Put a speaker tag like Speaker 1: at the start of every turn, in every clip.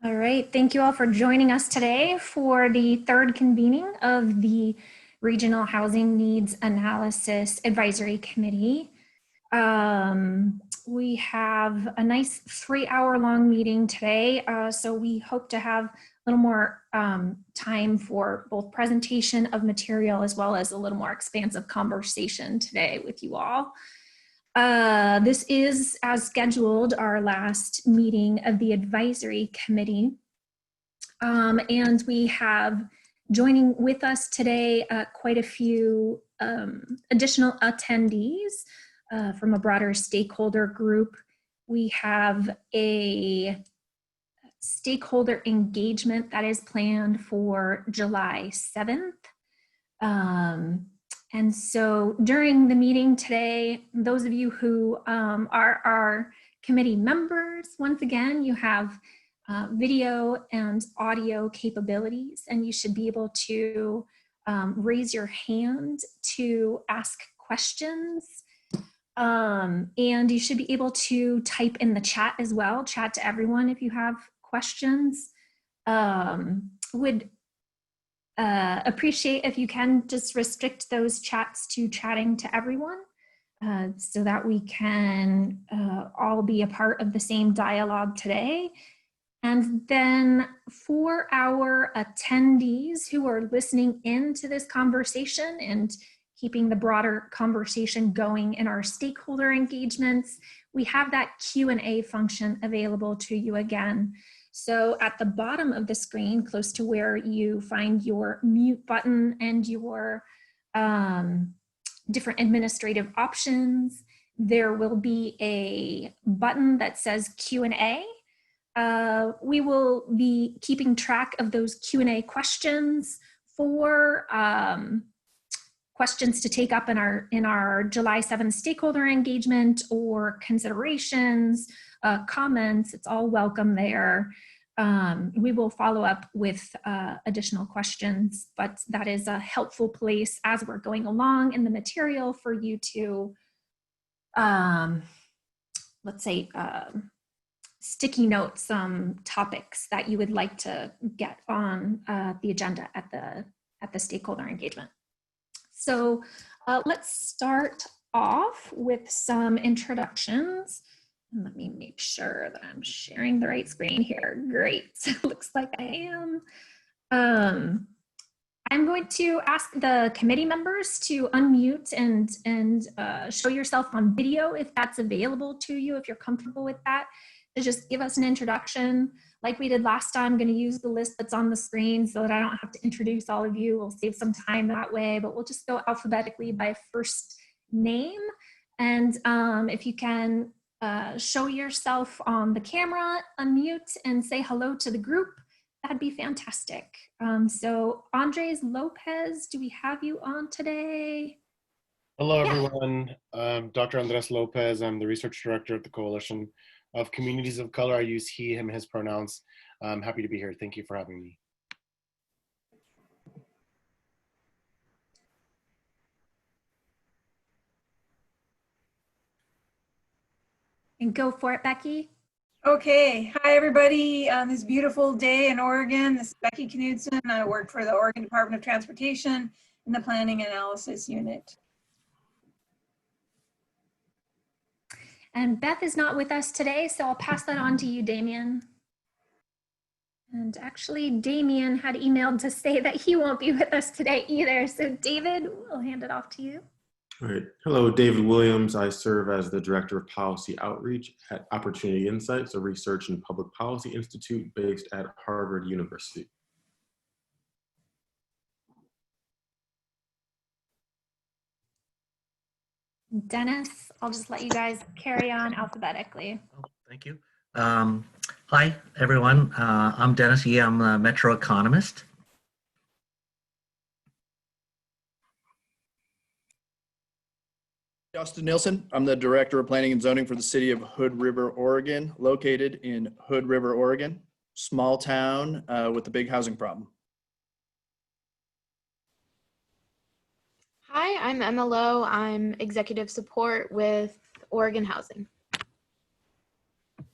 Speaker 1: All right, thank you all for joining us today for the third convening of the Regional Housing Needs Analysis Advisory Committee. We have a nice 3-hour long meeting today, so we hope to have a little more time for both presentation of material as well as a little more expansive conversation today with you all. This is, as scheduled, our last meeting of the advisory committee. And we have joining with us today quite a few additional attendees from a broader stakeholder group. We have a stakeholder engagement that is planned for July 7th. And so during the meeting today, those of you who are our committee members, once again, you have video and audio capabilities, and you should be able to raise your hand to ask questions. And you should be able to type in the chat as well, chat to everyone if you have questions. Would appreciate if you can just restrict those chats to chatting to everyone so that we can all be a part of the same dialogue today. And then for our attendees who are listening into this conversation and keeping the broader conversation going in our stakeholder engagements, we have that Q&A function available to you again. So at the bottom of the screen, close to where you find your mute button and your different administrative options, there will be a button that says Q&A. We will be keeping track of those Q&A questions for questions to take up in our July 7th stakeholder engagement or considerations, comments. It's all welcome there. We will follow up with additional questions, but that is a helpful place as we're going along in the material for you to, let's say, sticky note some topics that you would like to get on the agenda at the stakeholder engagement. So let's start off with some introductions. Let me make sure that I'm sharing the right screen here. Great, looks like I am. I'm going to ask the committee members to unmute and show yourself on video if that's available to you, if you're comfortable with that. To just give us an introduction. Like we did last time, I'm going to use the list that's on the screen so that I don't have to introduce all of you. We'll save some time that way, but we'll just go alphabetically by first name. And if you can show yourself on the camera, unmute, and say hello to the group, that'd be fantastic. So Andres Lopez, do we have you on today?
Speaker 2: Hello, everyone. Dr. Andres Lopez. I'm the research director at the Coalition of Communities of Color. I use he, him, his pronouns. I'm happy to be here. Thank you for having me.
Speaker 1: And go for it, Becky.
Speaker 3: Okay, hi everybody on this beautiful day in Oregon. This is Becky Knudsen. I work for the Oregon Department of Transportation in the Planning Analysis Unit.
Speaker 1: And Beth is not with us today, so I'll pass that on to you, Damien. And actually, Damien had emailed to say that he won't be with us today either. So David, we'll hand it off to you.
Speaker 4: All right. Hello, David Williams. I serve as the Director of Policy Outreach at Opportunity Insights, a research and public policy institute based at Harvard University.
Speaker 1: Dennis, I'll just let you guys carry on alphabetically.
Speaker 5: Oh, thank you. Hi, everyone. I'm Dennis Yee. I'm a Metro economist.
Speaker 6: Justin Nielsen. I'm the Director of Planning and Zoning for the City of Hood River, Oregon, located in Hood River, Oregon, small town with a big housing problem.
Speaker 7: Hi, I'm Emma Lowe. I'm executive support with Oregon Housing.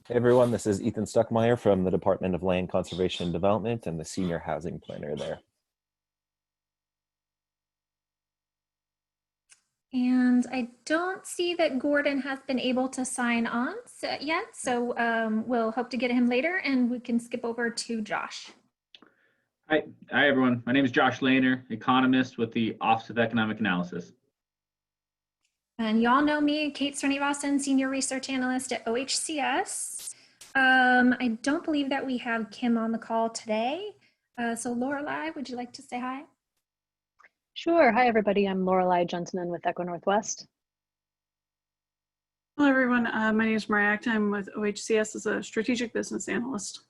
Speaker 7: Hey everyone, this is Ethan Stuckmeyer from the Department of Land Conservation and Development and the Senior Housing Planner there.
Speaker 1: And I don't see that Gordon has been able to sign on yet, so we'll hope to get him later and we can skip over to Josh.
Speaker 8: Hi everyone. My name is Josh Lehner, economist with the Office of Economic Analysis.
Speaker 1: And y'all know me, Kate Srinivasan, Senior Research Analyst at OHCS. I don't believe that we have Kim on the call today. So Lorelei, would you like to say hi?
Speaker 9: Sure. Hi, everybody. I'm Lorelei Jensen with Echo Northwest.
Speaker 10: Hello, everyone. My name is Mariah Act. I'm with OHCS as a strategic business analyst.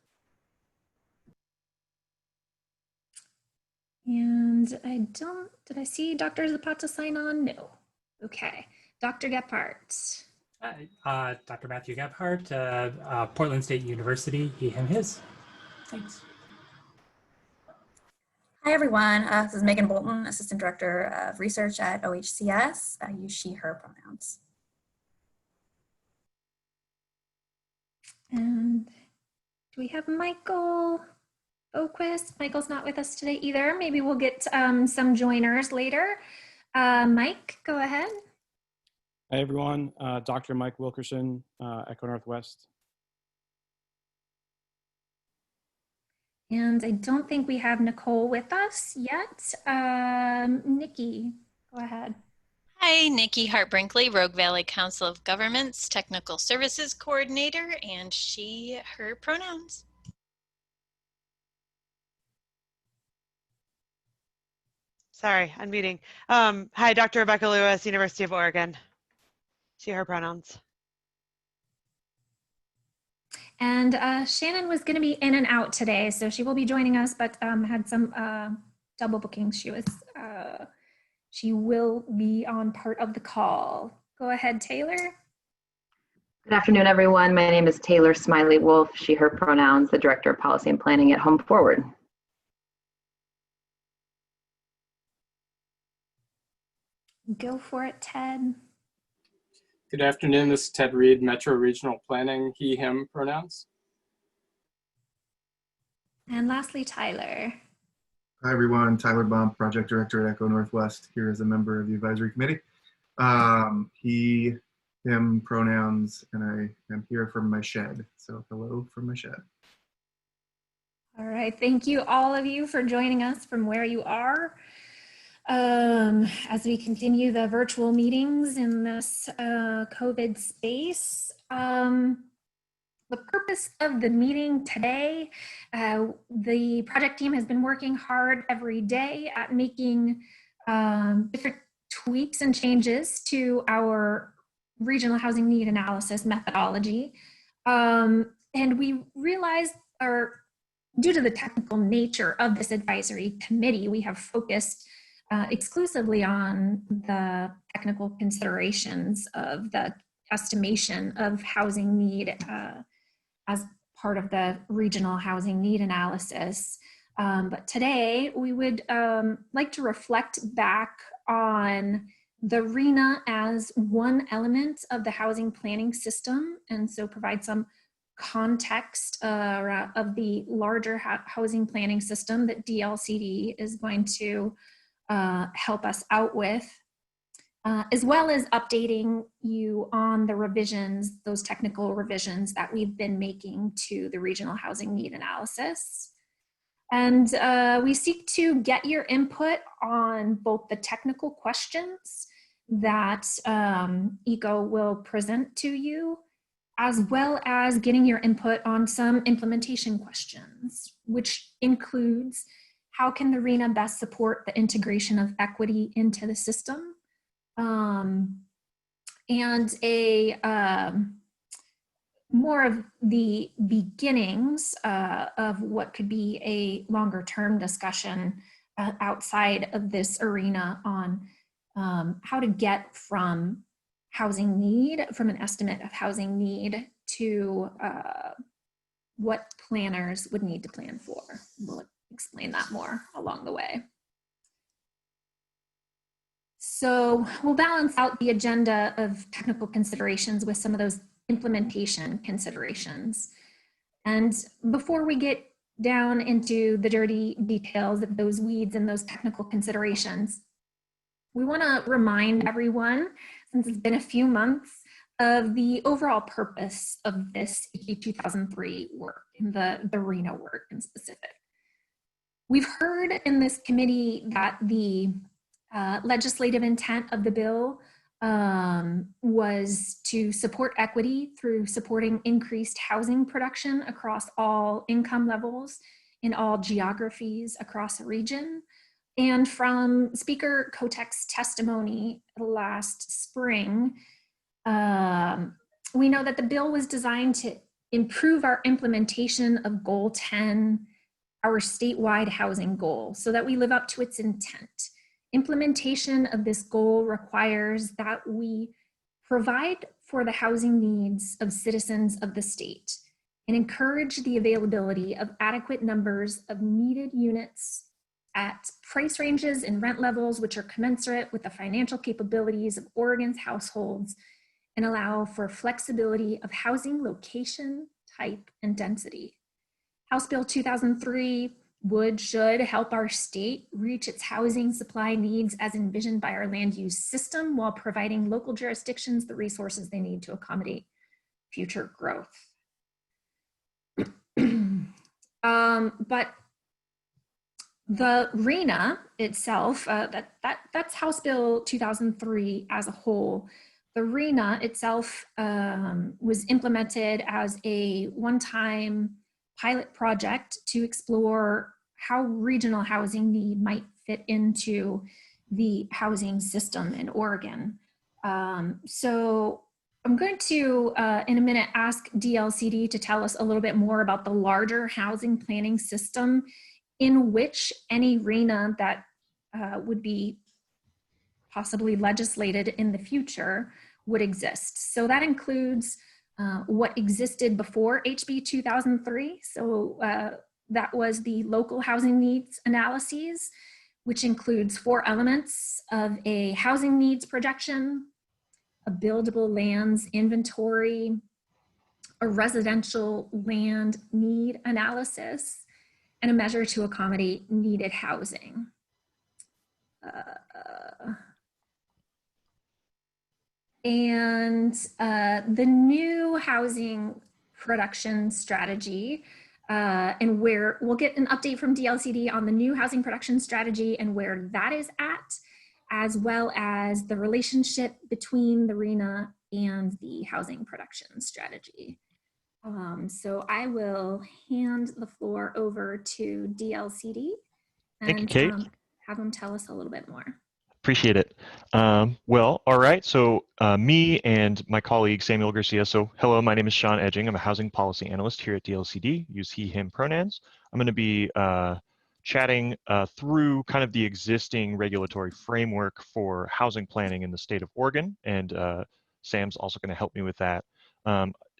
Speaker 1: And did I see Dr. Zapata sign on? No. Okay. Dr. Gephardt.
Speaker 11: Hi, Dr. Matthew Gephardt, Portland State University, he, him, his. Thanks.
Speaker 12: Hi, everyone. This is Megan Bolton, Assistant Director of Research at OHCS. I use she, her pronouns.
Speaker 1: And do we have Michael Oquist? Michael's not with us today either. Maybe we'll get some joiners later. Mike, go ahead.
Speaker 13: Hi, everyone. Dr. Mike Wilkerson, Echo Northwest.
Speaker 1: And I don't think we have Nicole with us yet. Nikki, go ahead.
Speaker 14: Hi, Nikki Hart-Brinkley, Rogue Valley Council of Governments, Technical Services Coordinator, and she, her pronouns.
Speaker 15: Sorry, unmuting. Hi, Dr. Rebecca Lewis, University of Oregon. She, her pronouns.
Speaker 1: And Shannon was going to be in and out today, so she will be joining us, but had some double bookings. She will be on part of the call. Go ahead, Taylor.
Speaker 16: Good afternoon, everyone. My name is Taylor Smiley Wolf, she, her pronouns, the Director of Policy and Planning at Home Forward.
Speaker 1: Go for it, Ted.
Speaker 17: Good afternoon, this is Ted Reed, Metro Regional Planning, he, him pronouns.
Speaker 1: And lastly, Tyler.
Speaker 18: Hi, everyone. Tyler Bump, Project Director at Echo Northwest, here as a member of the advisory committee. He, him pronouns, and I am here from my shed. So hello from my shed.
Speaker 1: All right, thank you all of you for joining us from where you are. As we continue the virtual meetings in this COVID space. The purpose of the meeting today, the project team has been working hard every day at making different tweaks and changes to our regional housing need analysis methodology. And we realized, due to the technical nature of this advisory committee, we have focused exclusively on the technical considerations of the estimation of housing need as part of the regional housing need analysis. But today we would like to reflect back on the RHNA as one element of the housing planning system, and so provide some context of the larger housing planning system that DLCD is going to help us out with, as well as updating you on the revisions, those technical revisions that we've been making to the regional housing need analysis. And we seek to get your input on both the technical questions that ECO will present to you, as well as getting your input on some implementation questions, which includes how can the RHNA best support the integration of equity into the system? And more of the beginnings of what could be a longer term discussion outside of this arena on how to get from housing need, from an estimate of housing need to what planners would need to plan for. We'll explain that more along the way. So we'll balance out the agenda of technical considerations with some of those implementation considerations. And before we get down into the dirty details of those weeds and those technical considerations, we want to remind everyone, since it's been a few months, of the overall purpose of this HB 2003 work, and the RENA work in specific. We've heard in this committee that the legislative intent of the bill was to support equity through supporting increased housing production across all income levels in all geographies across the region. And from Speaker Kotek's testimony last spring, we know that the bill was designed to improve our implementation of Goal 10, our statewide housing goal, so that we live up to its intent. Implementation of this goal requires that we provide for the housing needs of citizens of the state and encourage the availability of adequate numbers of needed units at price ranges and rent levels which are commensurate with the financial capabilities of Oregon's households and allow for flexibility of housing location, type, and density. House Bill 2003 should help our state reach its housing supply needs as envisioned by our land use system while providing local jurisdictions the resources they need to accommodate future growth. But the RENA itself, that's House Bill 2003 as a whole. The RENA itself was implemented as a one-time pilot project to explore how regional housing need might fit into the housing system in Oregon. So I'm going to, in a minute, ask DLCD to tell us a little bit more about the larger housing planning system in which any RENA that would be possibly legislated in the future would exist. So that includes what existed before HB 2003. So that was the local housing needs analyses, which includes 4 elements of a housing needs projection, a buildable lands inventory, a residential land need analysis, and a measure to accommodate needed housing. And the new housing production strategy, and where we'll get an update from DLCD on the new housing production strategy and where that is at, as well as the relationship between the RENA and the housing production strategy. So I will hand the floor over to DLCD and
Speaker 7: Thank you, Kate.
Speaker 1: Have them tell us a little bit more.
Speaker 7: Appreciate it. Well, all right. So me and my colleague Samuel Garcia. So hello, my name is Sean Edging. I'm a housing policy analyst here at DLCD. Use he, him pronouns. I'm going to be chatting through kind of the existing regulatory framework for housing planning in the state of Oregon, and Sam's also going to help me with that.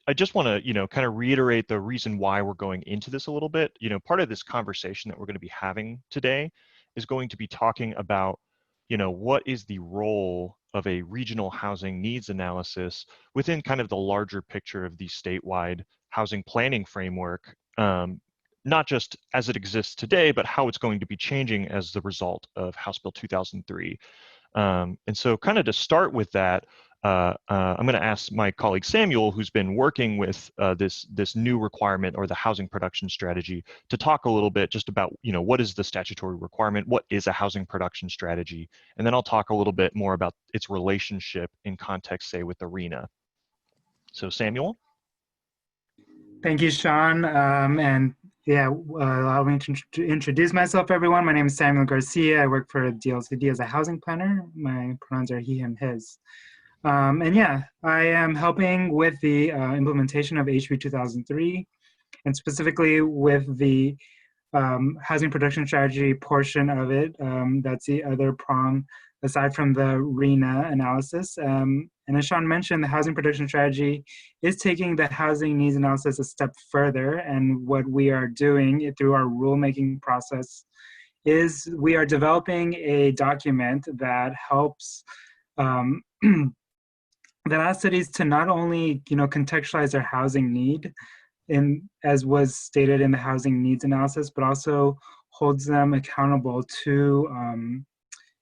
Speaker 7: I just want to, kind of reiterate the reason why we're going into this a little bit. Part of this conversation that we're going to be having today is going to be talking about what is the role of a regional housing needs analysis within kind of the larger picture of the statewide housing planning framework, not just as it exists today, but how it's going to be changing as the result of House Bill 2003. And so kind of to start with that, I'm going to ask my colleague Samuel, who's been working with this new requirement or the housing production strategy, to talk a little bit just about what is the statutory requirement, what is a housing production strategy, and then I'll talk a little bit more about its relationship in context, say, with the RENA. So Samuel.
Speaker 19: Thank you, Sean. And yeah, allow me to introduce myself, everyone. My name is Samuel Garcia. I work for DLCD as a housing planner. My pronouns are he, him, his. And yeah, I am helping with the implementation of HB 2003, and specifically with the housing production strategy portion of it. That's the other prong aside from the RENA analysis. And as Sean mentioned, the housing production strategy is taking the housing needs analysis a step further. And what we are doing through our rulemaking process is we are developing a document that helps that asks cities to not only, contextualize their housing need as was stated in the housing needs analysis, but also holds them accountable to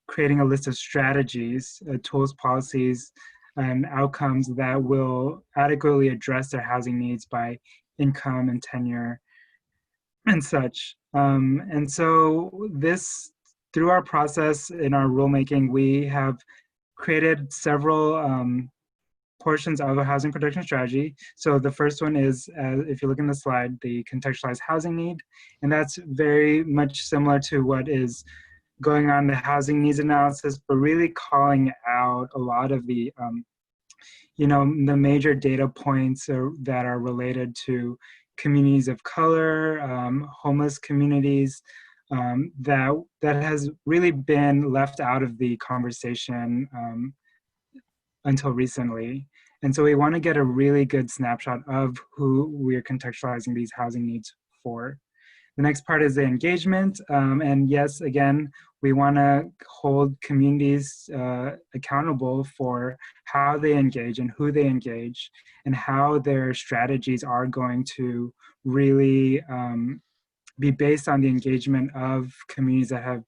Speaker 19: creating a list of strategies, tools, policies, and outcomes that will adequately address their housing needs by income and tenure and such. And so through our process in our rulemaking, we have created several portions of a housing production strategy. So the first one is, if you look in the slide, the contextualized housing need. And that's very much similar to what is going on in the housing needs analysis, but really calling out a lot of the, the major data points that are related to communities of color, homeless communities, that has really been left out of the conversation until recently. And so we want to get a really good snapshot of who we're contextualizing these housing needs for. The next part is the engagement. And yes, again, we want to hold communities accountable for how they engage and who they engage and how their strategies are going to really be based on the engagement of communities that have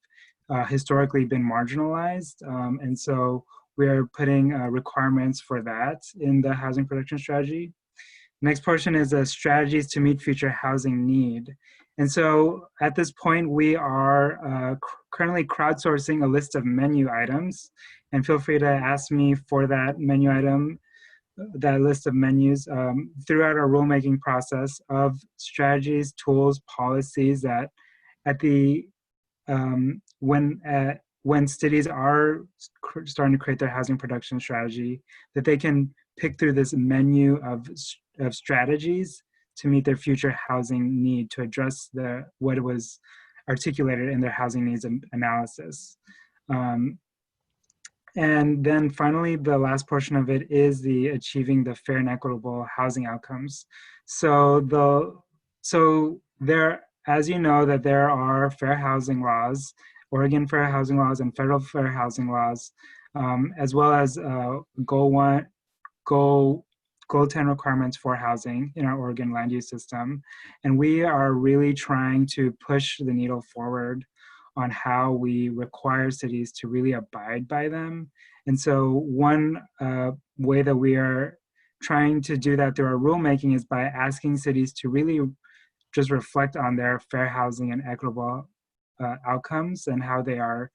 Speaker 19: historically been marginalized. And so we're putting requirements for that in the housing production strategy. Next portion is strategies to meet future housing need. And so at this point, we are currently crowdsourcing a list of menu items. And feel free to ask me for that menu item, that list of menus throughout our rulemaking process of strategies, tools, policies that at the, when cities are starting to create their housing production strategy, that they can pick through this menu of strategies to meet their future housing need to address what was articulated in their housing needs analysis. And then finally, the last portion of it is the achieving the fair and equitable housing outcomes. So there, as you know, that there are fair housing laws, Oregon fair housing laws and federal fair housing laws, as well as Goal 10 requirements for housing in our Oregon land use system. And we are really trying to push the needle forward on how we require cities to really abide by them. And so one way that we are trying to do that through our rulemaking is by asking cities to really just reflect on their fair housing and equitable outcomes and how they are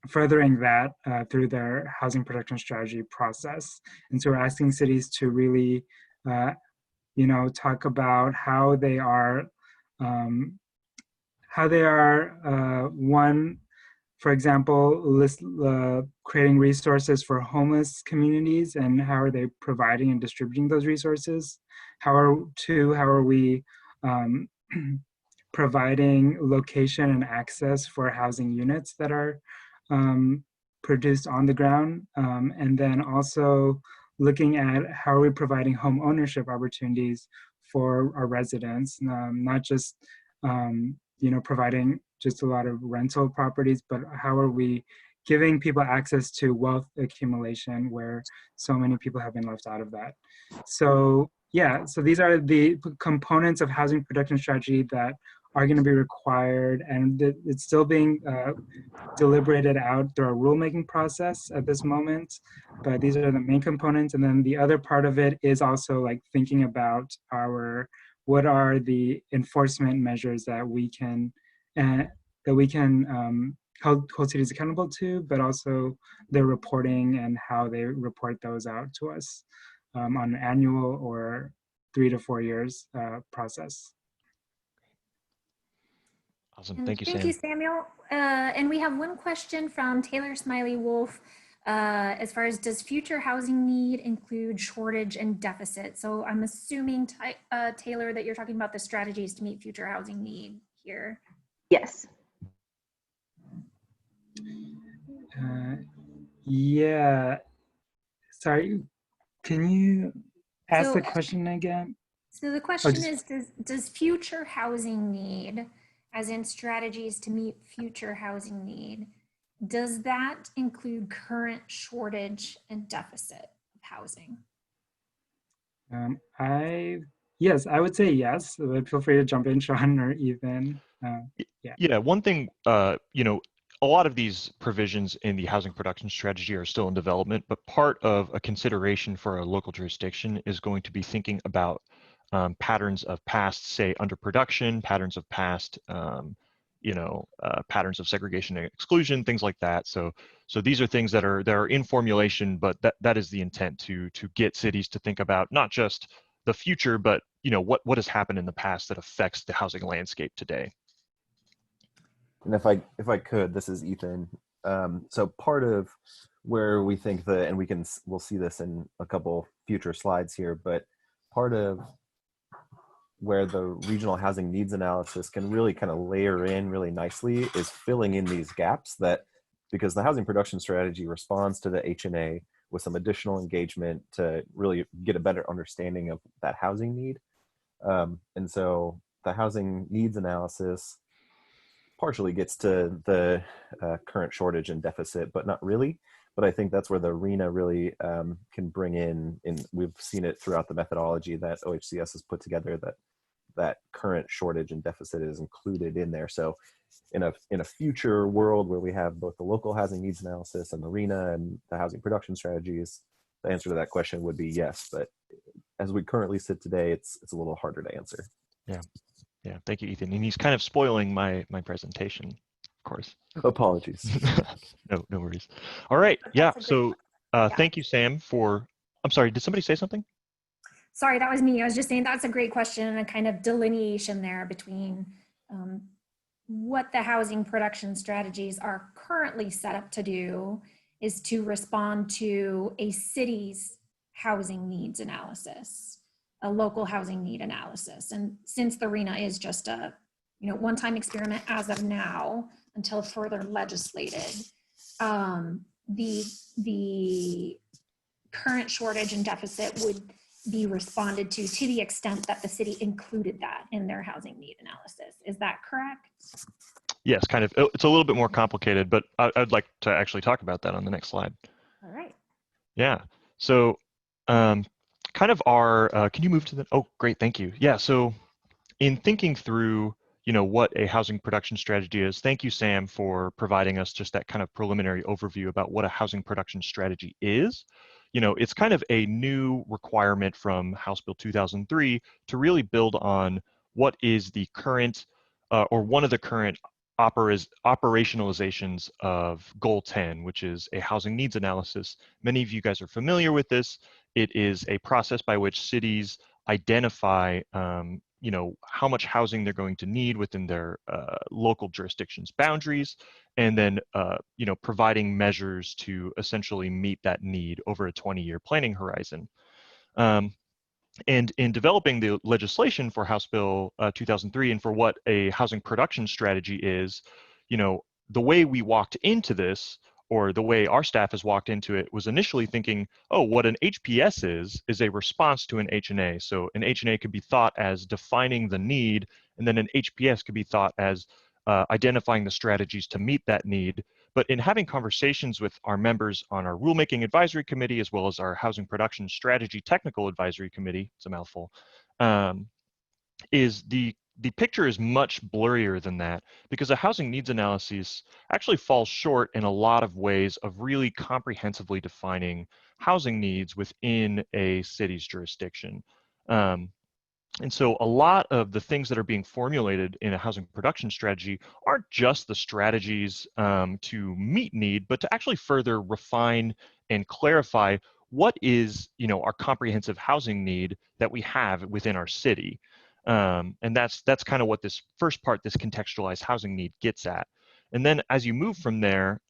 Speaker 19: furthering that through their housing production strategy process. And so we're asking cities to really, talk about how they are, one, for example, creating resources for homeless communities and how are they providing and distributing those resources? How are we providing location and access for housing units that are produced on the ground, and then also looking at how are we providing home ownership opportunities for our residents, not just providing just a lot of rental properties, but how are we giving people access to wealth accumulation where so many people have been left out of that. So yeah, so these are the components of housing production strategy that are going to be required, and it's still being deliberated out through our rulemaking process at this moment, but these are the main components. And then the other part of it is also like thinking about what are the enforcement measures that we can hold cities accountable to, but also their reporting and how they report those out to us on an annual or 3 to 4 years process.
Speaker 7: Awesome. Thank you,
Speaker 1: Thank
Speaker 7: Sam.
Speaker 1: you, Samuel. And we have one question from Taylor Smiley Wolf as far as, does future housing need include shortage and deficit? So I'm assuming, Taylor, that you're talking about the strategies to meet future housing need here.
Speaker 16: Yes.
Speaker 19: Yeah. Sorry, can you ask the question again?
Speaker 1: So the question is, does future housing need, as in strategies to meet future housing need, Does that include current shortage and deficit of housing?
Speaker 19: Yes, I would say yes, but feel free to jump in, Sean, or even, yeah.
Speaker 7: Yeah, one thing, you know, a lot of these provisions in the housing production strategy are still in development, but part of a consideration for a local jurisdiction is going to be thinking about patterns of past, say, underproduction, patterns of past, you know, patterns of segregation and exclusion, things like that. So these are things that are in formulation, but that is the intent to get cities to think about not just the future, but you know what has happened in the past that affects the housing landscape today.
Speaker 20: And if I could, this is Ethan. So part of where we think that, and we'll see this in a couple future slides here, but part of where the regional housing needs analysis can really kind of layer in really nicely is filling in these gaps that, because the housing production strategy responds to the HNA with some additional engagement to really get a better understanding of that housing need. And so the housing needs analysis partially gets to the current shortage and deficit, but not really. But I think that's where the RHNA really can bring in, and we've seen it throughout the methodology that OHCS has put together, that current shortage and deficit is included in there. So in a future world where we have both the local housing needs analysis and the RHNA and the housing production strategies, the answer to that question would be yes. But as we currently sit today, it's a little harder to answer.
Speaker 7: Yeah. Yeah, thank you, Ethan. And he's kind of spoiling my presentation, of course.
Speaker 20: Apologies.
Speaker 7: No worries. All right. Yeah. So thank you, Sam, for, I'm sorry, did somebody say something?
Speaker 1: Sorry, that was me. I was just saying that's a great question and a kind of delineation there between what the housing production strategies are currently set up to do is to respond to a city's housing needs analysis, a local housing need analysis. And since the RHNA is just a one-time experiment as of now until further legislated, the current shortage and deficit would be responded to the extent that the city included that in their housing need analysis. Is that correct?
Speaker 7: Yes, kind of. It's a little bit more complicated, but I'd like to actually talk about that on the next slide.
Speaker 1: All right.
Speaker 7: Yeah. So kind of our, can you move to the, oh, great, thank you. Yeah, so in thinking through, what a housing production strategy is, thank you, Sam, for providing us just that kind of preliminary overview about what a housing production strategy is. It's kind of a new requirement from House Bill 2003 to really build on what is the current, or one of the current operationalizations of Goal 10, which is a housing needs analysis. Many of you guys are familiar with this. It is a process by which cities identify, how much housing they're going to need within their local jurisdiction's boundaries, and then, providing measures to essentially meet that need over a 20-year planning horizon. And in developing the legislation for House Bill 2003 and for what a housing production strategy is, the way we walked into this, or the way our staff has walked into it, was initially thinking, oh, what an HPS is a response to an HNA. So an HNA could be thought as defining the need, and then an HPS could be thought as identifying the strategies to meet that need. But in having conversations with our members on our rulemaking advisory committee, as well as our housing production strategy technical advisory committee, it's a mouthful, is the picture is much blurrier than that, because a housing needs analysis actually falls short in a lot of ways of really comprehensively defining housing needs within a city's jurisdiction. And so a lot of the things that are being formulated in a housing production strategy aren't just the strategies to meet need, but to actually further refine and clarify what is, our comprehensive housing need that we have within our city. And that's kind of what this first part, this contextualized housing need, gets at. And then as you move from there,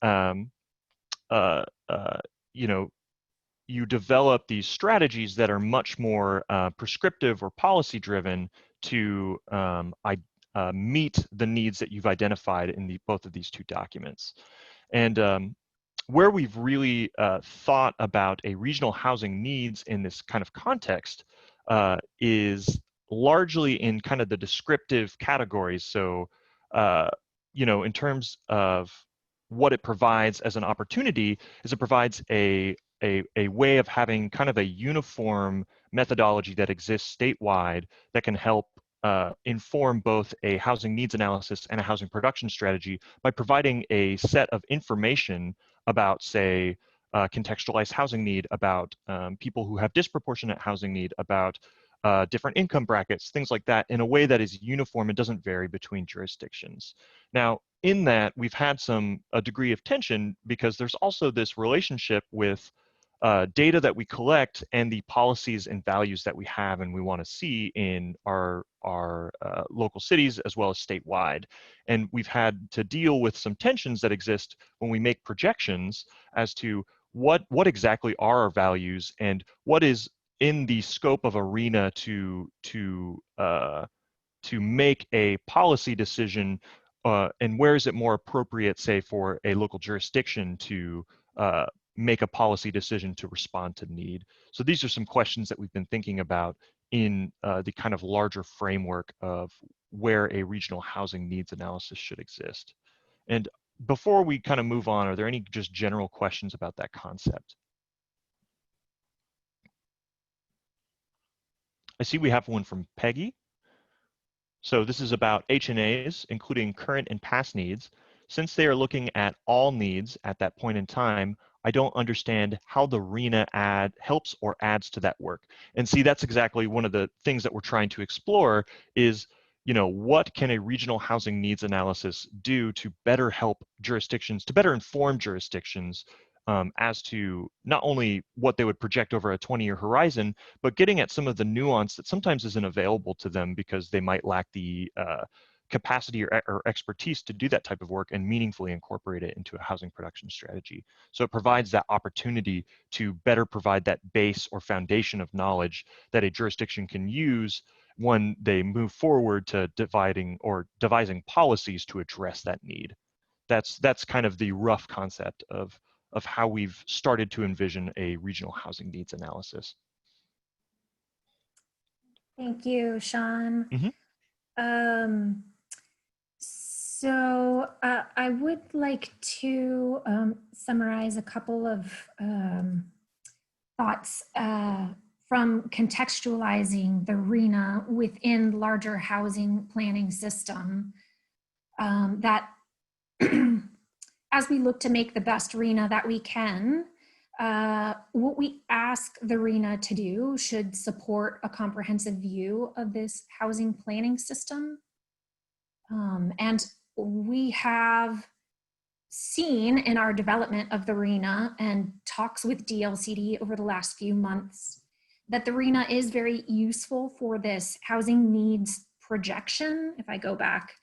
Speaker 7: you develop these strategies that are much more prescriptive or policy driven to meet the needs that you've identified in both of these two documents. And where we've really thought about a regional housing needs in this kind of context is largely in kind of the descriptive categories. So, in terms of what it provides as an opportunity is it provides a way of having kind of a uniform methodology that exists statewide that can help inform both a housing needs analysis and a housing production strategy by providing a set of information about, say, contextualized housing need, about people who have disproportionate housing need, about different income brackets, things like that, in a way that is uniform and doesn't vary between jurisdictions. Now, in that, we've had a degree of tension because there's also this relationship with data that we collect and the policies and values that we have and we want to see in our local cities as well as statewide. And we've had to deal with some tensions that exist when we make projections as to what exactly are our values and what is in the scope of ARENA to make a policy decision, and where is it more appropriate, say, for a local jurisdiction to make a policy decision to respond to need. So these are some questions that we've been thinking about in the kind of larger framework of where a regional housing needs analysis should exist. And before we kind of move on, are there any just general questions about that concept? I see we have one from Peggy. So this is about H&As, including current and past needs. Since they are looking at all needs at that point in time, I don't understand how the RENA helps or adds to that work. And see, that's exactly one of the things that we're trying to explore is, what can a regional housing needs analysis do to better help jurisdictions, to better inform jurisdictions as to not only what they would project over a 20-year horizon, but getting at some of the nuance that sometimes isn't available to them because they might lack the capacity or expertise to do that type of work and meaningfully incorporate it into a housing production strategy. So it provides that opportunity to better provide that base or foundation of knowledge that a jurisdiction can use when they move forward to devising policies to address that need. That's kind of the rough concept of how we've started to envision a regional housing needs analysis.
Speaker 1: Thank you, Sean.
Speaker 7: Mm-hmm.
Speaker 1: So I would like to summarize a couple of thoughts from contextualizing the RENA within larger housing planning system that as we look to make the best RENA that we can, what we ask the RENA to do should support a comprehensive view of this housing planning system. And we have seen in our development of the RENA and talks with DLCD over the last few months that the RENA is very useful for this housing needs projection. If I go back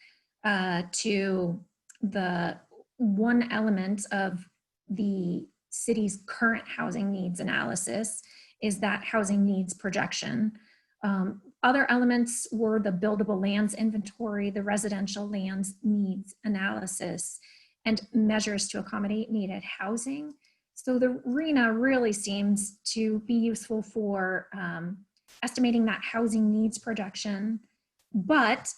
Speaker 1: to the one element of the city's current housing needs analysis is that housing needs projection. Other elements were the buildable lands inventory, the residential lands needs analysis, and measures to accommodate needed housing. So the RENA really seems to be useful for estimating that housing needs projection, but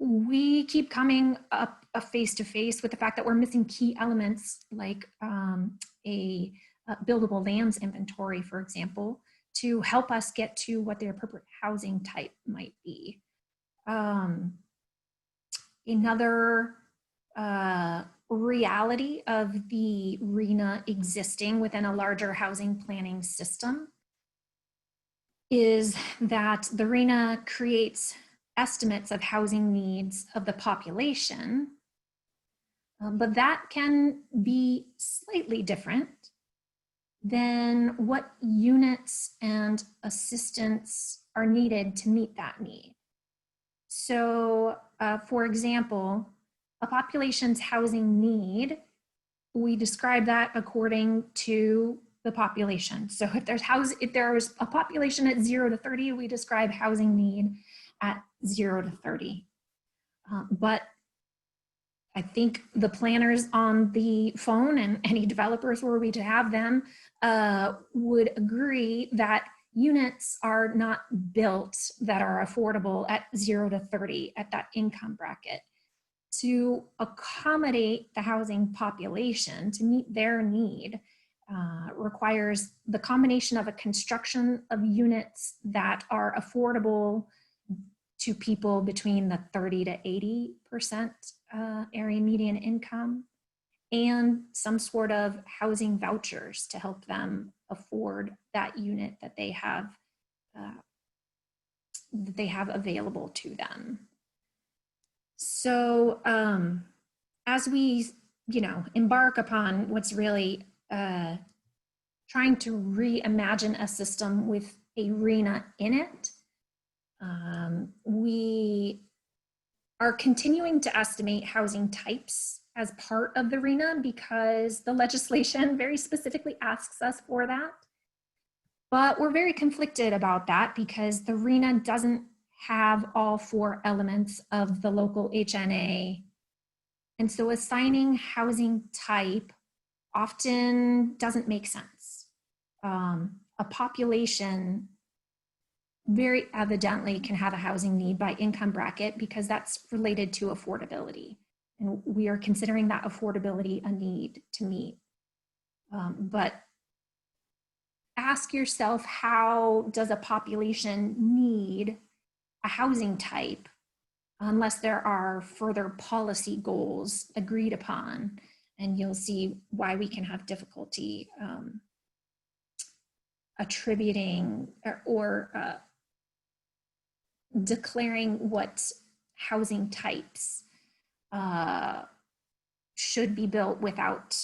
Speaker 1: we keep coming up face to face with the fact that we're missing key elements like a buildable lands inventory, for example, to help us get to what the appropriate housing type might be. Another reality of the RENA existing within a larger housing planning system is that the RENA creates estimates of housing needs of the population, but that can be slightly different than what units and assistance are needed to meet that need. So, for example, a population's housing need, we describe that according to the population. So if there's a population at 0 to 30, we describe housing need at 0 to 30. But I think the planners on the phone and any developers were we to have them would agree that units are not built that are affordable at 0 to 30 at that income bracket. to accommodate the housing population to meet their need requires the combination of a construction of units that are affordable to people between the 30 to 80% area median income, and some sort of housing vouchers to help them afford that unit that they have available to them. So as we, embark upon what's really trying to reimagine a system with a RHNA in it, we are continuing to estimate housing types as part of the RHNA because the legislation very specifically asks us for that. But we're very conflicted about that because the RHNA doesn't have all 4 elements of the local HNA. And so assigning housing type often doesn't make sense. A population very evidently can have a housing need by income bracket because that's related to affordability. And we are considering that affordability a need to meet. But ask yourself, how does a population need a housing type unless there are further policy goals agreed upon? And you'll see why we can have difficulty attributing or declaring what housing types should be built without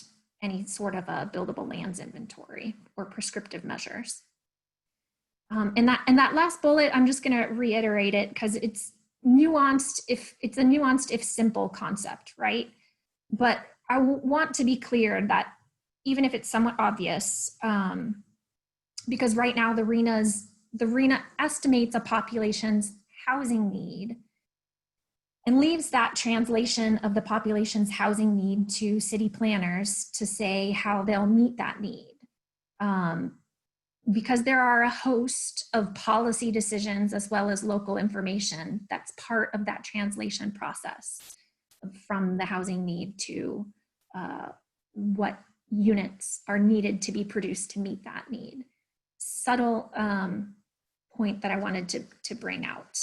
Speaker 1: any sort of a buildable lands inventory or prescriptive measures. And that last bullet, I'm just going to reiterate it because it's nuanced. It's a nuanced if simple concept, right? But I want to be clear that even if it's somewhat obvious, because right now the RHNA estimates a population's housing need and leaves that translation of the population's housing need to city planners to say how they'll meet that need. Because there are a host of policy decisions as well as local information that's part of that translation process from the housing need to what units are needed to be produced to meet that need. Subtle point that I wanted to bring out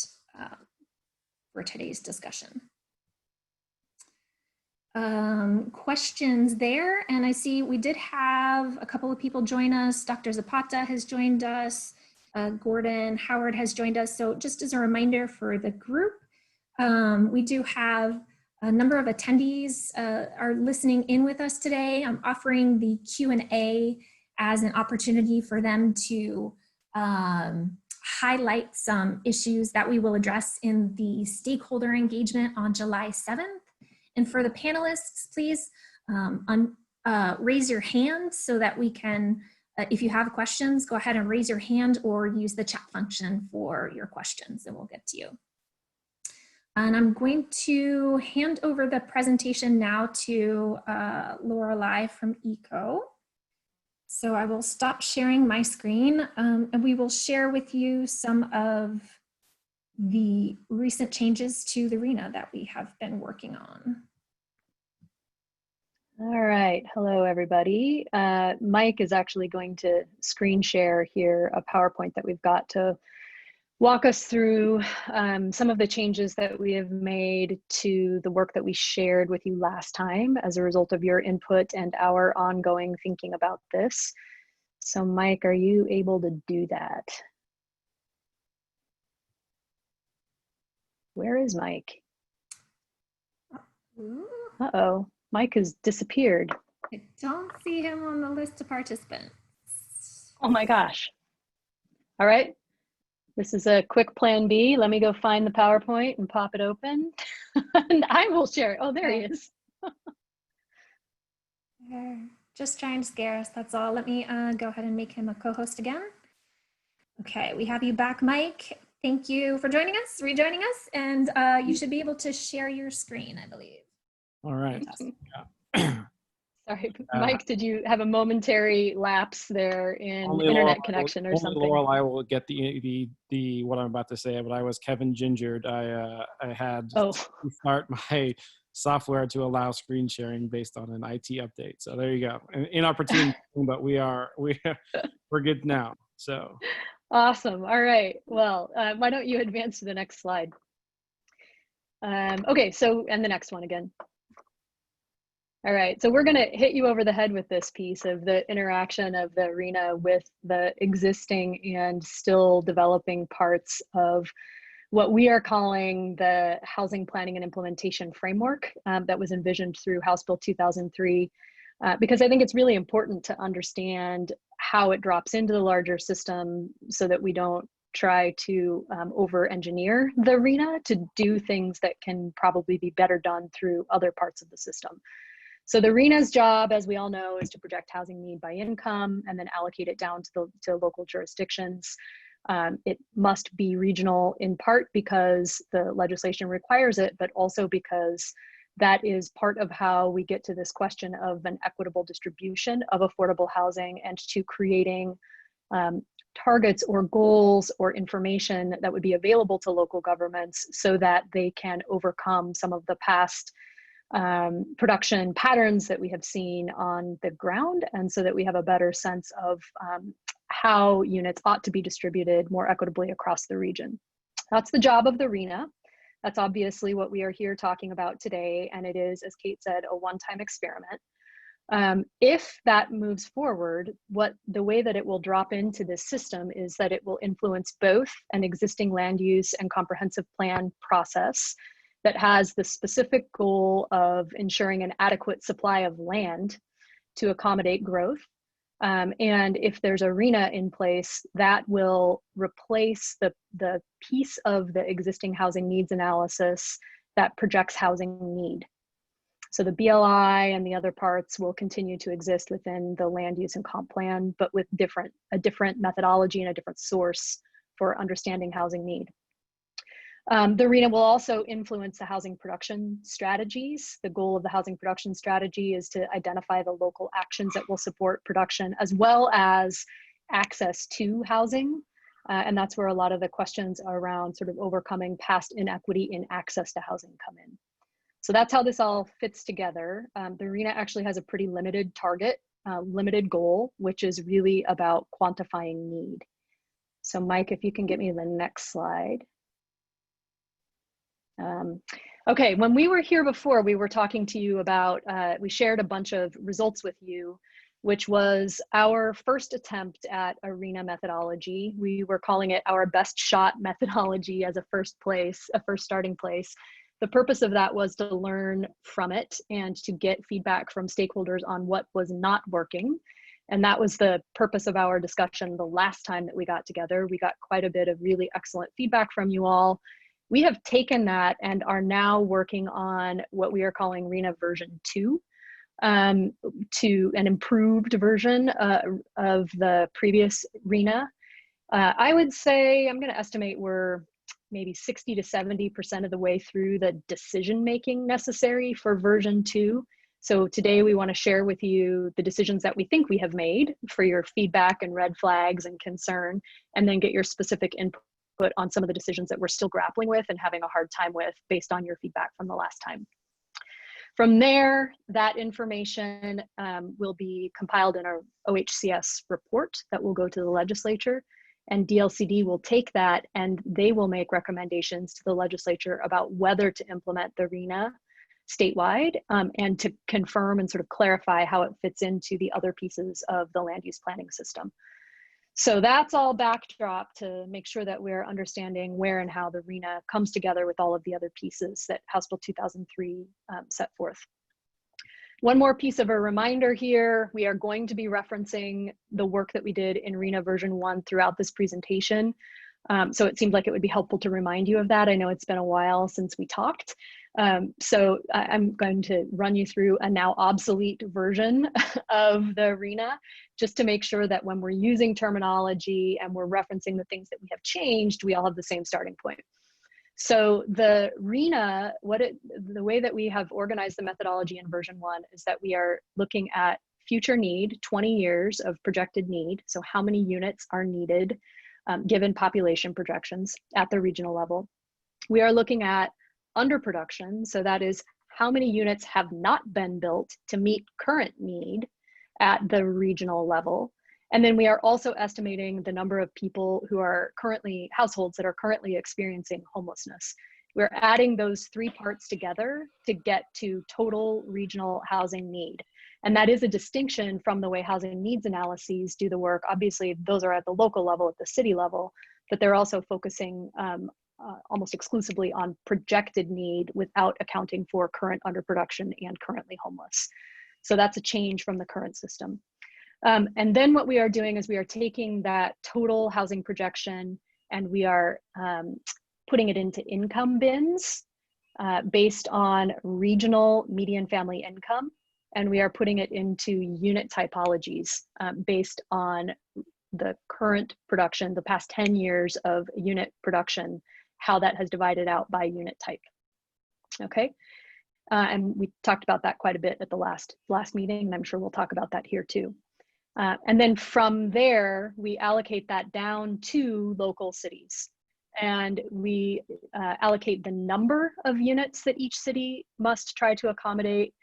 Speaker 1: for today's discussion. Questions there, and I see we did have a couple of people join us. Dr. Zapata has joined us, Gordon Howard has joined us. So just as a reminder for the group, we do have a number of attendees are listening in with us today. I'm offering the Q&A as an opportunity for them to highlight some issues that we will address in the stakeholder engagement on July 7th. And for the panelists, please raise your hand so that we can, if you have questions, go ahead and raise your hand or use the chat function for your questions and we'll get to you. And I'm going to hand over the presentation now to Lorelei from ECO. So I will stop sharing my screen and we will share with you some of the recent changes to the RHNA that we have been working on.
Speaker 9: All right, hello everybody. Mike is actually going to screen share here a PowerPoint that we've got to walk us through some of the changes that we have made to the work that we shared with you last time as a result of your input and our ongoing thinking about this. So Mike, are you able to do that? Where is Mike? Uh-oh, Mike has disappeared.
Speaker 1: I don't see him on the list of participants.
Speaker 9: Oh my gosh. All right. This is a quick plan B. Let me go find the PowerPoint and pop it open. And I will share it. Oh, there he is.
Speaker 1: Just trying to scare us, that's all. Let me go ahead and make him a co-host again. Okay, we have you back, Mike. Thank you for joining us, rejoining us, and you should be able to share your screen, I believe.
Speaker 13: All right.
Speaker 9: Sorry, Mike, did you have a momentary lapse there in internet connection or something?
Speaker 13: Lorelei will get the what I'm about to say, but I was Kevin Gingered. I had to start my software to allow screen sharing based on an IT update. So there you go. Inopportune, but we're good now. So
Speaker 9: Awesome. All right. Well, why don't you advance to the next slide? Okay, so, and the next one again. All right, so we're going to hit you over the head with this piece of the interaction of the arena with the existing and still developing parts of what we are calling the Housing Planning and Implementation Framework that was envisioned through House Bill 2003, because I think it's really important to understand how it drops into the larger system so that we don't try to over-engineer the arena to do things that can probably be better done through other parts of the system. So the arena's job, as we all know, is to project housing need by income and then allocate it down to local jurisdictions. It must be regional in part because the legislation requires it, but also because that is part of how we get to this question of an equitable distribution of affordable housing and to creating targets or goals or information that would be available to local governments so that they can overcome some of the past production patterns that we have seen on the ground, and so that we have a better sense of how units ought to be distributed more equitably across the region. That's the job of the arena. That's obviously what we are here talking about today, and it is, as Kate said, a one-time experiment. If that moves forward, the way that it will drop into this system is that it will influence both an existing land use and comprehensive plan process that has the specific goal of ensuring an adequate supply of land to accommodate growth. And if there's arena in place, that will replace the piece of the existing housing needs analysis that projects housing need. So the BLI and the other parts will continue to exist within the land use and comp plan, but with a different methodology and a different source for understanding housing need. The arena will also influence the housing production strategies. The goal of the housing production strategy is to identify the local actions that will support production as well as access to housing. And that's where a lot of the questions around sort of overcoming past inequity in access to housing come in. So that's how this all fits together. The arena actually has a pretty limited target, limited goal, which is really about quantifying need. So Mike, if you can get me the next slide. Okay, when we were here before, we were talking to you about, we shared a bunch of results with you, which was our first attempt at arena methodology. We were calling it our best shot methodology as a first starting place. The purpose of that was to learn from it and to get feedback from stakeholders on what was not working. And that was the purpose of our discussion the last time that we got together. We got quite a bit of really excellent feedback from you all. We have taken that and are now working on what we are calling RENA version 2, to an improved version of the previous RENA. I would say, I'm going to estimate we're maybe 60 to 70% of the way through the decision making necessary for version 2. So today we want to share with you the decisions that we think we have made for your feedback and red flags and concern, and then get your specific input on some of the decisions that we're still grappling with and having a hard time with based on your feedback from the last time. From there, that information will be compiled in our OHCS report that will go to the legislature, and DLCD will take that and they will make recommendations to the legislature about whether to implement the RENA statewide and to confirm and sort of clarify how it fits into the other pieces of the land use planning system. So that's all backdrop to make sure that we're understanding where and how the RENA comes together with all of the other pieces that House Bill 2003 set forth. One more piece of a reminder here, we are going to be referencing the work that we did in RENA version 1 throughout this presentation. So it seemed like it would be helpful to remind you of that. I know it's been a while since we talked. So I'm going to run you through a now obsolete version of the RENA, just to make sure that when we're using terminology and we're referencing the things that we have changed, we all have the same starting point. So the RENA, the way that we have organized the methodology in version 1 is that we are looking at future need, 20 years of projected need. So how many units are needed given population projections at the regional level. We are looking at underproduction. So that is how many units have not been built to meet current need at the regional level. And then we are also estimating the number of people who are currently, households that are currently experiencing homelessness. We're adding those three parts together to get to total regional housing need. And that is a distinction from the way housing needs analyses do the work. Obviously, those are at the local level, at the city level, but they're also focusing almost exclusively on projected need without accounting for current underproduction and currently homeless. So that's a change from the current system. And then what we are doing is we are taking that total housing projection and we are putting it into income bins based on regional median family income. And we are putting it into unit typologies based on the current production, the past 10 years of unit production, how that has divided out by unit type. Okay. And we talked about that quite a bit at the last meeting, and I'm sure we'll talk about that here too. And then from there, we allocate that down to local cities. And we allocate the number of units that each city must try to accommodate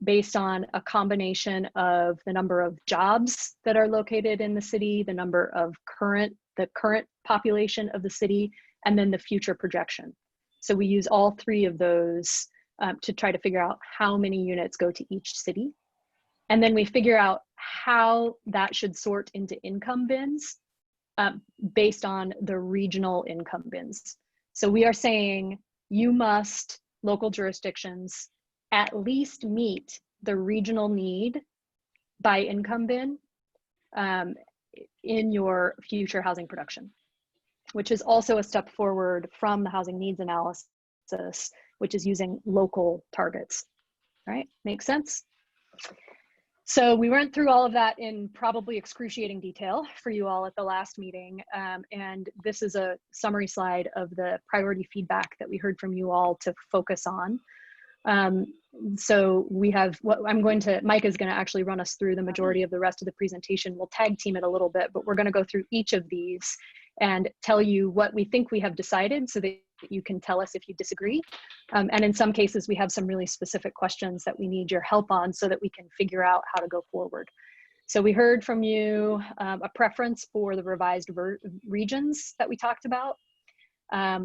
Speaker 9: based on a combination of the number of jobs that are located in the city, the number of the current population of the city, and then the future projection. So we use all three of those to try to figure out how many units go to each city. And then we figure out how that should sort into income bins based on the regional income bins. So we are saying you must, local jurisdictions, at least meet the regional need by income bin in your future housing production, which is also a step forward from the housing needs analysis, which is using local targets, right? Make sense? So we went through all of that in probably excruciating detail for you all at the last meeting. And this is a summary slide of the priority feedback that we heard from you all to focus on. So we have what Mike is going to actually run us through the majority of the rest of the presentation. We'll tag team it a little bit, but we're going to go through each of these and tell you what we think we have decided so that you can tell us if you disagree. And in some cases, we have some really specific questions that we need your help on so that we can figure out how to go forward. So we heard from you a preference for the revised regions that we talked about.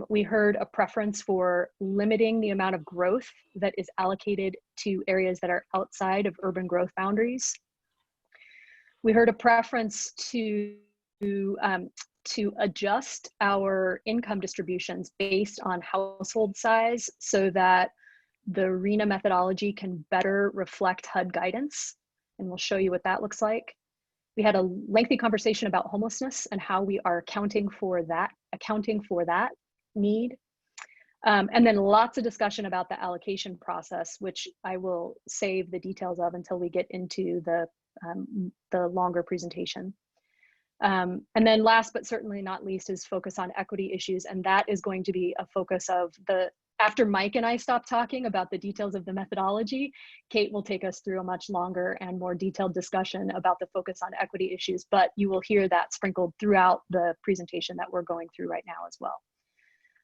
Speaker 9: We heard a preference for limiting the amount of growth that is allocated to areas that are outside of urban growth boundaries. We heard a preference to adjust our income distributions based on household size so that the RHNA methodology can better reflect HUD guidance. And we'll show you what that looks like. We had a lengthy conversation about homelessness and how we are accounting for that need. And then lots of discussion about the allocation process, which I will save the details of until we get into the longer presentation. And then last but certainly not least is focus on equity issues. And that is going to be a focus of after Mike and I stop talking about the details of the methodology, Kate will take us through a much longer and more detailed discussion about the focus on equity issues, but you will hear that sprinkled throughout the presentation that we're going through right now as well.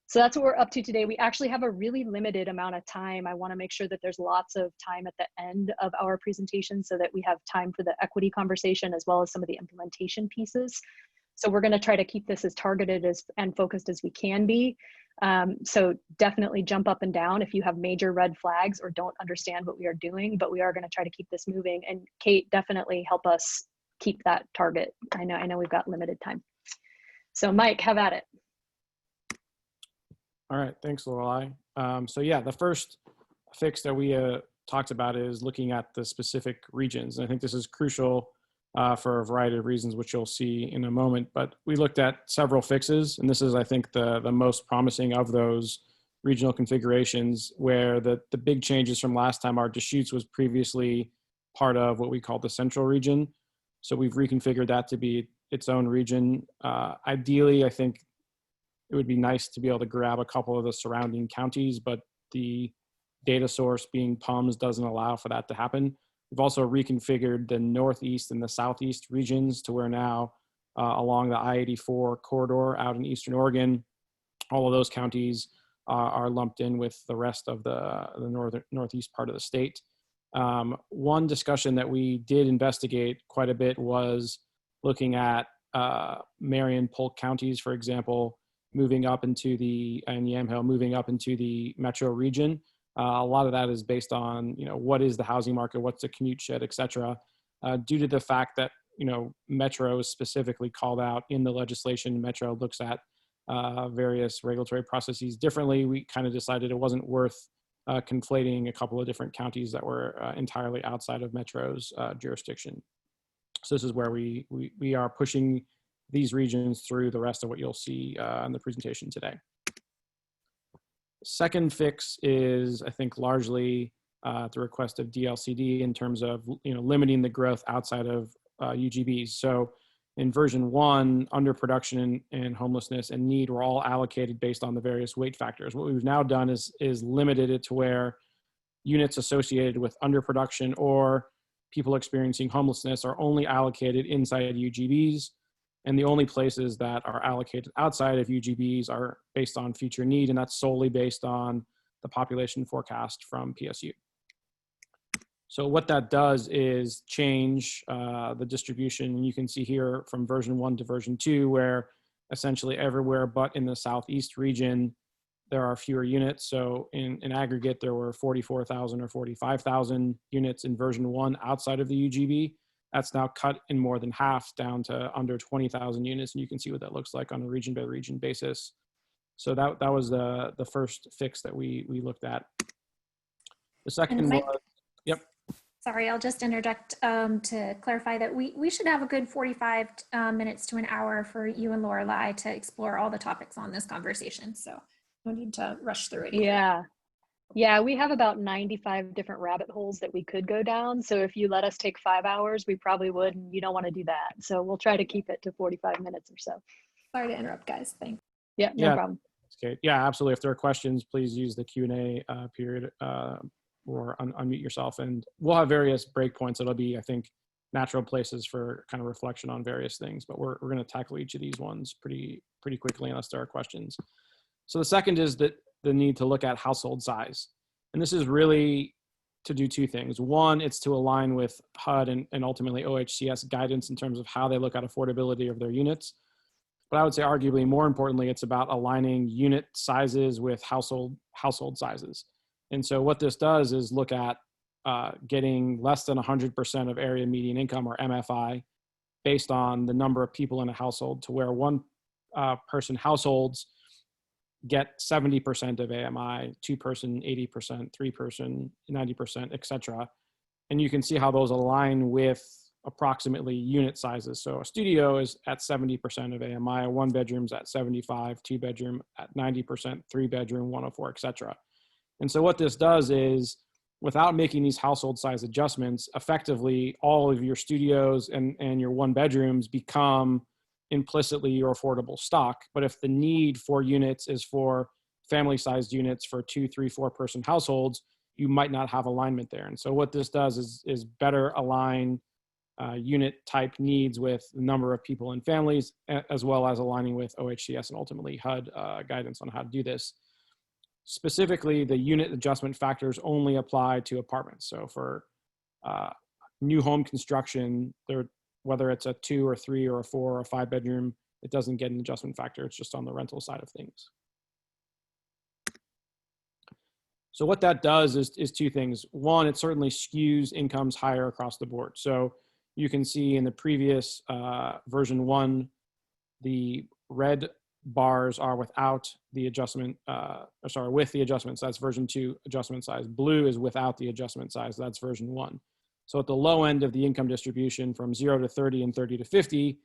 Speaker 9: So that's what we're up to today. We actually have a really limited amount of time. I want to make sure that there's lots of time at the end of our presentation so that we have time for the equity conversation as well as some of the implementation pieces. So we're going to try to keep this as targeted and focused as we can be. So definitely jump up and down if you have major red flags or don't understand what we are doing, but we are going to try to keep this moving. And Kate, definitely help us keep that target. I know we've got limited time. So Mike, have at it.
Speaker 13: All right, thanks, Lorelei. So yeah, the first fix that we talked about is looking at the specific regions. And I think this is crucial for a variety of reasons, which you'll see in a moment. But we looked at several fixes, and this is, I think, the most promising of those regional configurations, where the big changes from last time are Deschutes was previously part of what we call the central region. So we've reconfigured that to be its own region. Ideally, I think it would be nice to be able to grab a couple of the surrounding counties, but the data source being PUMS doesn't allow for that to happen. We've also reconfigured the northeast and the southeast regions to where now along the I-84 corridor out in Eastern Oregon, all of those counties are lumped in with the rest of the northeast part of the state. One discussion that we did investigate quite a bit was looking at Marion, Polk counties, for example, moving up into and Yamhill moving up into the metro region. A lot of that is based on, what is the housing market, what's the commute shed, et cetera. Due to the fact that, metro is specifically called out in the legislation, metro looks at various regulatory processes differently. We kind of decided it wasn't worth conflating a couple of different counties that were entirely outside of metro's jurisdiction. So this is where we are pushing these regions through the rest of what you'll see in the presentation today. Second fix is, I think, largely at the request of DLCD in terms of limiting the growth outside of UGBs. So in version 1, underproduction and homelessness and need were all allocated based on the various weight factors. What we've now done is limited it to where units associated with underproduction or people experiencing homelessness are only allocated inside UGBs. And the only places that are allocated outside of UGBs are based on future need, and that's solely based on the population forecast from PSU. So what that does is change the distribution. And you can see here from version 1 to version 2, where essentially everywhere but in the southeast region, there are fewer units. So in aggregate, there were 44,000 or 45,000 units in version 1 outside of the UGB. That's now cut in more than half down to under 20,000 units. And you can see what that looks like on a region by region basis. So that was the first fix that we looked at. The second was, yep.
Speaker 1: Sorry, I'll just interject to clarify that we should have a good 45 minutes to an hour for you and Lorelei to explore all the topics on this conversation. So no need to rush through it either.
Speaker 9: Yeah, we have about 95 different rabbit holes that we could go down. So if you let us take 5 hours, we probably would, and you don't want to do that. So we'll try to keep it to 45 minutes or so.
Speaker 1: Sorry to interrupt, guys. Thanks.
Speaker 9: Yeah, no problem.
Speaker 13: Okay. Yeah, absolutely. If there are questions, please use the Q&A period or unmute yourself. And we'll have various breakpoints. It'll be, I think, natural places for kind of reflection on various things. But we're going to tackle each of these ones pretty quickly unless there are questions. So the second is that the need to look at household size. And this is really to do 2 things. One, it's to align with HUD and ultimately OHCS guidance in terms of how they look at affordability of their units. But I would say arguably more importantly, it's about aligning unit sizes with household sizes. And so what this does is look at getting less than 100% of area median income, or MFI, based on the number of people in a household, to where one person households get 70% of AMI, 2-person 80%, 3-person 90%, et cetera. And you can see how those align with approximately unit sizes. So a studio is at 70% of AMI, a 1-bedroom's at 75, 2-bedroom at 90%, 3-bedroom 104, et cetera. And so what this does is, without making these household size adjustments, effectively all of your studios and your 1-bedrooms become implicitly your affordable stock. But if the need for units is for family-sized units for 2, 3, 4-person households, you might not have alignment there. And so what this does is better align unit type needs with the number of people and families, as well as aligning with OHCS and ultimately HUD guidance on how to do this. Specifically, the unit adjustment factors only apply to apartments. So for new home construction, whether it's a 2 or 3 or a 4 or a 5-bedroom, it doesn't get an adjustment factor. It's just on the rental side of things. So what that does is 2 things. One, it certainly skews incomes higher across the board. So you can see in the previous version 1, the red bars are without the adjustment, with the adjustment size. Version 2 adjustment size. Blue is without the adjustment size. That's version 1. So at the low end of the income distribution, from 0 to 30 and 30 to 50,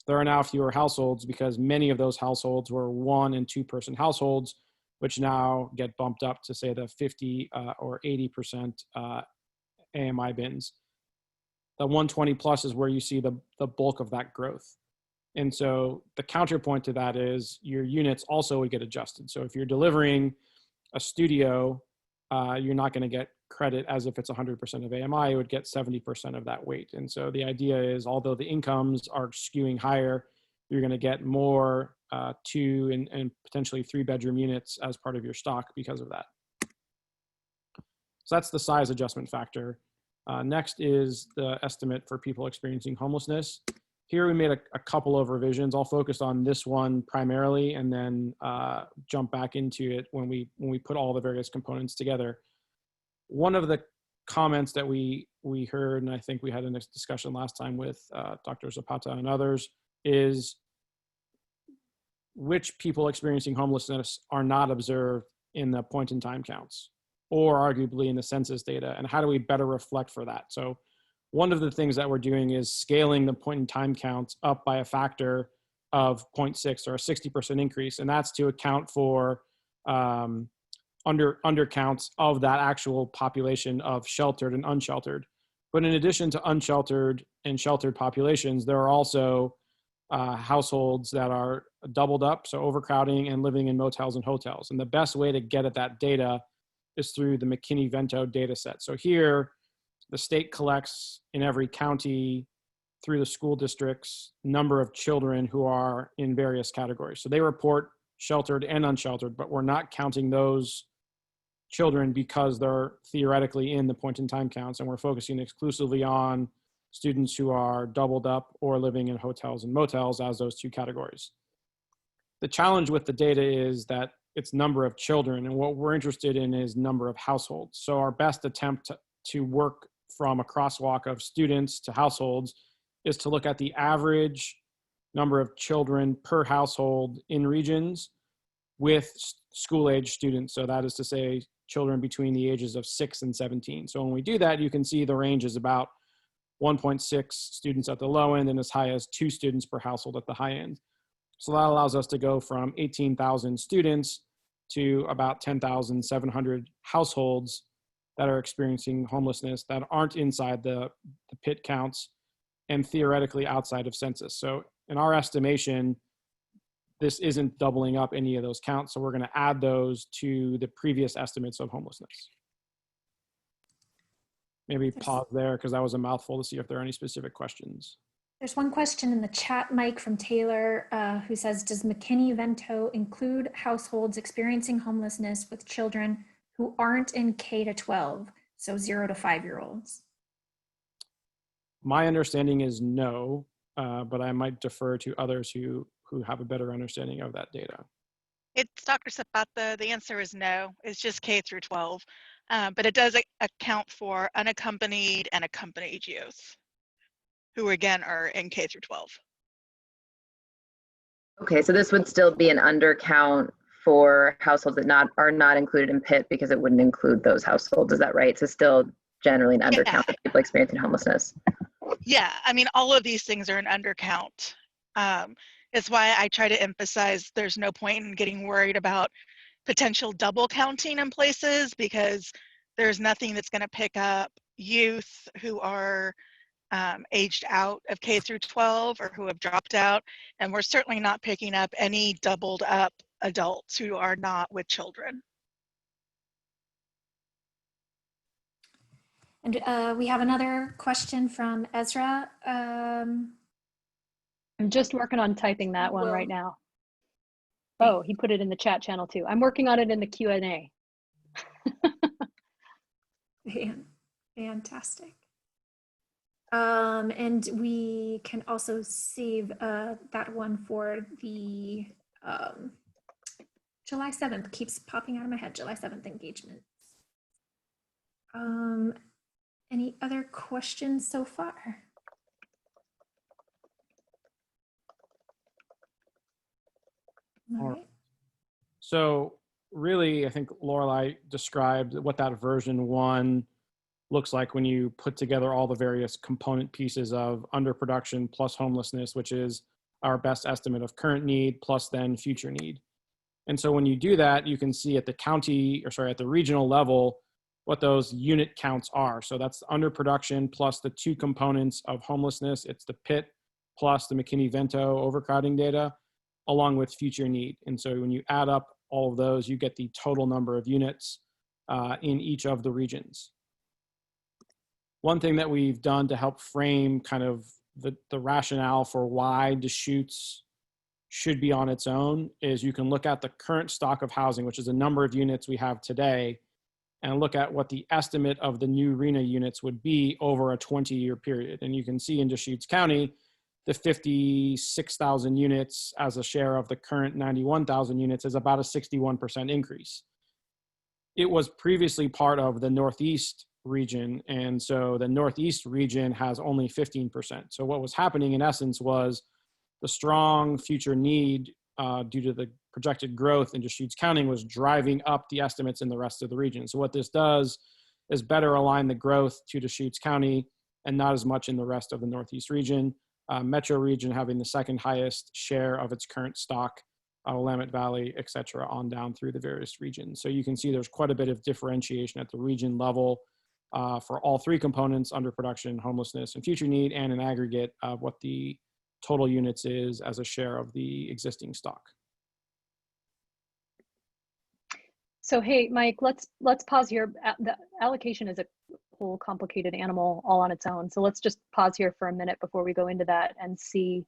Speaker 13: there are now fewer households because many of those households were 1- and 2-person households, which now get bumped up to, say, the 50 or 80% AMI bins. The 120 plus is where you see the bulk of that growth. And so the counterpoint to that is your units also would get adjusted. So if you're delivering a studio, you're not going to get credit as if it's 100% of AMI, you would get 70% of that weight. And so the idea is, although the incomes are skewing higher, you're going to get more 2 and potentially 3-bedroom units as part of your stock because of that. So that's the size adjustment factor. Next is the estimate for people experiencing homelessness. Here we made a couple of revisions. I'll focus on this one primarily and then jump back into it when we put all the various components together. One of the comments that we heard, and I think we had a discussion last time with Dr. Zapata and others, is which people experiencing homelessness are not observed in the point-in-time counts, or arguably in the census data, and how do we better reflect for that? So one of the things that we're doing is scaling the point-in-time counts up by a factor of 0.6, or a 60% increase, and that's to account for undercounts of that actual population of sheltered and unsheltered. But in addition to unsheltered and sheltered populations, there are also households that are doubled up, so overcrowding and living in motels and hotels. And the best way to get at that data is through the McKinney-Vento data set. So here, the state collects in every county through the school districts number of children who are in various categories. So they report sheltered and unsheltered, but we're not counting those children because they're theoretically in the point-in-time counts, and we're focusing exclusively on students who are doubled up or living in hotels and motels as those 2 categories. The challenge with the data is that it's number of children, and what we're interested in is number of households. So our best attempt to work from a crosswalk of students to households is to look at the average number of children per household in regions with school-age students. So that is to say, children between the ages of 6 and 17. So when we do that, you can see the range is about 1.6 students at the low end and as high as 2 students per household at the high end. So that allows us to go from 18,000 students to about 10,700 households that are experiencing homelessness that aren't inside the PIT counts and theoretically outside of census. So in our estimation, this isn't doubling up any of those counts. So we're going to add those to the previous estimates of homelessness. Maybe pause there because that was a mouthful to see if there are any specific questions.
Speaker 1: There's one question in the chat, Mike, from Taylor, who says, does McKinney-Vento include households experiencing homelessness with children who aren't in K-12, so 0 to 5-year-olds?
Speaker 13: My understanding is no, but I might defer to others who have a better understanding of that data.
Speaker 21: It's Dr. Zapata. The answer is no. It's just K through 12, but it does account for unaccompanied and accompanied youth, who again are in K through 12.
Speaker 16: Okay, so this would still be an undercount for households that are not included in PIT because it wouldn't include those households. Is that right? So still generally an undercount of people experiencing homelessness.
Speaker 21: Yeah, I mean, all of these things are an undercount. It's why I try to emphasize there's no point in getting worried about potential double counting in places, because there's nothing that's going to pick up youth who are aged out of K through 12 or who have dropped out. And we're certainly not picking up any doubled up adults who are not with children.
Speaker 1: And we have another question from Ezra.
Speaker 9: I'm just working on typing that one right now. Oh, he put it in the chat channel too. I'm working on it in the Q&A.
Speaker 1: Fantastic. And we can also save that one for the July 7th. Keeps popping out of my head, July 7th engagements. Any other questions so far? All right.
Speaker 13: So really, I think Lorelei described what that version 1 looks like when you put together all the various component pieces of underproduction plus homelessness, which is our best estimate of current need plus then future need. And so when you do that, you can see at the county, or sorry, at the regional level, what those unit counts are. So that's underproduction plus the 2 components of homelessness. It's the PIT plus the McKinney-Vento overcrowding data, along with future need. And so when you add up all of those, you get the total number of units in each of the regions. One thing that we've done to help frame kind of the rationale for why Deschutes should be on its own is you can look at the current stock of housing, which is the number of units we have today, and look at what the estimate of the new RHNA units would be over a 20-year period. And you can see in Deschutes County, the 56,000 units as a share of the current 91,000 units is about a 61% increase. It was previously part of the Northeast region, and so the Northeast region has only 15%. So what was happening in essence was the strong future need due to the projected growth in Deschutes County was driving up the estimates in the rest of the region. So what this does is better align the growth to Deschutes County and not as much in the rest of the Northeast region. Metro region having the second highest share of its current stock, Willamette Valley, et cetera, on down through the various regions. So you can see there's quite a bit of differentiation at the region level for all three components: underproduction, homelessness, and future need, and an aggregate of what the total units is as a share of the existing stock.
Speaker 9: So hey, Mike, let's pause here. The allocation is a whole complicated animal all on its own. So let's just pause here for a minute before we go into that and see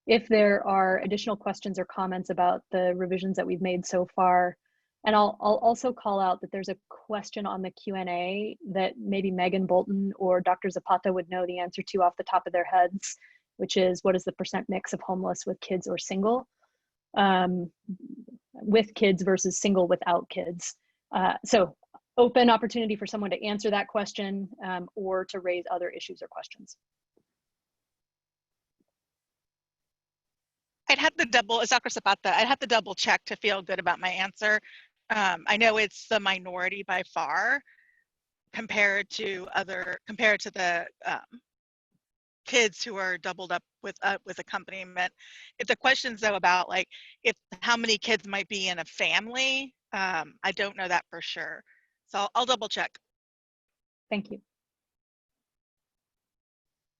Speaker 9: if there are additional questions or comments about the revisions that we've made so far. And I'll also call out that there's a question on the Q&A that maybe Megan Bolton or Dr. Zapata would know the answer to off the top of their heads, which is what is the % mix of homeless with kids or single? With kids versus single without kids. So open opportunity for someone to answer that question or to raise other issues or questions.
Speaker 21: I'd have to double, as Dr. Zapata, I'd have to double check to feel good about my answer. I know it's the minority by far compared to the kids who are doubled up with accompaniment. If the question's though about like how many kids might be in a family, I don't know that for sure. So I'll double check.
Speaker 9: Thank you.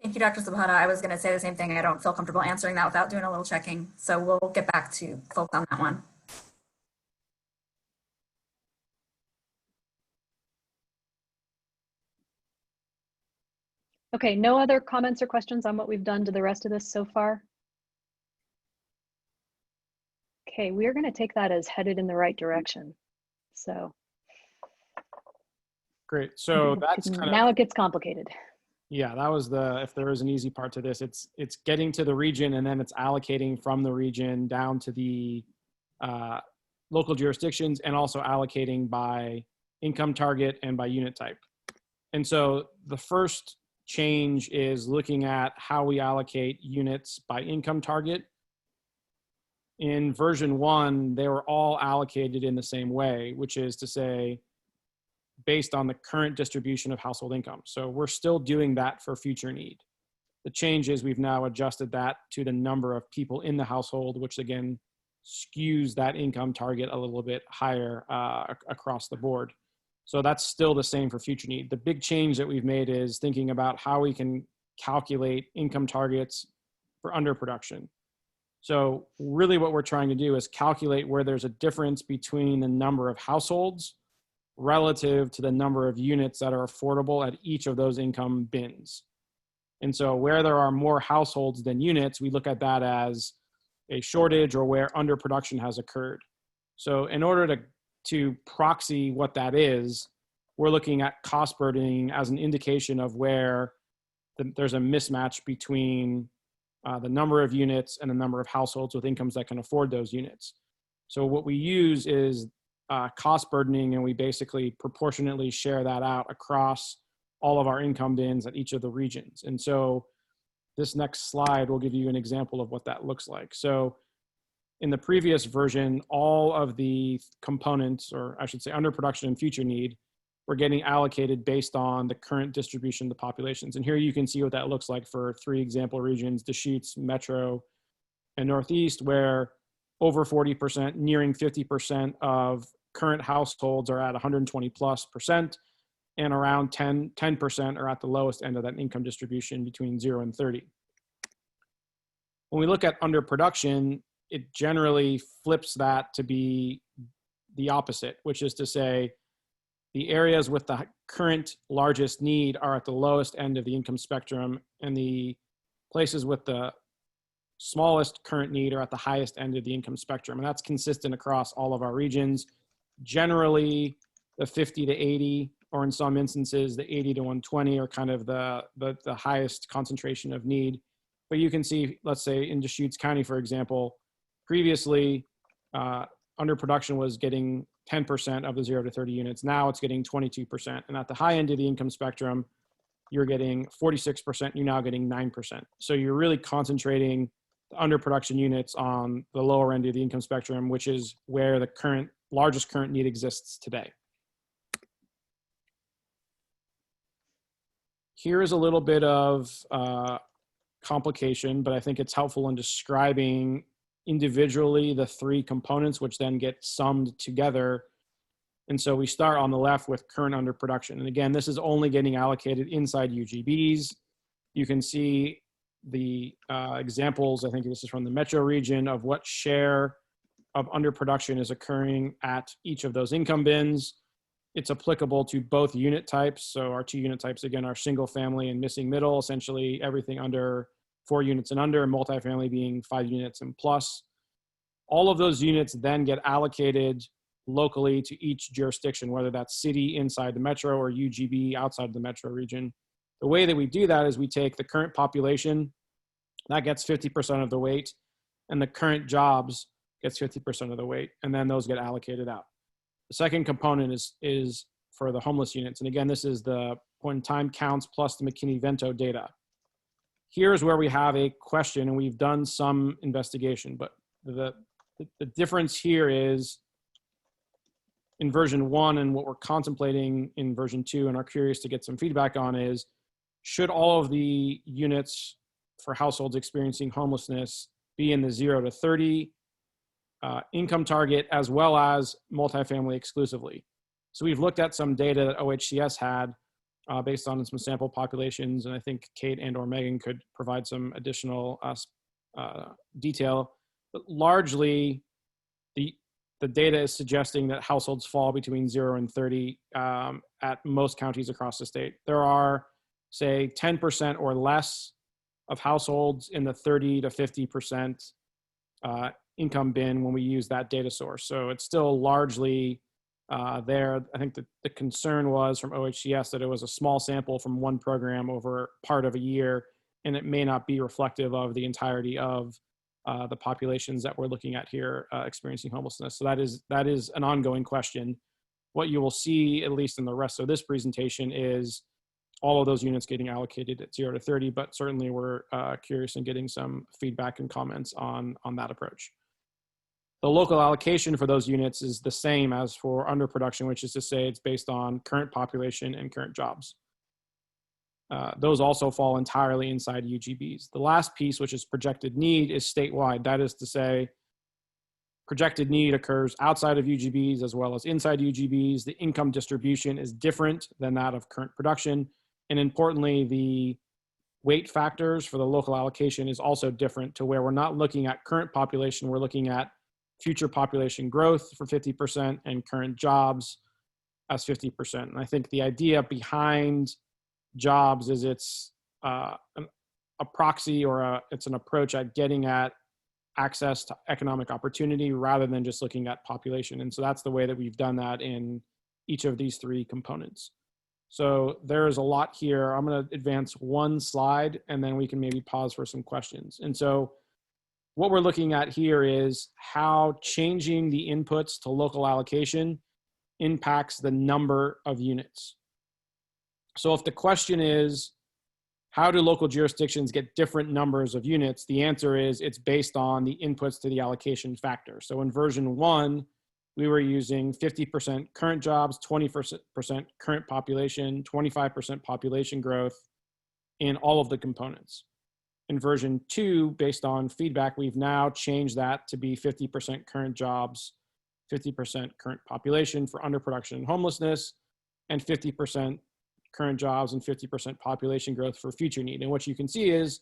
Speaker 12: Thank you, Dr. Zapata. I was going to say the same thing. I don't feel comfortable answering that without doing a little checking. So we'll get back to folks on that one.
Speaker 9: Okay, no other comments or questions on what we've done to the rest of this so far? Okay, we're going to take that as headed in the right direction. So
Speaker 13: great. So that's kind of,
Speaker 9: now it gets complicated.
Speaker 13: Yeah, that was if there is an easy part to this, it's getting to the region and then it's allocating from the region down to the local jurisdictions and also allocating by income target and by unit type. And so the first change is looking at how we allocate units by income target. In version 1, they were all allocated in the same way, which is to say, based on the current distribution of household income. So we're still doing that for future need. The change is we've now adjusted that to the number of people in the household, which again skews that income target a little bit higher across the board. So that's still the same for future need. The big change that we've made is thinking about how we can calculate income targets for underproduction. So really what we're trying to do is calculate where there's a difference between the number of households relative to the number of units that are affordable at each of those income bins. And so where there are more households than units, we look at that as a shortage or where underproduction has occurred. So in order to proxy what that is, we're looking at cost burdening as an indication of where there's a mismatch between the number of units and the number of households with incomes that can afford those units. So what we use is cost burdening, and we basically proportionately share that out across all of our income bins at each of the regions. And so this next slide will give you an example of what that looks like. So in the previous version, all of the components, or I should say underproduction and future need, were getting allocated based on the current distribution of the populations. And here you can see what that looks like for 3 example regions: Deschutes, Metro, and Northeast, where over 40%, nearing 50% of current households are at 120+%, and around 10% are at the lowest end of that income distribution between 0 and 30. When we look at underproduction, it generally flips that to be the opposite, which is to say the areas with the current largest need are at the lowest end of the income spectrum, and the places with the smallest current need are at the highest end of the income spectrum. And that's consistent across all of our regions. Generally, the 50 to 80, or in some instances, the 80 to 120 are kind of the highest concentration of need. But you can see, let's say in Deschutes County, for example, previously underproduction was getting 10% of the 0 to 30 units. Now it's getting 22%. And at the high end of the income spectrum, you're getting 46%, you're now getting 9%. So you're really concentrating the underproduction units on the lower end of the income spectrum, which is where the largest current need exists today. Here is a little bit of complication, but I think it's helpful in describing individually the three components, which then get summed together. And so we start on the left with current underproduction. And again, this is only getting allocated inside UGBs. You can see the examples, I think this is from the metro region, of what share of underproduction is occurring at each of those income bins. It's applicable to both unit types. So our two unit types, again, are single family and missing middle, essentially everything under 4 units and under, and multifamily being 5 units and plus. All of those units then get allocated locally to each jurisdiction, whether that's city inside the metro or UGB outside the metro region. The way that we do that is we take the current population, that gets 50% of the weight, and the current jobs gets 50% of the weight, and then those get allocated out. The second component is for the homeless units. And again, this is the point in time counts plus the McKinney-Vento data. Here's where we have a question, and we've done some investigation, but the difference here is in version 1 and what we're contemplating in version 2 and are curious to get some feedback on is, should all of the units for households experiencing homelessness be in the 0 to 30 income target, as well as multifamily exclusively? So we've looked at some data that OHCS had based on some sample populations, and I think Kate and or Megan could provide some additional detail. But largely, the data is suggesting that households fall between 0 and 30 at most counties across the state. There are, say, 10% or less of households in the 30 to 50% income bin when we use that data source. So it's still largely there. I think that the concern was from OHCS that it was a small sample from one program over part of a year, and it may not be reflective of the entirety of the populations that we're looking at here experiencing homelessness. So that is an ongoing question. What you will see, at least in the rest of this presentation, is all of those units getting allocated at 0 to 30, but certainly we're curious in getting some feedback and comments on that approach. The local allocation for those units is the same as for underproduction, which is to say it's based on current population and current jobs. Those also fall entirely inside UGBs. The last piece, which is projected need, is statewide. That is to say, projected need occurs outside of UGBs as well as inside UGBs. The income distribution is different than that of current production. And importantly, the weight factors for the local allocation is also different, to where we're not looking at current population, we're looking at future population growth for 50% and current jobs as 50%. And I think the idea behind jobs is it's a proxy, or it's an approach at getting at access to economic opportunity rather than just looking at population. And so that's the way that we've done that in each of these three components. So there's a lot here. I'm going to advance one slide and then we can maybe pause for some questions. And so what we're looking at here is how changing the inputs to local allocation impacts the number of units. So if the question is, how do local jurisdictions get different numbers of units? The answer is it's based on the inputs to the allocation factor. So in version 1, we were using 50% current jobs, 20% current population, 25% population growth in all of the components. In version 2, based on feedback, we've now changed that to be 50% current jobs, 50% current population for underproduction and homelessness, and 50% current jobs and 50% population growth for future need. And what you can see is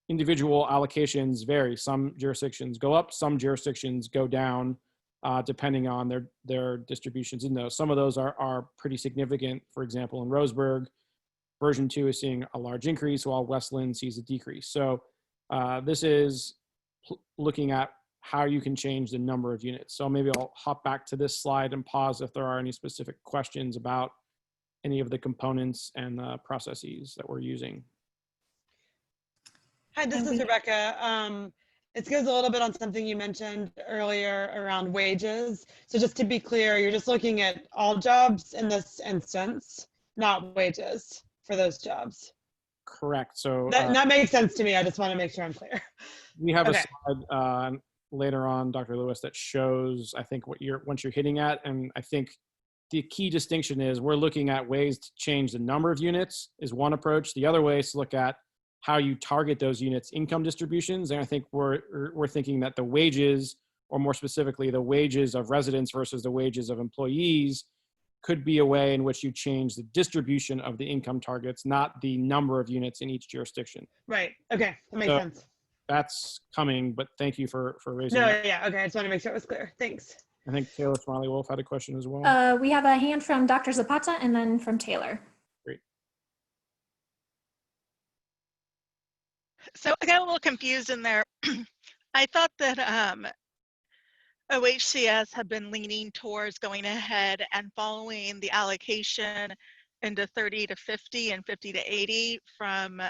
Speaker 13: individual allocations vary. Some jurisdictions go up, some jurisdictions go down, depending on their distributions in those. Some of those are pretty significant. For example, in Roseburg, version 2 is seeing a large increase while Westland sees a decrease. So This is looking at how you can change the number of units. So maybe I'll hop back to this slide and pause if there are any specific questions about any of the components and the processes that we're using.
Speaker 15: Hi, this is Rebecca. It goes a little bit on something you mentioned earlier around wages. So just to be clear, you're just looking at all jobs in this instance, not wages for those jobs.
Speaker 13: Correct. So
Speaker 15: that makes sense to me. I just want to make sure I'm clear.
Speaker 13: We have
Speaker 15: Okay.
Speaker 13: a slide later on, Dr. Lewis, that shows, I think, once you're hitting at, and I think the key distinction is we're looking at ways to change the number of units is one approach. The other way is to look at how you target those units' income distributions. And I think we're thinking that the wages, or more specifically, the wages of residents versus the wages of employees, could be a way in which you change the distribution of the income targets, not the number of units in each jurisdiction.
Speaker 15: Right. Okay. That makes
Speaker 13: So
Speaker 15: sense.
Speaker 13: That's coming, but thank you for raising
Speaker 15: No,
Speaker 13: that.
Speaker 15: yeah. Okay. I just want to make sure it was clear. Thanks.
Speaker 13: I think Taylor Smiley Wolf had a question as well.
Speaker 1: We have a hand from Dr. Zapata and then from Taylor.
Speaker 13: Great.
Speaker 21: So I got a little confused in there. I thought that OHCS had been leaning towards going ahead and following the allocation into 30 to 50 and 50 to 80 from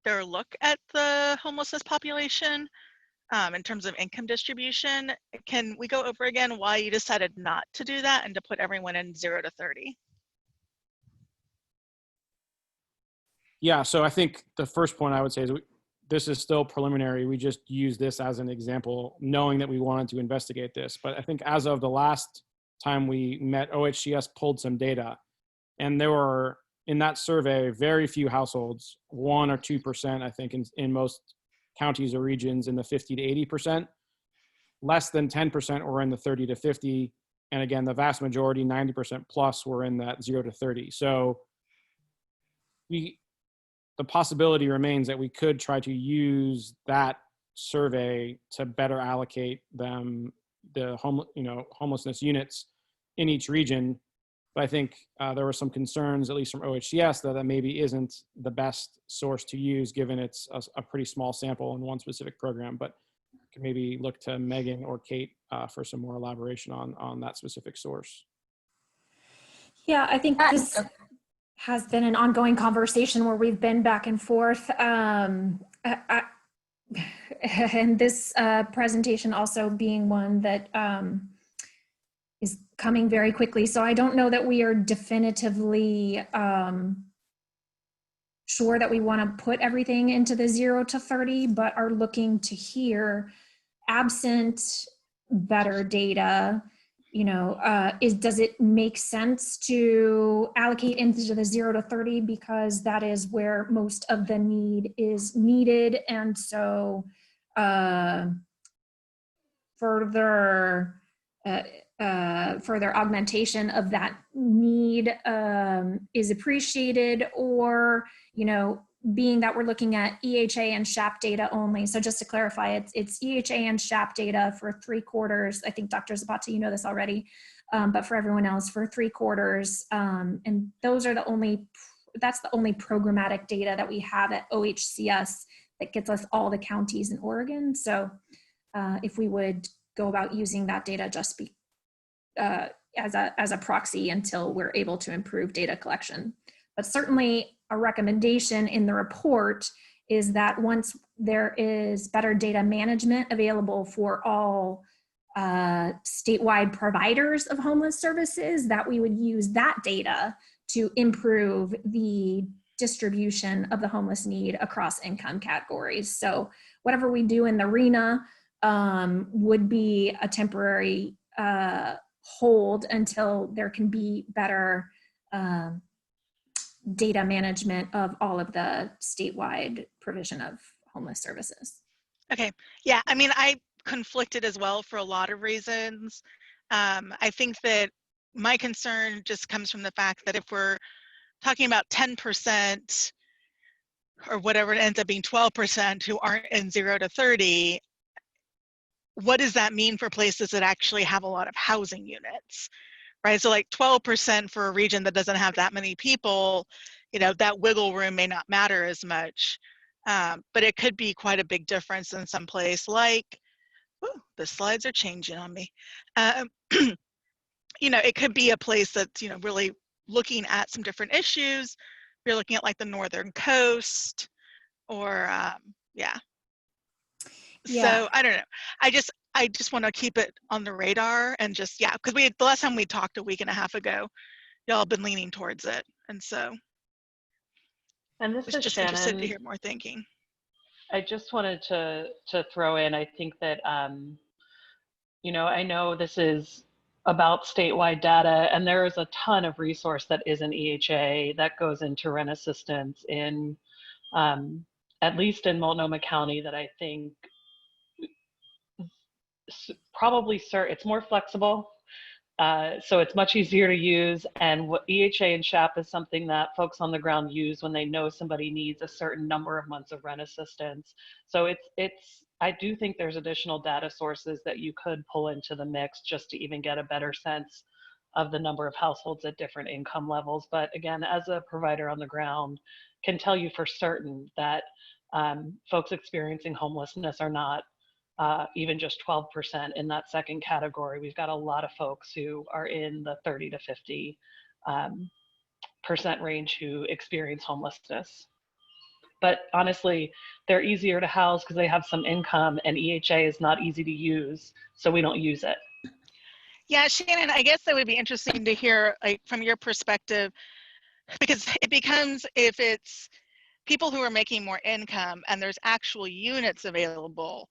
Speaker 21: their look at the homelessness population in terms of income distribution. Can we go over again why you decided not to do that and to put everyone in 0 to 30?
Speaker 13: Yeah, so I think the first point I would say is this is still preliminary. We just use this as an example, knowing that we wanted to investigate this. But I think as of the last time we met, OHCS pulled some data, and there were, in that survey, very few households, 1 or 2%, I think, in most counties or regions in the 50 to 80%. Less than 10% were in the 30 to 50. And again, the vast majority, 90% plus, were in that 0 to 30. So the possibility remains that we could try to use that survey to better allocate the homelessness units in each region. But I think there were some concerns, at least from OHCS, that maybe isn't the best source to use given it's a pretty small sample in one specific program. But can maybe look to Megan or Kate for some more elaboration on that specific source.
Speaker 1: Yeah, I think this has been an ongoing conversation where we've been back and forth. And this presentation also being one that is coming very quickly. So I don't know that we are definitively sure that we want to put everything into the 0 to 30, but are looking to hear, absent better data, does it make sense to allocate into the 0 to 30 because that is where most of the need is needed, and so further augmentation of that need is appreciated, or being that we're looking at EHA and SHAP data only. So just to clarify, it's EHA and SHAP data for 3 quarters. I think Dr. Zapata, you know this already, but for everyone else for 3 quarters. And those are that's the only programmatic data that we have at OHCS that gets us all the counties in Oregon. So if we would go about using that data just as a proxy until we're able to improve data collection. But certainly a recommendation in the report is that once there is better data management available for all statewide providers of homeless services, that we would use that data to improve the distribution of the homeless need across income categories. So whatever we do in the RHNA would be a temporary hold until there can be better data management of all of the statewide provision of homeless services.
Speaker 21: Okay, yeah, I mean, I conflicted as well for a lot of reasons. I think that my concern just comes from the fact that if we're talking about 10% or whatever it ends up being 12% who aren't in 0 to 30, what does that mean for places that actually have a lot of housing units, right? So like 12% for a region that doesn't have that many people, that wiggle room may not matter as much. But it could be quite a big difference in some place like, ooh, the slides are changing on me. You know, it could be a place that's, you know, really looking at some different issues. You're looking at like the northern coast or yeah. So I don't know. I just want to keep it on the radar and just, yeah, because the last time we talked a week and a half ago, y'all have been leaning towards it. And so
Speaker 2: and this
Speaker 21: was
Speaker 2: is
Speaker 21: just
Speaker 2: Shannon.
Speaker 21: interested to hear more thinking.
Speaker 2: I just wanted to throw in, I think that, you know, I know this is about statewide data, and there is a ton of resource that is in EHA that goes into rent assistance in, at least in Multnomah County, that I think probably, it's more flexible. So it's much easier to use, and what EHA and SHAP is something that folks on the ground use when they know somebody needs a certain number of months of rent assistance. So I do think there's additional data sources that you could pull into the mix just to even get a better sense of the number of households at different income levels. But again, as a provider on the ground, can tell you for certain that folks experiencing homelessness are not even just 12% in that second category. We've got a lot of folks who are in the 30 to 50% range who experience homelessness. But honestly, they're easier to house because they have some income, and EHA is not easy to use, so we don't use it.
Speaker 21: Yeah, Shannon, I guess that would be interesting to hear, like, from your perspective, because it becomes, if it's people who are making more income and there's actual units available,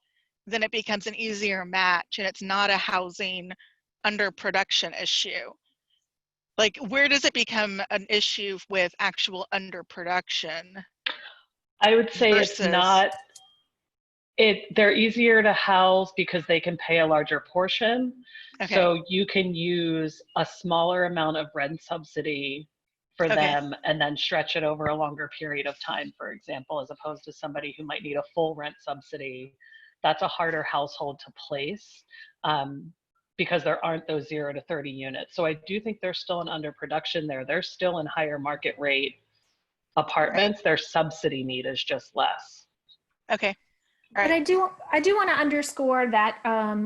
Speaker 21: then it becomes an easier match, and it's not a housing underproduction issue. Like, where does it become an issue with actual underproduction?
Speaker 2: I would say
Speaker 21: versus...
Speaker 2: it's not, they're easier to house because they can pay a larger portion.
Speaker 21: Okay.
Speaker 2: So you can use a smaller amount of rent subsidy for them and then stretch it over a longer period of time, for example, as opposed to somebody who might need a full rent subsidy. That's a harder household to place because there aren't those 0 to 30 units. So I do think there's still an underproduction there. They're still in higher market rate apartments. Their subsidy need is just less.
Speaker 21: Okay.
Speaker 1: But I do want to underscore that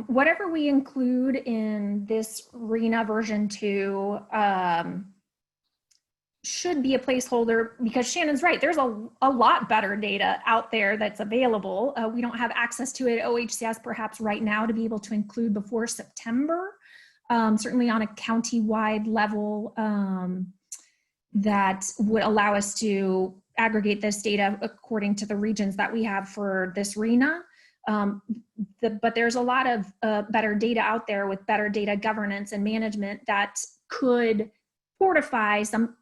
Speaker 1: whatever we include in this RHNA version 2 should be a placeholder, because Shannon's right. There's a lot better data out there that's available. We don't have access to it at OHCS perhaps right now to be able to include before September, certainly on a county-wide level that would allow us to aggregate this data according to the regions that we have for this RHNA. But there's a lot of better data out there with better data governance and management that could fortify some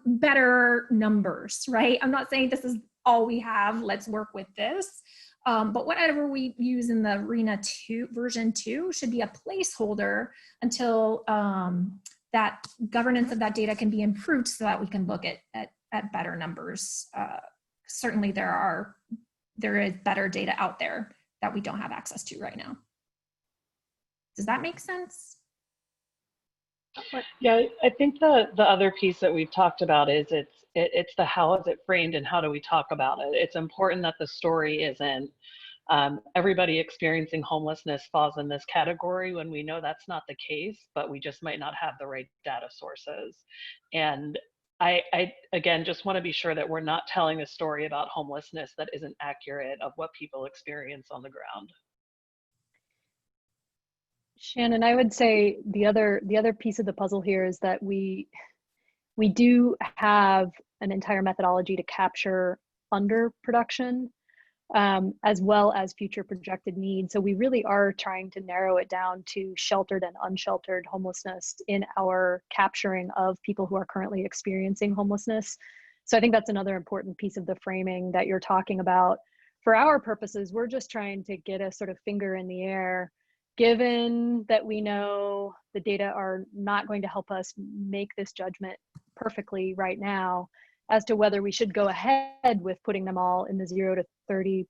Speaker 1: better numbers, right? I'm not saying this is all we have, let's work with this. But whatever we use in the RHNA 2 version 2 should be a placeholder until that governance of that data can be improved so that we can look at better numbers. Certainly there is better data out there that we don't have access to right now. Does that make sense?
Speaker 2: Yeah, I think the other piece that we've talked about is it's the how is it framed and how do we talk about it. It's important that the story isn't everybody experiencing homelessness falls in this category when we know that's not the case, but we just might not have the right data sources. And I again, just want to be sure that we're not telling a story about homelessness that isn't accurate of what people experience on the ground.
Speaker 9: Shannon, I would say the other piece of the puzzle here is that we do have an entire methodology to capture underproduction as well as future projected needs. So we really are trying to narrow it down to sheltered and unsheltered homelessness in our capturing of people who are currently experiencing homelessness. So I think that's another important piece of the framing that you're talking about. For our purposes, we're just trying to get a sort of finger in the air, given that we know the data are not going to help us make this judgment perfectly right now as to whether we should go ahead with putting them all in the 0 to 30%,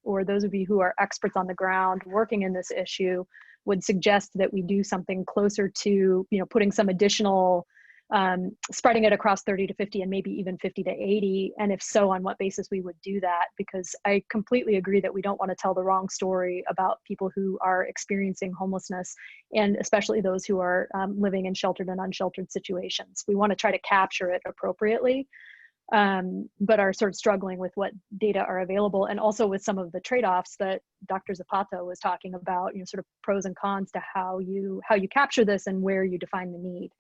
Speaker 9: or those of you who are experts on the ground working in this issue would suggest that we do something closer to, putting some additional spreading it across 30 to 50 and maybe even 50 to 80, and if so, on what basis we would do that, because I completely agree that we don't want to tell the wrong story about people who are experiencing homelessness, and especially those who are living in sheltered and unsheltered situations. We want to try to capture it appropriately, but are sort of struggling with what data are available, and also with some of the trade-offs that Dr. Zapata was talking about, sort of pros and cons to how you capture this and where you define the need.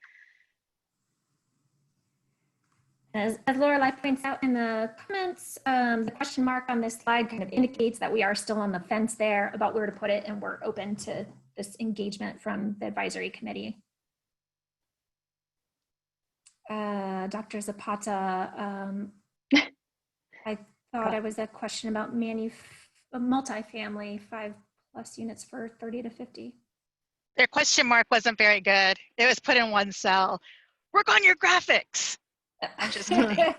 Speaker 1: As Lorelei points out in the comments, the question mark on this slide kind of indicates that we are still on the fence there about where to put it, and we're open to this engagement from the advisory committee. Dr. Zapata, I thought it was a question about multifamily 5+ units for 30 to 50.
Speaker 21: Their question mark wasn't very good. It was put in one cell. Work on your graphics. I'm just kidding.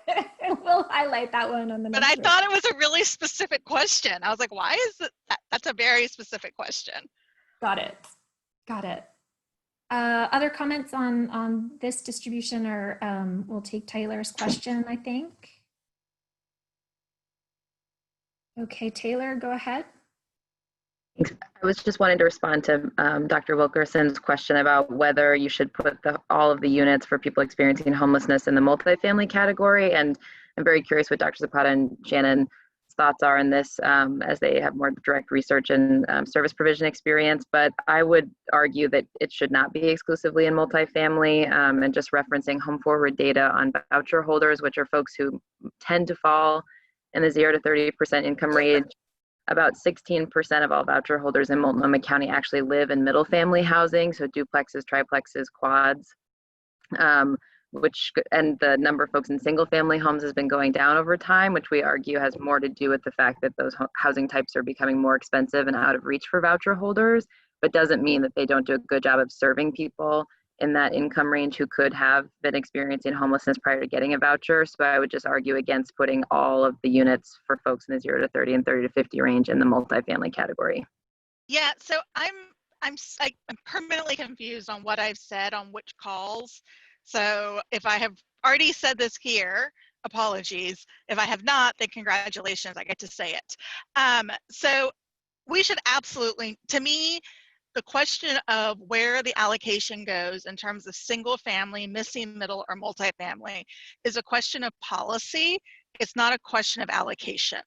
Speaker 1: We'll highlight that one on the next.
Speaker 21: But I thought it was a really specific question. I was like, why is it? That's a very specific question.
Speaker 1: Got it. Got it. Other comments on this distribution, or we'll take Taylor's question, I think. Okay, Taylor, go ahead.
Speaker 16: I was just wanting to respond to Dr. Wilkerson's question about whether you should put all of the units for people experiencing homelessness in the multifamily category. And I'm very curious what Dr. Zapata and Shannon's thoughts are in this, as they have more direct research and service provision experience. But I would argue that it should not be exclusively in multifamily, and just referencing Home Forward data on voucher holders, which are folks who tend to fall in the 0 to 30% income range. About 16% of all voucher holders in Multnomah County actually live in middle family housing, so duplexes, triplexes, quads, and the number of folks in single family homes has been going down over time, which we argue has more to do with the fact that those housing types are becoming more expensive and out of reach for voucher holders, but doesn't mean that they don't do a good job of serving people in that income range who could have been experiencing homelessness prior to getting a voucher. So I would just argue against putting all of the units for folks in the 0 to 30 and 30 to 50 range in the multifamily category.
Speaker 21: Yeah, so I'm permanently confused on what I've said on which calls. So if I have already said this here, apologies. If I have not, then congratulations, I get to say it. So we should absolutely, to me, the question of where the allocation goes in terms of single family, missing middle, or multifamily is a question of policy. It's not a question of allocation.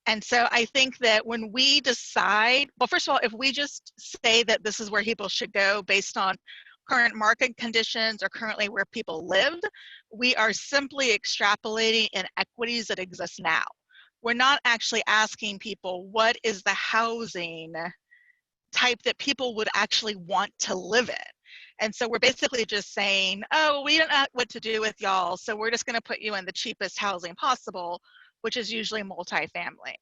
Speaker 21: And so I think that when we decide, well, first of all, if we just say that this is where people should go based on current market conditions or currently where people lived, we are simply extrapolating inequities that exist now. We're not actually asking people what is the housing type that people would actually want to live in. And so we're basically just saying, oh, we don't know what to do with y'all, so we're just going to put you in the cheapest housing possible, which is usually multifamily.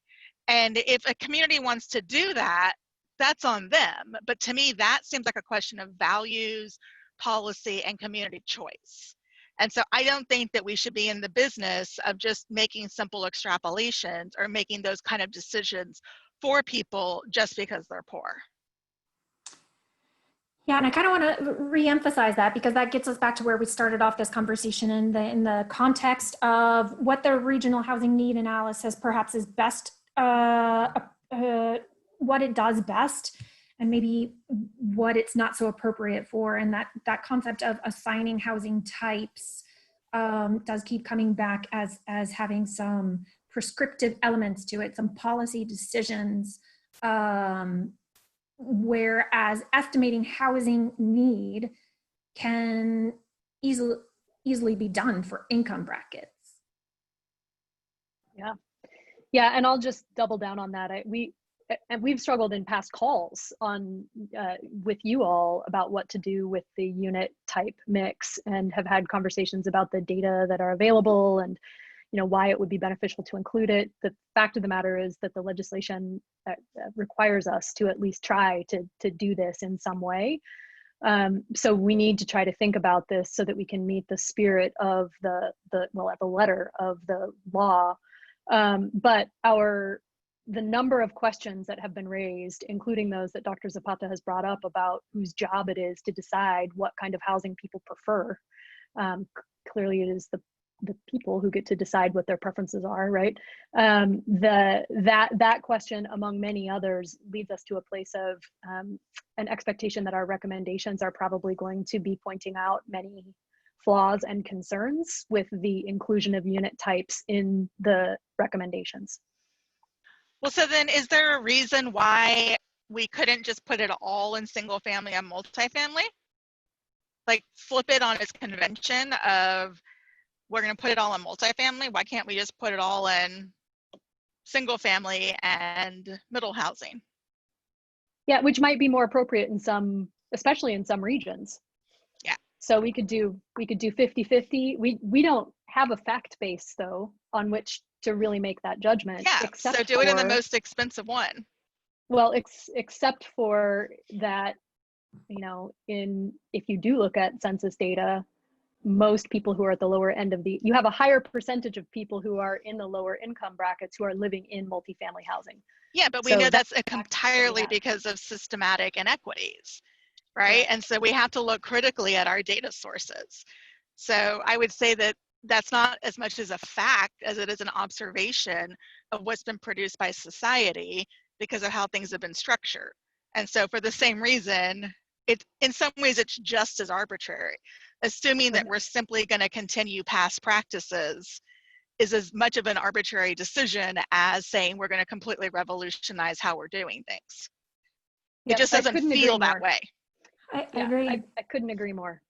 Speaker 21: And if a community wants to do that, that's on them. But to me, that seems like a question of values, policy, and community choice. And so I don't think that we should be in the business of just making simple extrapolations or making those kind of decisions for people just because they're poor.
Speaker 1: Yeah, and I kind of want to re-emphasize that, because that gets us back to where we started off this conversation in the context of what the regional housing need analysis perhaps is best, what it does best, and maybe what it's not so appropriate for. And that concept of assigning housing types does keep coming back as having some prescriptive elements to it, some policy decisions, whereas estimating housing need can easily be done for income brackets.
Speaker 9: Yeah, and I'll just double down on that. We've struggled in past calls on with you all about what to do with the unit type mix, and have had conversations about the data that are available and why it would be beneficial to include it. The fact of the matter is that the legislation requires us to at least try to do this in some way. So we need to try to think about this so that we can meet the spirit of the letter of the law. But the number of questions that have been raised, including those that Dr. Zapata has brought up about whose job it is to decide what kind of housing people prefer, Clearly, it is the people who get to decide what their preferences are, right? That question, among many others, leads us to a place of an expectation that our recommendations are probably going to be pointing out many flaws and concerns with the inclusion of unit types in the recommendations.
Speaker 21: Well, so then is there a reason why we couldn't just put it all in single family and multifamily? Like flip it on its convention of we're going to put it all in multifamily. Why can't we just put it all in single family and middle housing?
Speaker 9: Yeah, which might be more appropriate in some, especially in some regions.
Speaker 21: Yeah.
Speaker 9: So we could do 50-50. We don't have a fact base though on which to really make that judgment.
Speaker 21: Yeah.
Speaker 9: Except
Speaker 21: so do it in the
Speaker 9: for-
Speaker 21: most expensive one.
Speaker 9: Well, except for that, you know, if you do look at census data, most people who are at the lower end of you have a higher percentage of people who are in the lower income brackets who are living in multifamily housing.
Speaker 21: Yeah, but we
Speaker 9: So
Speaker 21: know that's entirely because of systematic inequities, right? And so we have to look critically at our data sources. So I would say that that's not as much as a fact as it is an observation of what's been produced by society because of how things have been structured. And so for the same reason, in some ways it's just as arbitrary. Assuming that we're simply going to continue past practices is as much of an arbitrary decision as saying we're going to completely revolutionize how we're doing things. It just doesn't feel that way.
Speaker 1: I agree.
Speaker 9: I couldn't agree more.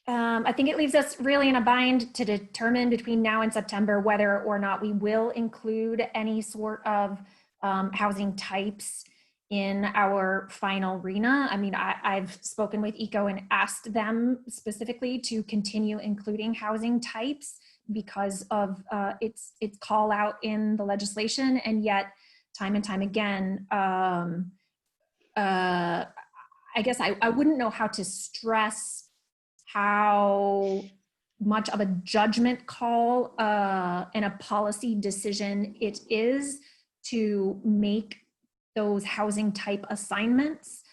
Speaker 1: I think it leaves us really in a bind to determine between now and September whether or not we will include any sort of housing types in our final RENA. I mean, I've spoken with ECO and asked them specifically to continue including housing types because of its call out in the legislation, and yet time and time again, I guess I wouldn't know how to stress how much of a judgment call and a policy decision it is to make those housing type assignments.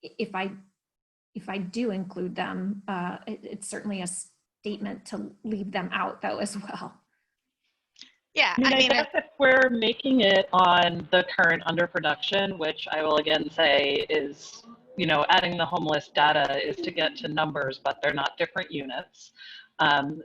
Speaker 1: If I do include them, it's certainly a statement to leave them out though as well.
Speaker 21: Yeah,
Speaker 2: I guess if we're making it on the current underproduction, which I will again say is, you know, adding the homeless data is to get to numbers, but they're not different units.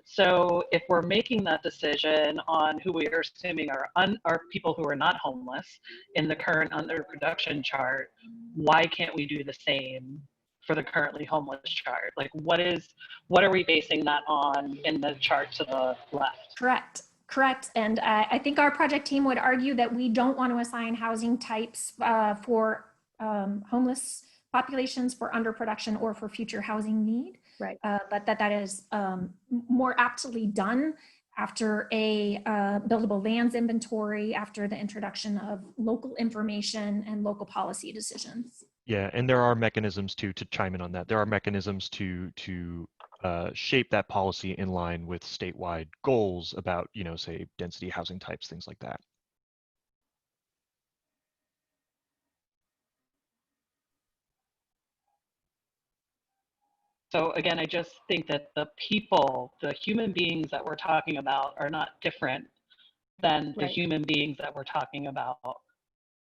Speaker 2: So if we're making that decision on who we are assuming are people who are not homeless in the current underproduction chart, why can't we do the same for the currently homeless chart? Like what are we basing that on in the chart to the left?
Speaker 1: Correct. And I think our project team would argue that we don't want to assign housing types for homeless populations for underproduction or for future housing need.
Speaker 9: Right.
Speaker 1: But that is more aptly done after a buildable lands inventory, after the introduction of local information and local policy decisions.
Speaker 7: Yeah, and there are mechanisms to chime in on that. There are mechanisms to shape that policy in line with statewide goals about, you know, say density housing types, things like that.
Speaker 2: So again, I just think that the human beings that we're talking about are not different than the human beings that we're talking about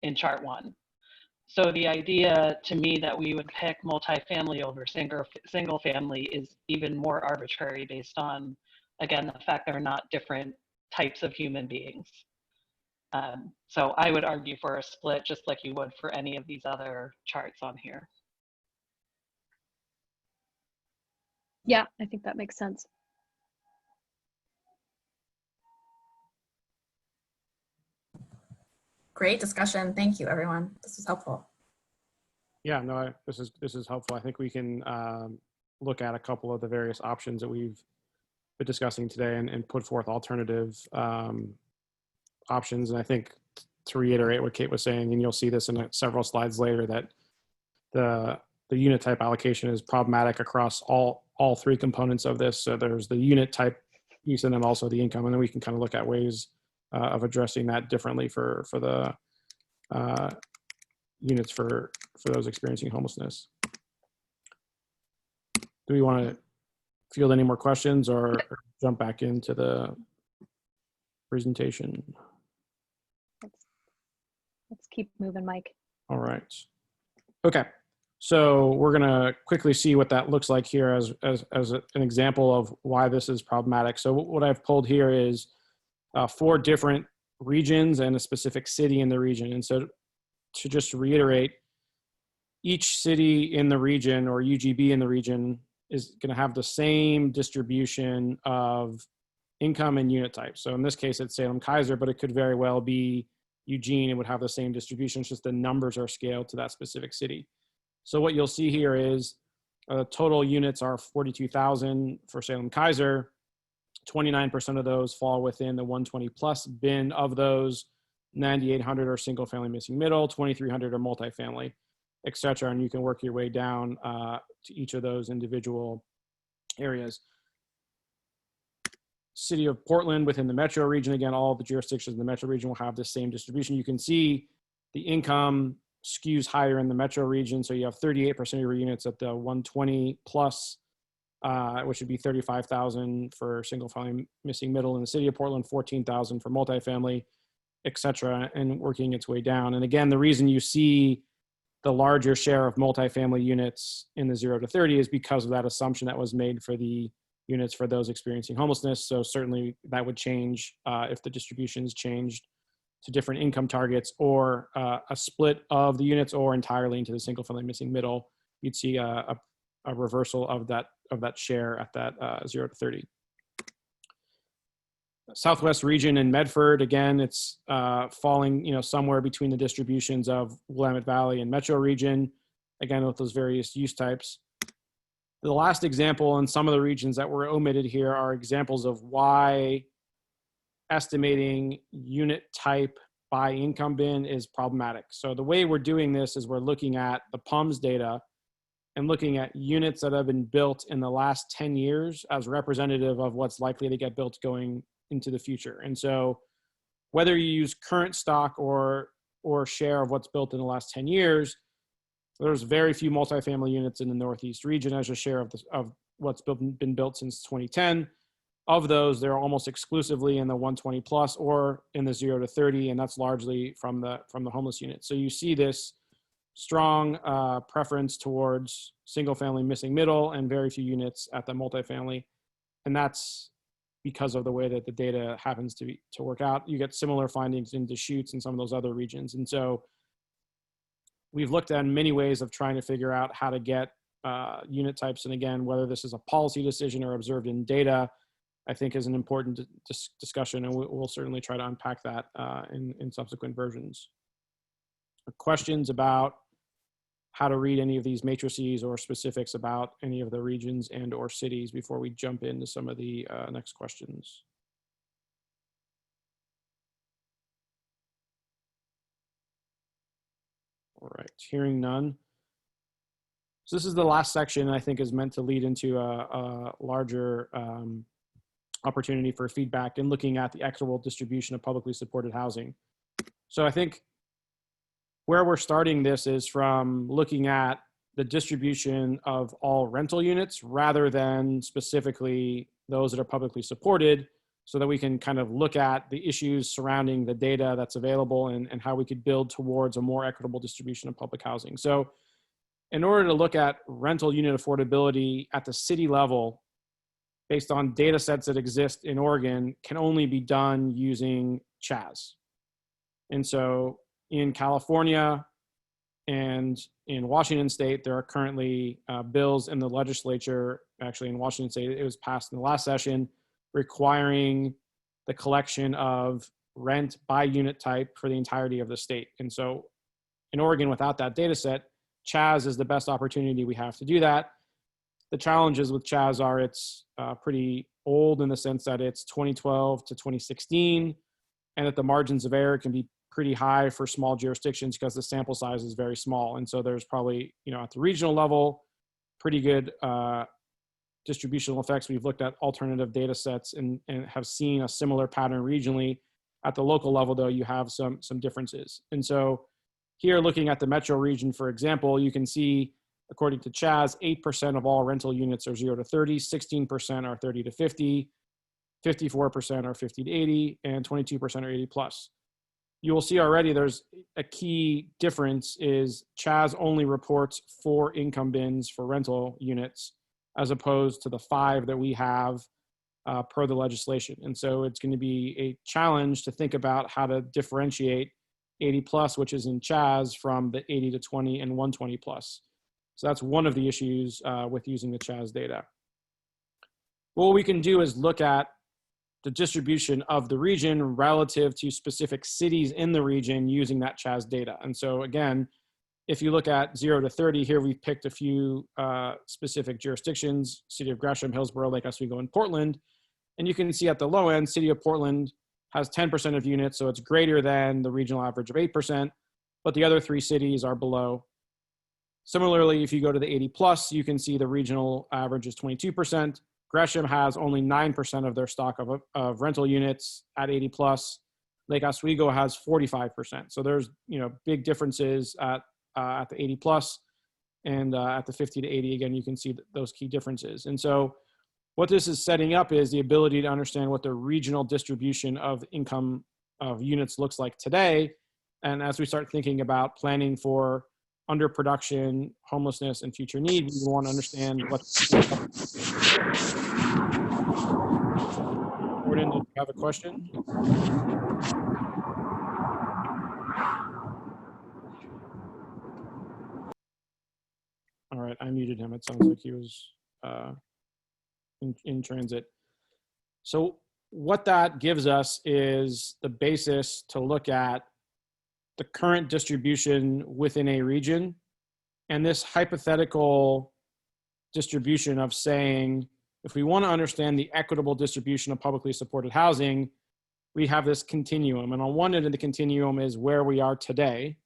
Speaker 2: in chart 1. So the idea to me that we would pick multifamily over single family is even more arbitrary based on, again, the fact they're not different types of human beings. So I would argue for a split just like you would for any of these other charts on here.
Speaker 9: Yeah, I think that makes sense.
Speaker 12: Great discussion. Thank you, everyone. This was helpful.
Speaker 13: Yeah, no, this is helpful. I think we can look at a couple of the various options that we've been discussing today and put forth alternative options. And I think to reiterate what Kate was saying, and you'll see this in several slides later, that the unit type allocation is problematic across all three components of this. So there's the unit type piece and then also the income, and then we can kind of look at ways of addressing that differently for the units for those experiencing homelessness. do we want to field any more questions or jump back into the presentation?
Speaker 9: Let's keep moving, Mike.
Speaker 13: All right. Okay. So we're going to quickly see what that looks like here as an example of why this is problematic. So what I've pulled here is 4 different regions and a specific city in the region. And so to just reiterate, each city in the region or UGB in the region is going to have the same distribution of income and unit type. So in this case, it's Salem-Keizer, but it could very well be Eugene. It would have the same distribution. It's just the numbers are scaled to that specific city. So what you'll see here is total units are 42,000 for Salem-Keizer. 29% of those fall within the 120 plus bin. Of those, 9,800 are single family missing middle, 2,300 are multifamily, et cetera. And you can work your way down to each of those individual areas. City of Portland within the metro region, again, all the jurisdictions in the metro region will have the same distribution. You can see the income skews higher in the metro region. So you have 38% of your units at the 120 plus, which would be 35,000 for single family missing middle. In the city of Portland, 14,000 for multifamily, et cetera, and working its way down. And again, the reason you see the larger share of multifamily units in the 0 to 30 is because of that assumption that was made for the units for those experiencing homelessness. So certainly that would change if the distributions changed to different income targets or a split of the units or entirely into the single family missing middle. You'd see a reversal of that share at that 0 to 30. Southwest region in Medford, again, it's falling somewhere between the distributions of Willamette Valley and Metro region, again with those various use types. The last example in some of the regions that were omitted here are examples of why estimating unit type by income bin is problematic. So the way we're doing this is we're looking at the PUMS data and looking at units that have been built in the last 10 years as representative of what's likely to get built going into the future. And so whether you use current stock or share of what's built in the last 10 years, there's very few multifamily units in the Northeast region as a share of what's been built since 2010. Of those, they're almost exclusively in the 120 plus or in the 0 to 30, and that's largely from the homeless unit. So you see this strong preference towards single family missing middle and very few units at the multifamily. And that's because of the way that the data happens to work out. You get similar findings in Deschutes and some of those other regions. And so we've looked at many ways of trying to figure out how to get unit types. And again, whether this is a policy decision or observed in data, I think is an important discussion, and we'll certainly try to unpack that in subsequent versions. Questions about how to read any of these matrices or specifics about any of the regions and or cities before we jump into some of the next questions? All right, hearing none. So this is the last section I think is meant to lead into a larger opportunity for feedback and looking at the equitable distribution of publicly supported housing. So I think where we're starting this is from looking at the distribution of all rental units rather than specifically those that are publicly supported, so that we can kind of look at the issues surrounding the data that's available and how we could build towards a more equitable distribution of public housing. So in order to look at rental unit affordability at the city level, based on data sets that exist in Oregon, can only be done using CHAZ. And so in California and in Washington State, there are currently bills in the legislature, actually in Washington State, it was passed in the last session, requiring the collection of rent by unit type for the entirety of the state. And so in Oregon, without that data set, CHAZ is the best opportunity we have to do that. The challenges with CHAZ are it's pretty old in the sense that it's 2012 to 2016, and that the margins of error can be pretty high for small jurisdictions because the sample size is very small. And so there's probably, at the regional level, pretty good distributional effects. We've looked at alternative data sets and have seen a similar pattern regionally. At the local level, though, you have some differences. And so here, looking at the metro region, for example, you can see According to Chaz, 8% of all rental units are 0 to 30, 16% are 30 to 50, 54% are 50 to 80, and 22% are 80 plus. You will see already there's a key difference is Chaz only reports 4 income bins for rental units as opposed to the 5 that we have per the legislation. And so it's going to be a challenge to think about how to differentiate 80 plus, which is in Chaz, from the 80 to 20 and 120 plus. So that's one of the issues with using the Chaz data. What we can do is look at the distribution of the region relative to specific cities in the region using that Chaz data. And so again, if you look at 0 to 30, here we've picked a few specific jurisdictions: City of Gresham, Hillsborough, Lake Oswego, and Portland. And you can see at the low end, City of Portland has 10% of units, so it's greater than the regional average of 8%, but the other 3 cities are below. Similarly, if you go to the 80 plus, you can see the regional average is 22%. Gresham has only 9% of their stock of rental units at 80 plus. Lake Oswego has 45%. So there's big differences at the 80 plus, and at the 50 to 80, again, you can see those key differences. And so what this is setting up is the ability to understand what the regional distribution of income of units looks like today. And as we start thinking about planning for underproduction, homelessness, and future need, we want to understand what. Gordon, do you have a question? All right, I muted him. It sounds like he was in transit. So what that gives us is the basis to look at the current distribution within a region, and this hypothetical distribution of saying, if we want to understand the equitable distribution of publicly supported housing, we have this continuum. And on one end of the continuum is where we are today,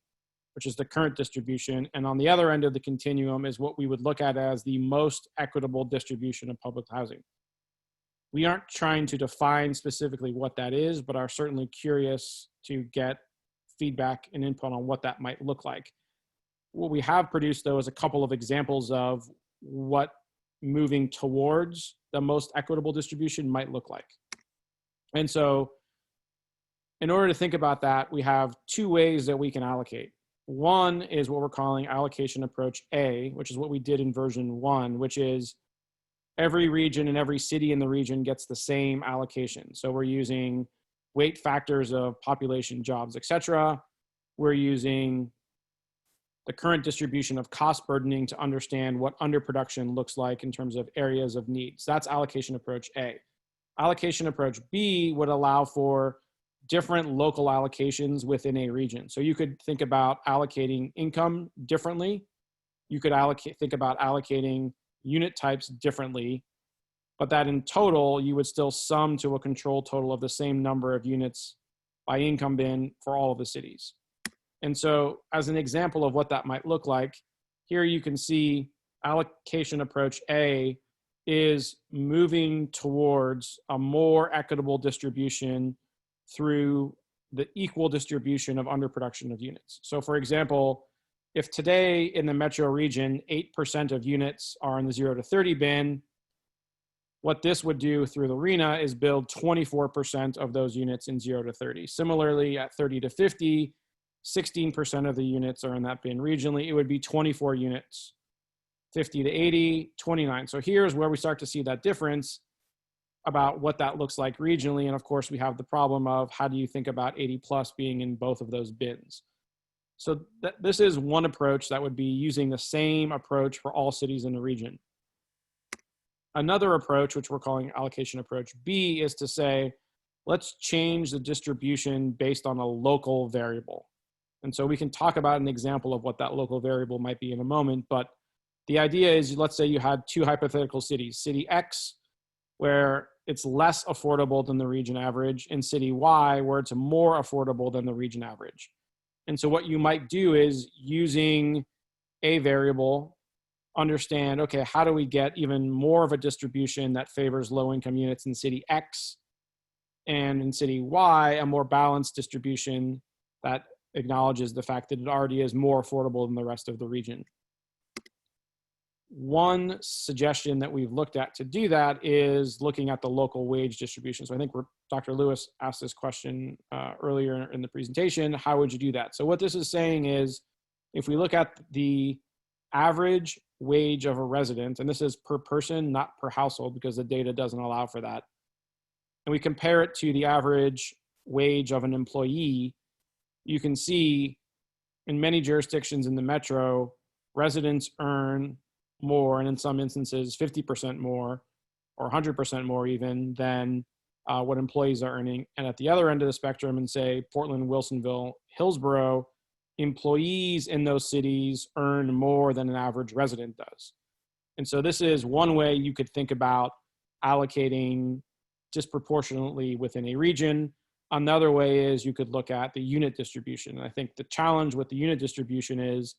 Speaker 13: which is the current distribution. And on the other end of the continuum is what we would look at as the most equitable distribution of public housing. We aren't trying to define specifically what that is, but are certainly curious to get feedback and input on what that might look like. What we have produced, though, is a couple of examples of what moving towards the most equitable distribution might look like. And so in order to think about that, we have 2 ways that we can allocate. One is what we're calling allocation approach A, which is what we did in version 1, which is every region and every city in the region gets the same allocation. So we're using weight factors of population, jobs, etc. We're using the current distribution of cost burdening to understand what underproduction looks like in terms of areas of need. So that's allocation approach A. Allocation approach B would allow for different local allocations within a region. So you could think about allocating income differently. You could think about allocating unit types differently, but that in total, you would still sum to a control total of the same number of units by income bin for all of the cities. And so as an example of what that might look like, here you can see allocation approach A is moving towards a more equitable distribution through the equal distribution of underproduction of units. So for example, if today in the metro region, 8% of units are in the 0 to 30 bin, what this would do through the RENA is build 24% of those units in 0 to 30. Similarly, at 30 to 50, 16% of the units are in that bin regionally. It would be 24 units. 50 to 80, 29. So here's where we start to see that difference about what that looks like regionally. And of course, we have the problem of how do you think about 80 plus being in both of those bins? So this is one approach that would be using the same approach for all cities in the region. Another approach, which we're calling allocation approach B, is to say, let's change the distribution based on a local variable. And so we can talk about an example of what that local variable might be in a moment, but the idea is, let's say you had 2 hypothetical cities, city X, where it's less affordable than the region average, and city Y, where it's more affordable than the region average. And so what you might do is, using a variable, understand, okay, how do we get even more of a distribution that favors low-income units in city X, and in city Y, a more balanced distribution that acknowledges the fact that it already is more affordable than the rest of the region. one suggestion that we've looked at to do that is looking at the local wage distribution. So I think Dr. Lewis asked this question earlier in the presentation. How would you do that? So what this is saying is, if we look at the average wage of a resident, and this is per person, not per household, because the data doesn't allow for that, and we compare it to the average wage of an employee, you can see in many jurisdictions in the metro, residents earn more, and in some instances 50% more or 100% more even than what employees are earning. And at the other end of the spectrum, in say Portland, Wilsonville, Hillsborough, employees in those cities earn more than an average resident does. And so this is one way you could think about allocating disproportionately within a region. Another way is you could look at the unit distribution. And I think the challenge with the unit distribution is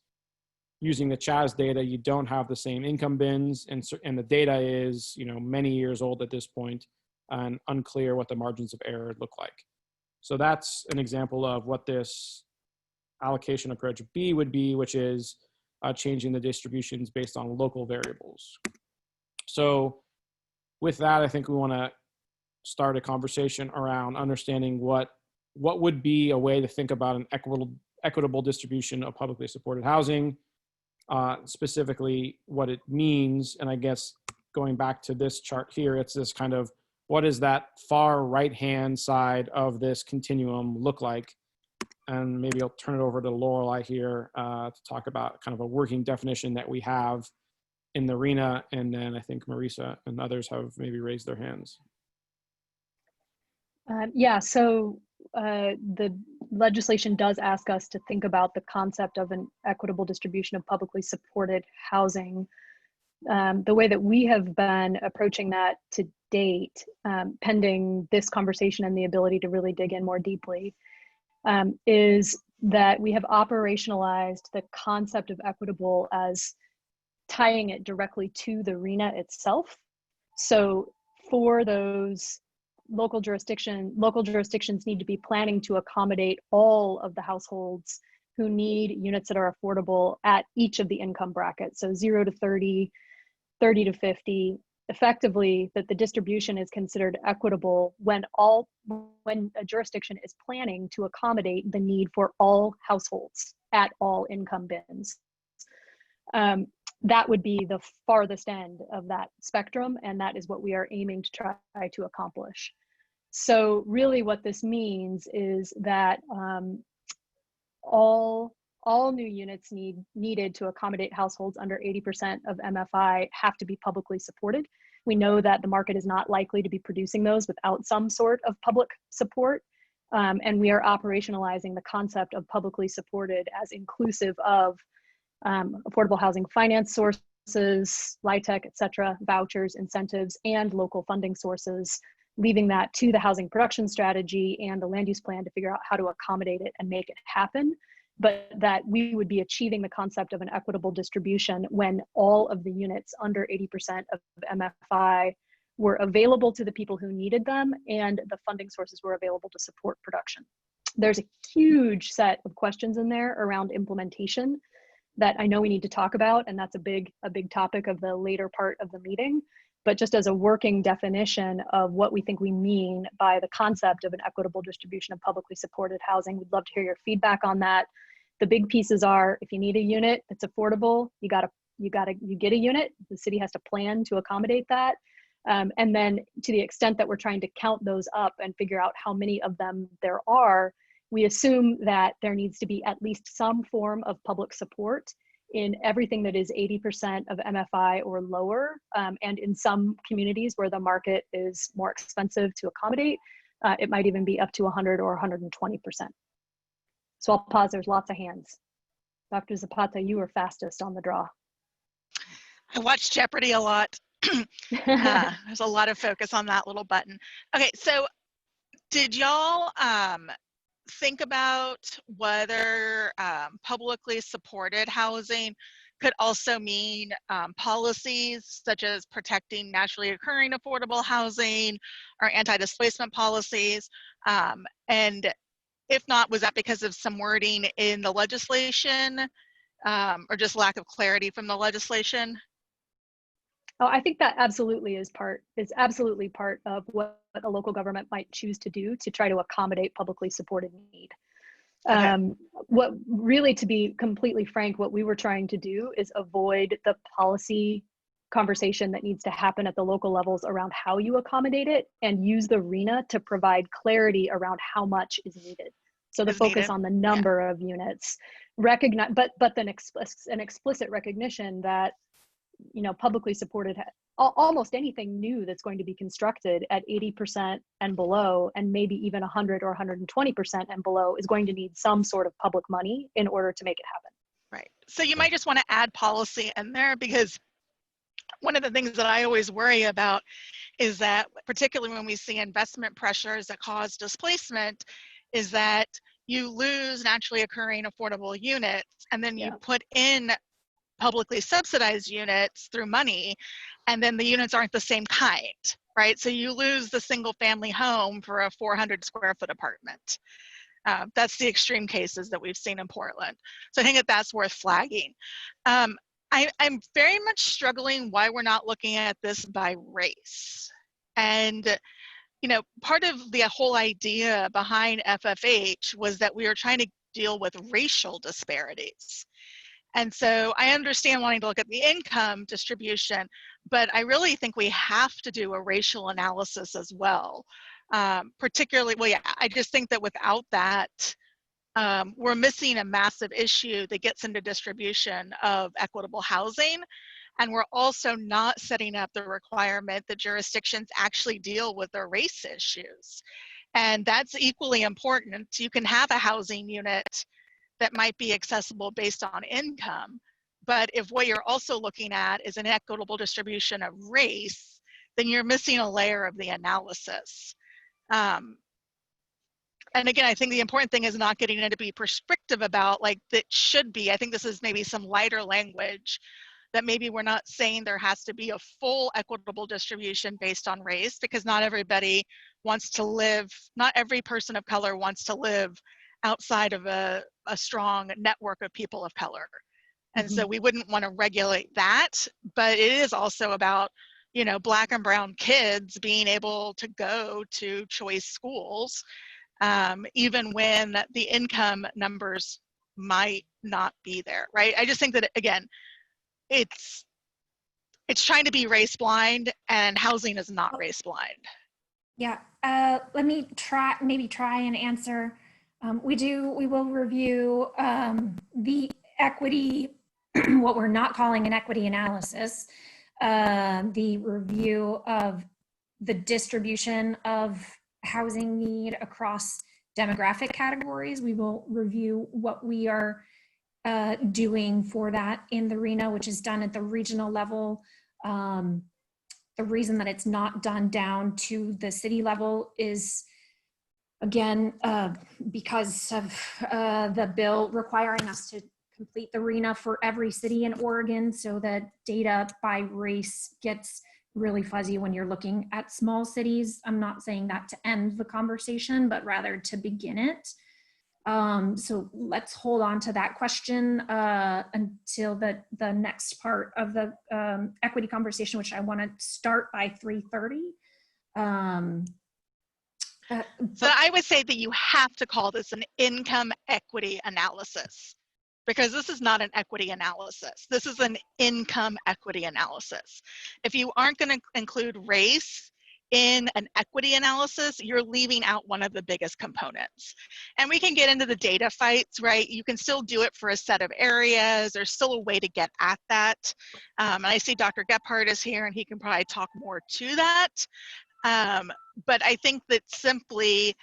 Speaker 13: using the CHAS data, you don't have the same income bins, and the data is, you know, many years old at this point and unclear what the margins of error look like. So that's an example of what this allocation approach B would be, which is changing the distributions based on local variables. So with that, I think we want to start a conversation around understanding what would be a way to think about an equitable distribution of publicly supported housing, specifically what it means. And I guess going back to this chart here, it's this kind of, what does that far right-hand side of this continuum look like? And maybe I'll turn it over to Lorelei here to talk about kind of a working definition that we have in the RENA, and then I think Marisa and others have maybe raised their hands.
Speaker 9: Yeah, so the legislation does ask us to think about the concept of an equitable distribution of publicly supported housing. The way that we have been approaching that to date, pending this conversation and the ability to really dig in more deeply, is that we have operationalized the concept of equitable as tying it directly to the RENA itself. So for those local jurisdictions need to be planning to accommodate all of the households who need units that are affordable at each of the income brackets. So 0 to 30, 30 to 50, effectively that the distribution is considered equitable when a jurisdiction is planning to accommodate the need for all households at all income bins. That would be the farthest end of that spectrum, and that is what we are aiming to try to accomplish. So really what this means is that all new units needed to accommodate households under 80% of MFI have to be publicly supported. We know that the market is not likely to be producing those without some sort of public support. And we are operationalizing the concept of publicly supported as inclusive of affordable housing finance sources, LIHTC, et cetera, vouchers, incentives, and local funding sources, leaving that to the housing production strategy and the land use plan to figure out how to accommodate it and make it happen. But that we would be achieving the concept of an equitable distribution when all of the units under 80% of MFI were available to the people who needed them and the funding sources were available to support production. There's a huge set of questions in there around implementation that I know we need to talk about, and that's a big topic of the later part of the meeting. But just as a working definition of what we think we mean by the concept of an equitable distribution of publicly supported housing, we'd love to hear your feedback on that. The big pieces are, if you need a unit that's affordable, you get a unit. The city has to plan to accommodate that. And then to the extent that we're trying to count those up and figure out how many of them there are, we assume that there needs to be at least some form of public support in everything that is 80% of MFI or lower. And in some communities where the market is more expensive to accommodate, it might even be up to 100 or 120%. So I'll pause, there's lots of hands. Dr. Zapata, you were fastest on the draw.
Speaker 21: I watch Jeopardy a lot. There's a lot of focus on that little button. Okay, so did y'all think about whether publicly supported housing could also mean policies such as protecting naturally occurring affordable housing or anti-displacement policies? And if not, was that because of some wording in the legislation or just lack of clarity from the legislation?
Speaker 9: Oh, I think that absolutely is absolutely part of what a local government might choose to do to try to accommodate publicly supported need. What really, to be completely frank, what we were trying to do is avoid the policy conversation that needs to happen at the local levels around how you accommodate it, and use the RHNA to provide clarity around how much is needed. So the focus on the number of units, recognize, but then an explicit recognition that, you know, publicly supported, almost anything new that's going to be constructed at 80% and below, and maybe even 100 or 120% and below, is going to need some sort of public money in order to make it happen.
Speaker 21: Right. So you might just want to add policy in there, because one of the things that I always worry about is that, particularly when we see investment pressures that cause displacement, is that you lose naturally occurring affordable units, and then you put in publicly subsidized units through money, and then the units aren't the same kind, right? So you lose the single family home for a 400 square foot apartment. That's the extreme cases that we've seen in Portland. So I think that that's worth flagging. I'm very much struggling why we're not looking at this by race. And, you know, part of the whole idea behind FFH was that we were trying to deal with racial disparities. And so I understand wanting to look at the income distribution, but I really think we have to do a racial analysis as well. Particularly, well, yeah, I just think that without that, we're missing a massive issue that gets into distribution of equitable housing. And we're also not setting up the requirement that jurisdictions actually deal with their race issues. And that's equally important. You can have a housing unit that might be accessible based on income, but if what you're also looking at is an equitable distribution of race, then you're missing a layer of the analysis. And again, I think the important thing is not getting it to be prescriptive about, like, that should be. I think this is maybe some lighter language, that maybe we're not saying there has to be a full equitable distribution based on race, because not everybody wants to live, not every person of color wants to live outside of a strong network of people of color. And so we wouldn't want to regulate that, but it is also about, you know, Black and brown kids being able to go to choice schools, even when the income numbers might not be there, right? I just think that, again, it's trying to be race blind, and housing is not race blind.
Speaker 1: Yeah, let me try and answer. We will review the equity, what we're not calling an equity analysis, the review of the distribution of housing need across demographic categories. We will review what we are doing for that in the RHNA, which is done at the regional level. The reason that it's not done down to the city level is, again, because of the bill requiring us to complete the RHNA for every city in Oregon, so that data by race gets really fuzzy when you're looking at small cities. I'm not saying that to end the conversation, but rather to begin it. So let's hold on to that question until the next part of the equity conversation, which I want to start by 3:30.
Speaker 21: So I would say that you have to call this an income equity analysis, because this is not an equity analysis. This is an income equity analysis. If you aren't going to include race in an equity analysis, you're leaving out one of the biggest components. And we can get into the data fights, right? You can still do it for a set of areas. There's still a way to get at that. And I see Dr. Gebhardt is here, and he can probably talk more to that. But I think that simply,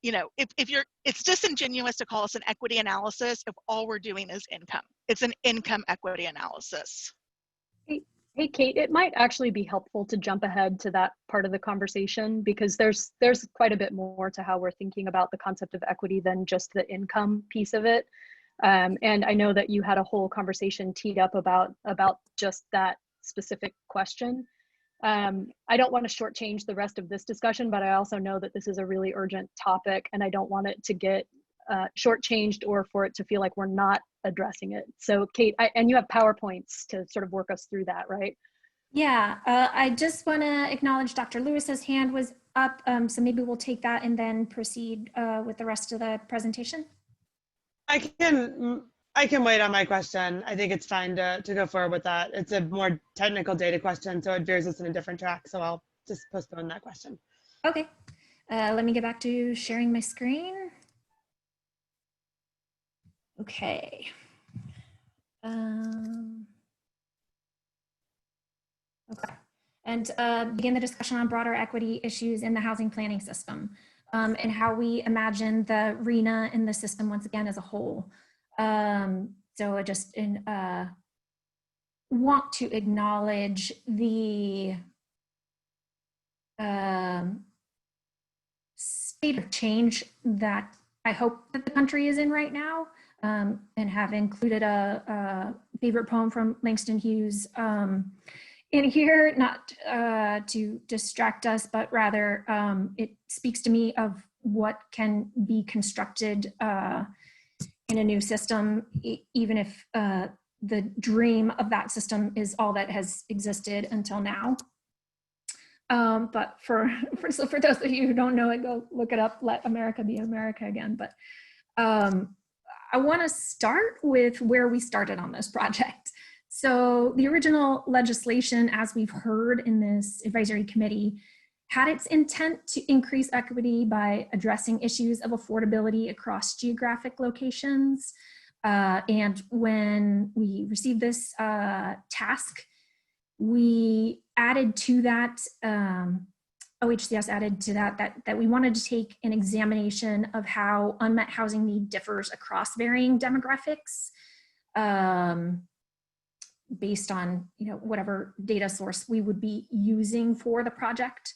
Speaker 21: you know, it's disingenuous to call us an equity analysis if all we're doing is income. It's an income equity analysis.
Speaker 9: Hey, Kate, it might actually be helpful to jump ahead to that part of the conversation, because there's quite a bit more to how we're thinking about the concept of equity than just the income piece of it. And I know that you had a whole conversation teed up about just that specific question. I don't want to shortchange the rest of this discussion, but I also know that this is a really urgent topic, and I don't want it to get shortchanged or for it to feel like we're not addressing it. So Kate, and you have PowerPoints to sort of work us through that, right?
Speaker 1: Yeah, I just want to acknowledge Dr. Lewis's hand was up, so maybe we'll take that and then proceed with the rest of the presentation.
Speaker 15: I can wait on my question. I think it's fine to go forward with that. It's a more technical data question, so it veers us in a different track. So I'll just postpone that question.
Speaker 1: Okay, let me get back to sharing my screen. Okay. Okay, and begin the discussion on broader equity issues in the housing planning system and how we imagine the RHNA in the system once again as a whole. So I just want to acknowledge the state of change that I hope that the country is in right now, and have included a favorite poem from Langston Hughes in here, not to distract us, but rather it speaks to me of what can be constructed in a new system, even if the dream of that system is all that has existed until now. But for those of you who don't know it, go look it up, Let America Be America Again. But I want to start with where we started on this project. So the original legislation, as we've heard in this advisory committee, had its intent to increase equity by addressing issues of affordability across geographic locations. And when we received this task, we added to that, OHCS added to that we wanted to take an examination of how unmet housing need differs across varying demographics, based on whatever data source we would be using for the project.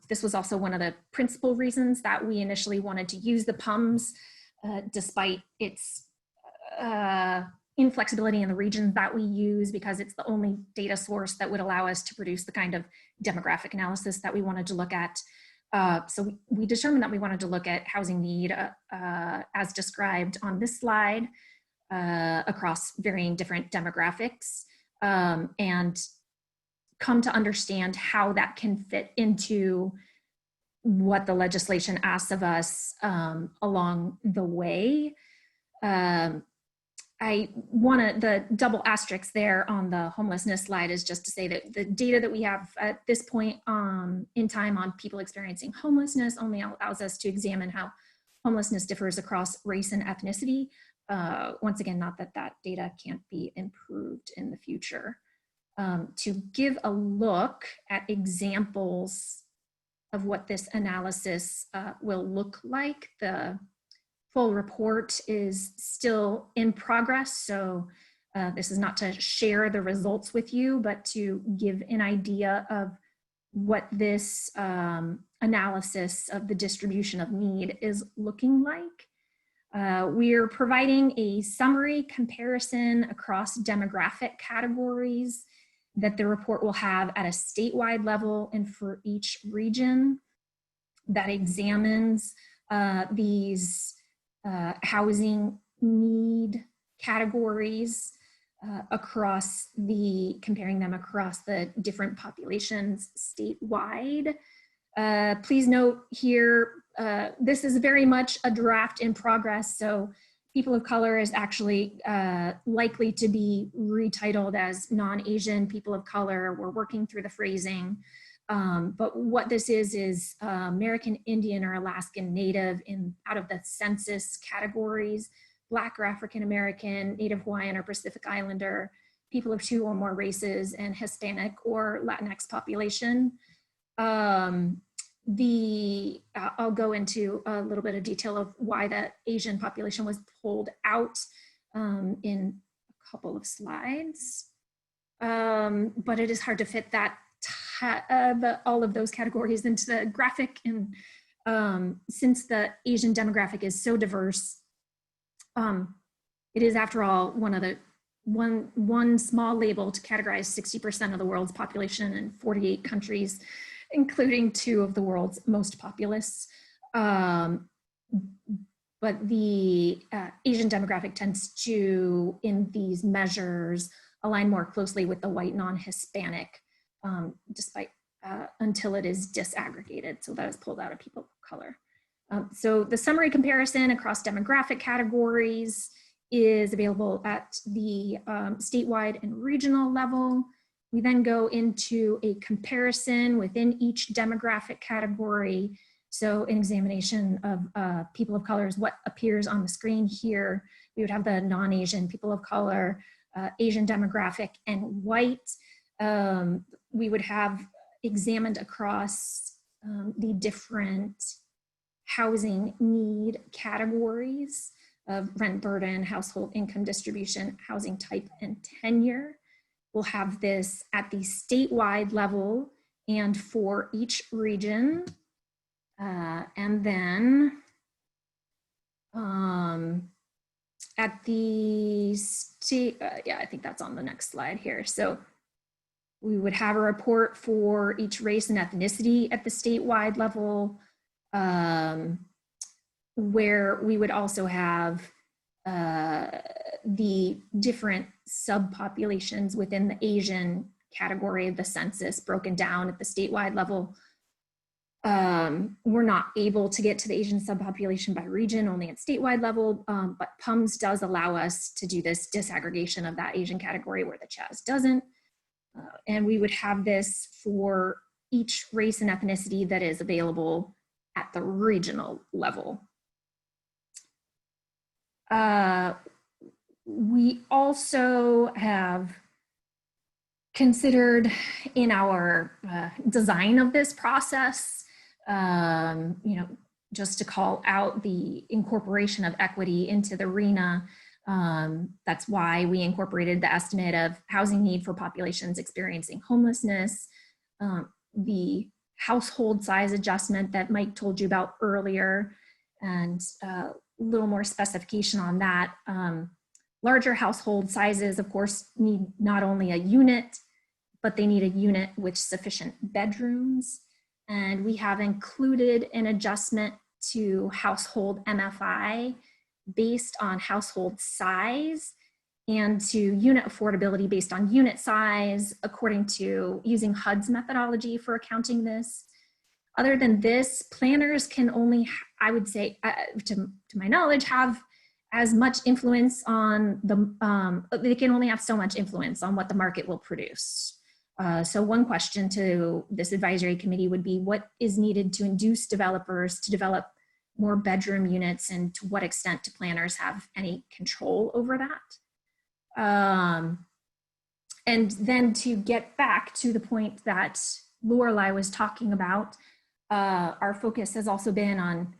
Speaker 1: This was also one of the principal reasons that we initially wanted to use the PUMS, despite its inflexibility in the regions that we use, because it's the only data source that would allow us to produce the kind of demographic analysis that we wanted to look at. So we determined that we wanted to look at housing need as described on this slide across varying different demographics, and come to understand how that can fit into what the legislation asks of us along the way. I want to, the double asterisk there on the homelessness slide is just to say that the data that we have at this point in time on people experiencing homelessness only allows us to examine how homelessness differs across race and ethnicity. Once again, not that that data can't be improved in the future. To give a look at examples of what this analysis will look like, the full report is still in progress, so this is not to share the results with you, but to give an idea of what this analysis of the distribution of need is looking like. We're providing a summary comparison across demographic categories that the report will have at a statewide level and for each region that examines these housing need categories across comparing them across the different populations statewide. Please note here, this is very much a draft in progress, so people of color is actually likely to be retitled as non-Asian people of color. We're working through the phrasing. But what this is American Indian or Alaskan Native out of the census categories, Black or African American, Native Hawaiian or Pacific Islander, people of 2 or more races, and Hispanic or Latinx population. I'll go into a little bit of detail of why the Asian population was pulled out in a couple of slides. But it is hard to fit that all of those categories into the graphic, and since the Asian demographic is so diverse, it is after all one small label to categorize 60% of the world's population in 48 countries, including 2 of the world's most populous. But the Asian demographic tends to, in these measures, align more closely with the white non-Hispanic, despite until it is disaggregated. So that is pulled out of people of color. So the summary comparison across demographic categories is available at the statewide and regional level. We then go into a comparison within each demographic category. So an examination of people of color is what appears on the screen here. We would have the non-Asian, people of color, Asian demographic, and white. We would have examined across the different housing need categories of rent burden, household income distribution, housing type, and tenure. We'll have this at the statewide level and for each region. And then at the state, yeah, I think that's on the next slide here. So we would have a report for each race and ethnicity at the statewide level, where we would also have the different subpopulations within the Asian category of the census broken down at the statewide level. We're not able to get to the Asian subpopulation by region, only at statewide level, but PUMS does allow us to do this disaggregation of that Asian category where the CHAS doesn't. And we would have this for each race and ethnicity that is available at the regional level. We also have considered in our design of this process, just to call out the incorporation of equity into the RHNA. That's why we incorporated the estimate of housing need for populations experiencing homelessness, the household size adjustment that Mike told you about earlier, and a little more specification on that. Larger household sizes, of course, need not only a unit, but they need a unit with sufficient bedrooms. And we have included an adjustment to household MFI based on household size and to unit affordability based on unit size, according to using HUD's methodology for accounting this. Other than this, planners can only, I would say, to my knowledge, have as much influence on the, they can only have so much influence on what the market will produce. So one question to this advisory committee would be, what is needed to induce developers to develop more bedroom units, and to what extent do planners have any control over that? And then to get back to the point that Lorelei was talking about, our focus has also been on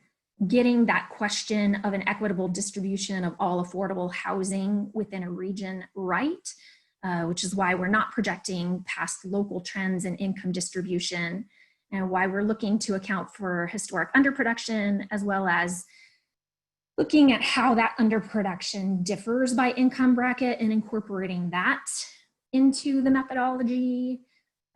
Speaker 1: getting that question of an equitable distribution of all affordable housing within a region right, which is why we're not projecting past local trends in income distribution, and why we're looking to account for historic underproduction, as well as looking at how that underproduction differs by income bracket and incorporating that into the methodology.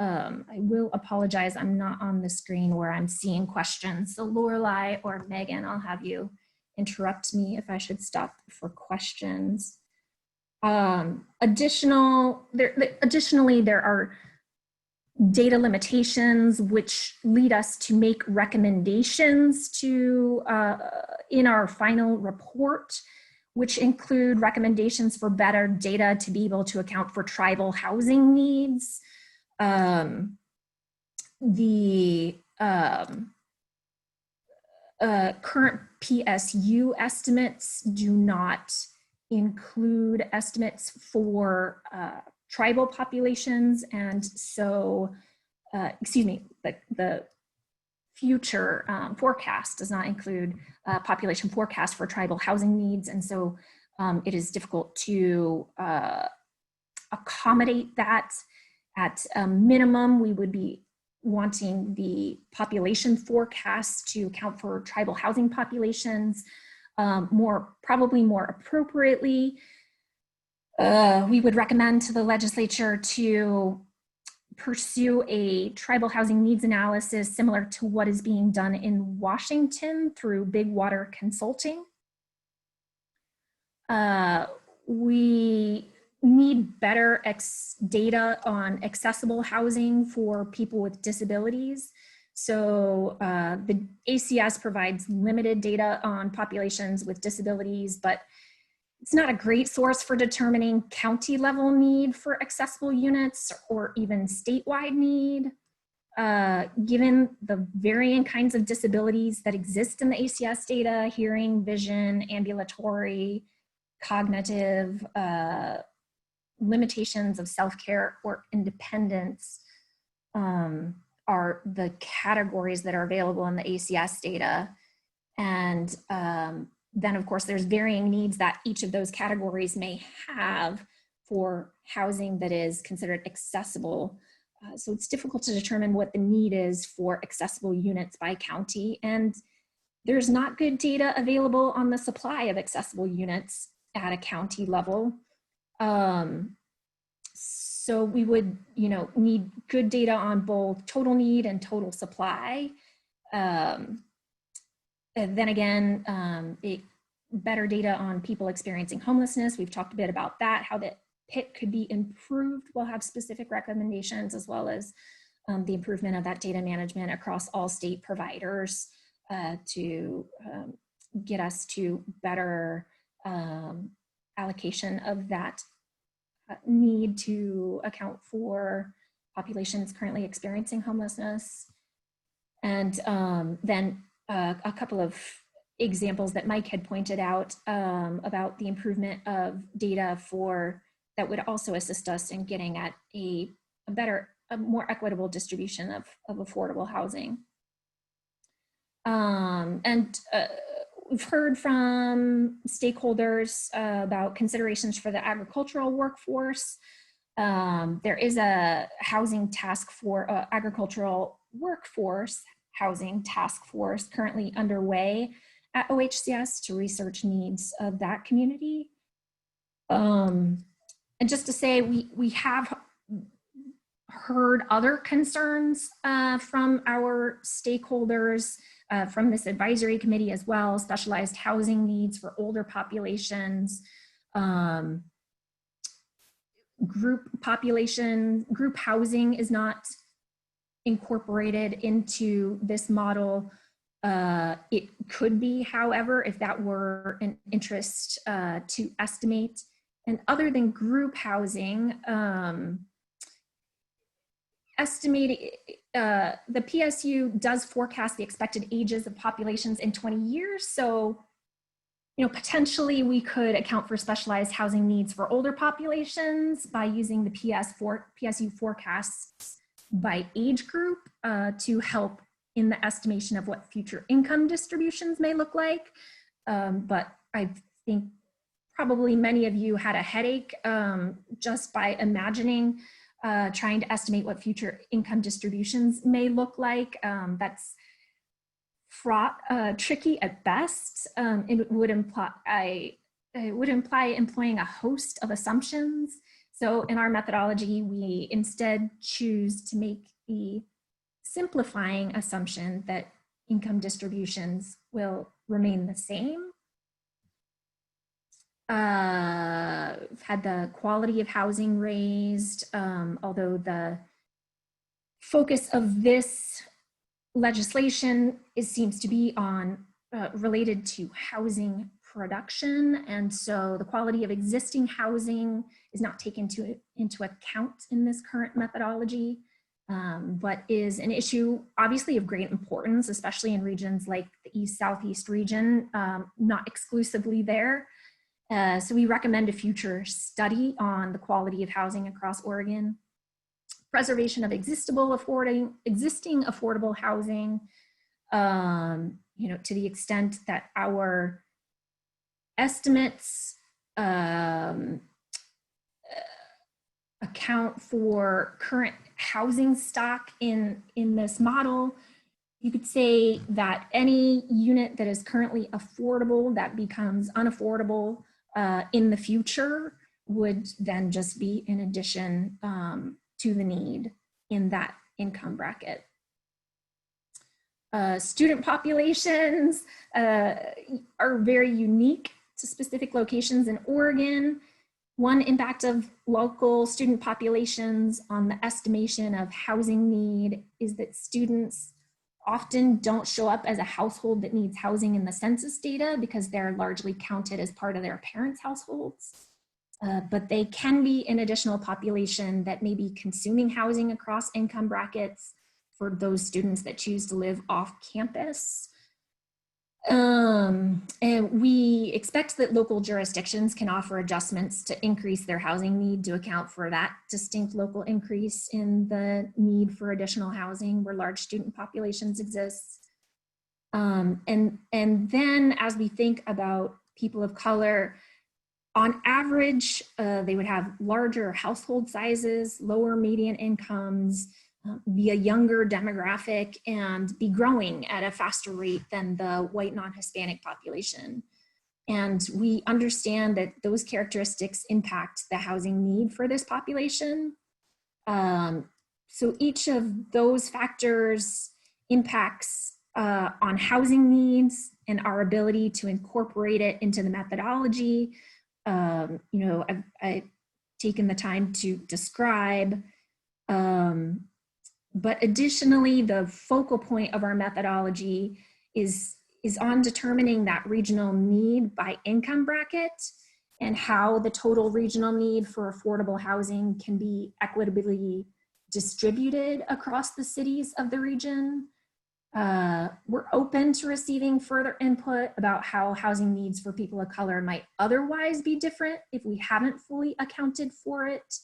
Speaker 1: I will apologize, I'm not on the screen where I'm seeing questions. So Lorelei or Megan, I'll have you interrupt me if I should stop for questions. Additionally, there are data limitations which lead us to make recommendations to in our final report, which include recommendations for better data to be able to account for tribal housing needs. The current PSU estimates do not include estimates for tribal populations, and so, the future forecast does not include population forecast for tribal housing needs, and so it is difficult to accommodate that. At a minimum, we would be wanting the population forecast to account for tribal housing populations probably more appropriately. We would recommend to the legislature to pursue a tribal housing needs analysis similar to what is being done in Washington through Big Water Consulting. We need better data on accessible housing for people with disabilities. So the ACS provides limited data on populations with disabilities, but it's not a great source for determining county level need for accessible units or even statewide need. Given the varying kinds of disabilities that exist in the ACS data, hearing, vision, ambulatory, cognitive, limitations of self-care or independence are the categories that are available in the ACS data. And then of course there's varying needs that each of those categories may have for housing that is considered accessible. So it's difficult to determine what the need is for accessible units by county. And there's not good data available on the supply of accessible units at a county level. So we would, need good data on both total need and total supply. And then again, better data on people experiencing homelessness. We've talked a bit about that, how the PIT could be improved. We'll have specific recommendations, as well as the improvement of that data management across all state providers to get us to better allocation of that need to account for populations currently experiencing homelessness. And then a couple of examples that Mike had pointed out about the improvement of data that would also assist us in getting at a more equitable distribution of affordable housing. We've heard from stakeholders about considerations for the agricultural workforce. There is a housing task for agricultural workforce housing task force currently underway at OHCS to research needs of that community. And just to say, we have heard other concerns from our stakeholders from this advisory committee as well, specialized housing needs for older populations, group housing is not incorporated into this model. It could be, however, if that were an interest to estimate. And other than group housing, the PSU does forecast the expected ages of populations in 20 years. So, potentially we could account for specialized housing needs for older populations by using the PSU forecasts by age group to help in the estimation of what future income distributions may look like. But I think probably many of you had a headache just by imagining trying to estimate what future income distributions may look like. That's fraught, tricky at best. It would imply employing a host of assumptions. So in our methodology, we instead choose to make the simplifying assumption that income distributions will remain the same. We've had the quality of housing raised, although the focus of this legislation seems to be on related to housing production. And so the quality of existing housing is not taken into account in this current methodology, but is an issue obviously of great importance, especially in regions like the East-Southeast region, not exclusively there. So we recommend a future study on the quality of housing across Oregon, preservation of existing affordable housing, to the extent that our estimates account for current housing stock in this model. You could say that any unit that is currently affordable that becomes unaffordable in the future would then just be in addition to the need in that income bracket. Student populations are very unique to specific locations in Oregon. one impact of local student populations on the estimation of housing need is that students often don't show up as a household that needs housing in the census data because they're largely counted as part of their parents' households. But they can be an additional population that may be consuming housing across income brackets for those students that choose to live off campus. And we expect that local jurisdictions can offer adjustments to increase their housing need to account for that distinct local increase in the need for additional housing where large student populations exist. And then as we think about people of color, on average, they would have larger household sizes, lower median incomes, be a younger demographic, and be growing at a faster rate than the white non-Hispanic population. And we understand that those characteristics impact the housing need for this population. So each of those factors impacts on housing needs and our ability to incorporate it into the methodology. You know, I've taken the time to describe, but additionally, the focal point of our methodology is on determining that regional need by income bracket and how the total regional need for affordable housing can be equitably distributed across the cities of the region. We're open to receiving further input about how housing needs for people of color might otherwise be different if we haven't fully accounted for it.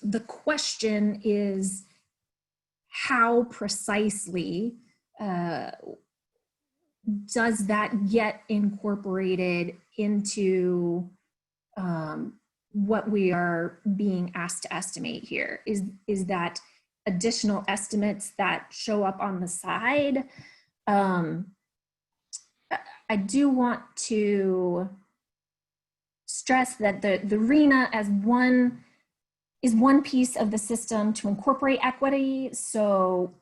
Speaker 1: The question is how precisely does that get incorporated into what we are being asked to estimate here? Is that additional estimates that show up on the side? I do want to stress that the RHNA is one piece of the system to incorporate equity. So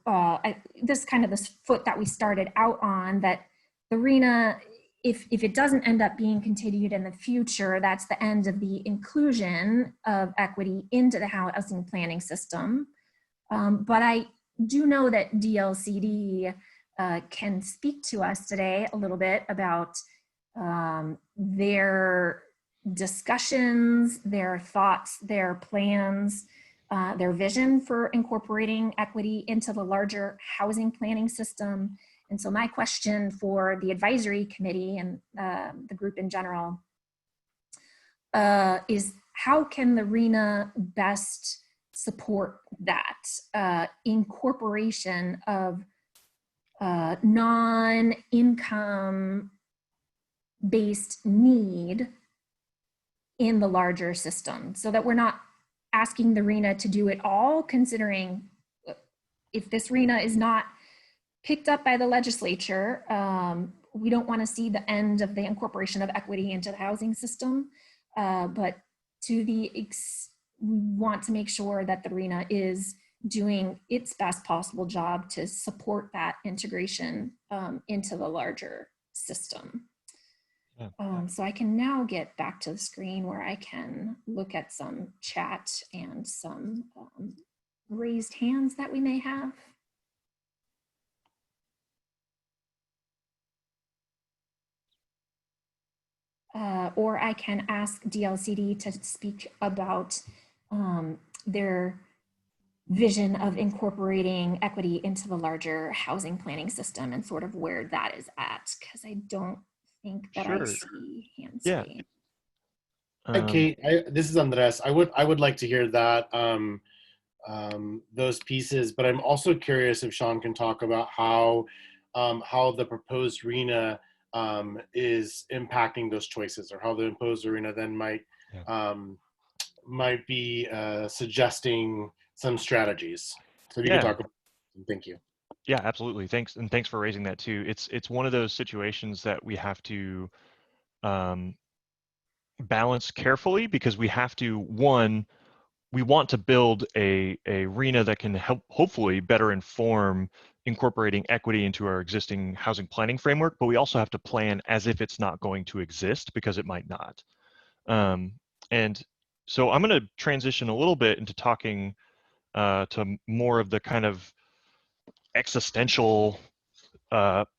Speaker 1: this is kind of this foot that we started out on, that the RHNA, if it doesn't end up being continued in the future, that's the end of the inclusion of equity into the housing planning system. But I do know that DLCD can speak to us today a little bit about their discussions, their thoughts, their plans, their vision for incorporating equity into the larger housing planning system. And so my question for the advisory committee and the group in general is how can the RHNA best support that incorporation of non-income based need in the larger system, so that we're not asking the RHNA to do it all, considering if this RHNA is not picked up by the legislature, we don't want to see the end of the incorporation of equity into the housing system, but we want to make sure that the RHNA is doing its best possible job to support that integration into the larger system. So I can now get back to the screen where I can look at some chat and some raised hands that we may have. Or I can ask DLCD to speak about their vision of incorporating equity into the larger housing planning system and sort of where that is at, because I don't think that I see hands.
Speaker 7: Yeah.
Speaker 3: Hi, Kate. This is Andres. I would like to hear that those pieces, but I'm also curious if Sean can talk about how the proposed RHNA is impacting those choices, or how the imposed RHNA then might be suggesting some strategies. So if you can talk about it, thank you.
Speaker 7: Yeah, absolutely. Thanks. And thanks for raising that too. It's one of those situations that we have to balance carefully, because we have to, one, we want to build a RHNA that can help hopefully better inform incorporating equity into our existing housing planning framework, but we also have to plan as if it's not going to exist, because it might not. And so I'm going to transition a little bit into talking to more of the kind of existential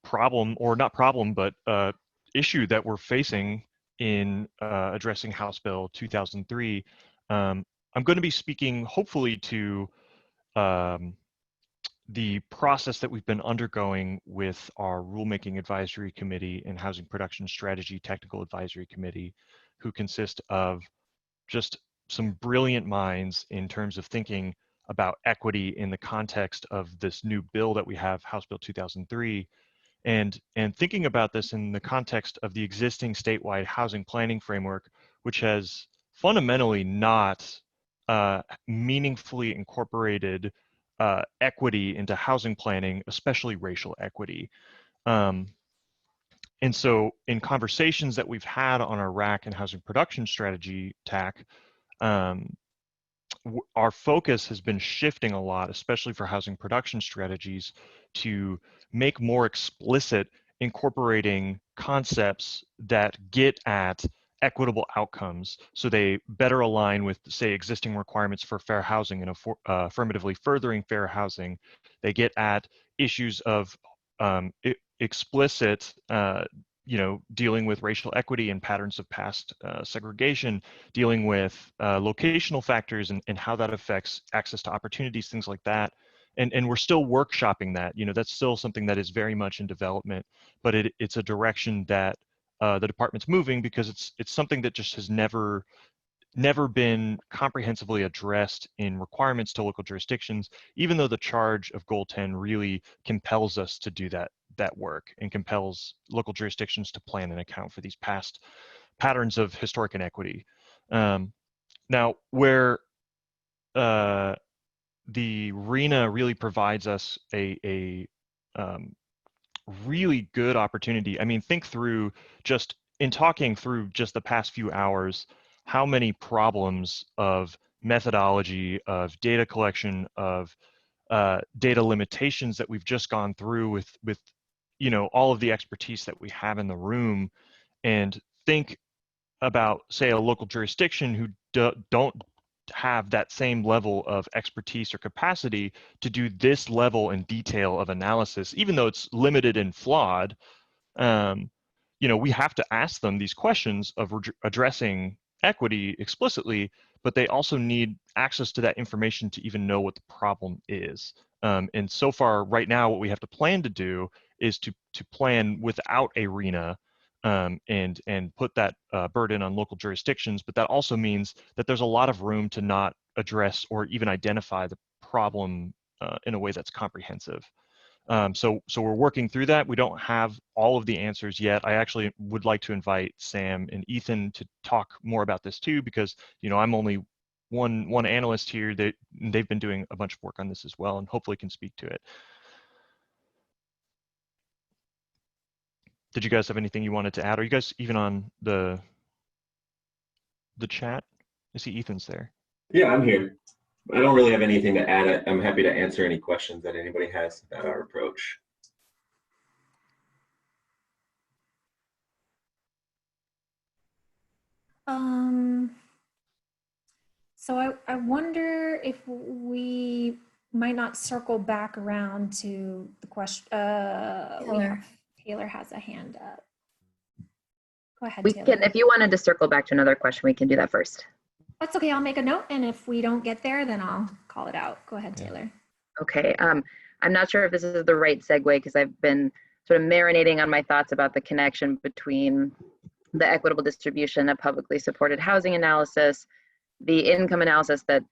Speaker 7: problem, or not problem, but issue that we're facing in addressing House Bill 2003. I'm going to be speaking hopefully to the process that we've been undergoing with our Rulemaking Advisory Committee and Housing Production Strategy Technical Advisory Committee, who consist of just some brilliant minds in terms of thinking about equity in the context of this new bill that we have, House Bill 2003, and thinking about this in the context of the existing statewide housing planning framework, which has fundamentally not meaningfully incorporated equity into housing planning, especially racial equity. And so in conversations that we've had on our RAC and housing production strategy TAC, our focus has been shifting a lot, especially for housing production strategies, to make more explicit incorporating concepts that get at equitable outcomes, so they better align with, say, existing requirements for fair housing and affirmatively furthering fair housing. They get at issues of explicit dealing with racial equity and patterns of past segregation, dealing with locational factors and how that affects access to opportunities, things like that. And we're still workshopping that. That's still something that is very much in development, but it's a direction that the department's moving, because it's something that just has never been comprehensively addressed in requirements to local jurisdictions, even though the charge of Goal 10 really compels us to do that work and compels local jurisdictions to plan and account for these past patterns of historic inequity. Now, where the RHNA really provides us a really good opportunity. I mean, think through, just in talking through just the past few hours, how many problems of methodology, of data collection, of data limitations that we've just gone through with all of the expertise that we have in the room. And think about, say, a local jurisdiction who don't have that same level of expertise or capacity to do this level and detail of analysis, even though it's limited and flawed. We have to ask them these questions of addressing equity explicitly, but they also need access to that information to even know what the problem is. And so far, right now, what we have to plan to do is to plan without a RHNA, and put that burden on local jurisdictions. But that also means that there's a lot of room to not address or even identify the problem in a way that's comprehensive. So we're working through that. We don't have all of the answers yet. I actually would like to invite Sam and Ethan to talk more about this too, because I'm only one analyst here. They've been doing a bunch of work on this as well, and hopefully can speak to it. Did you guys have anything you wanted to add? Are you guys even on the chat? I see Ethan's there.
Speaker 4: Yeah, I'm here. I don't really have anything to add. I'm happy to answer any questions that anybody has about our approach.
Speaker 1: So I wonder if we might not circle back around to the question. Taylor has a hand up. Go ahead, Taylor.
Speaker 16: If you wanted to circle back to another question, we can do that first.
Speaker 1: That's okay. I'll make a note, and if we don't get there, then I'll call it out. Go ahead, Taylor.
Speaker 16: Okay. I'm not sure if this is the right segue, because I've been sort of marinating on my thoughts about the connection between the equitable distribution of publicly supported housing analysis, the income analysis that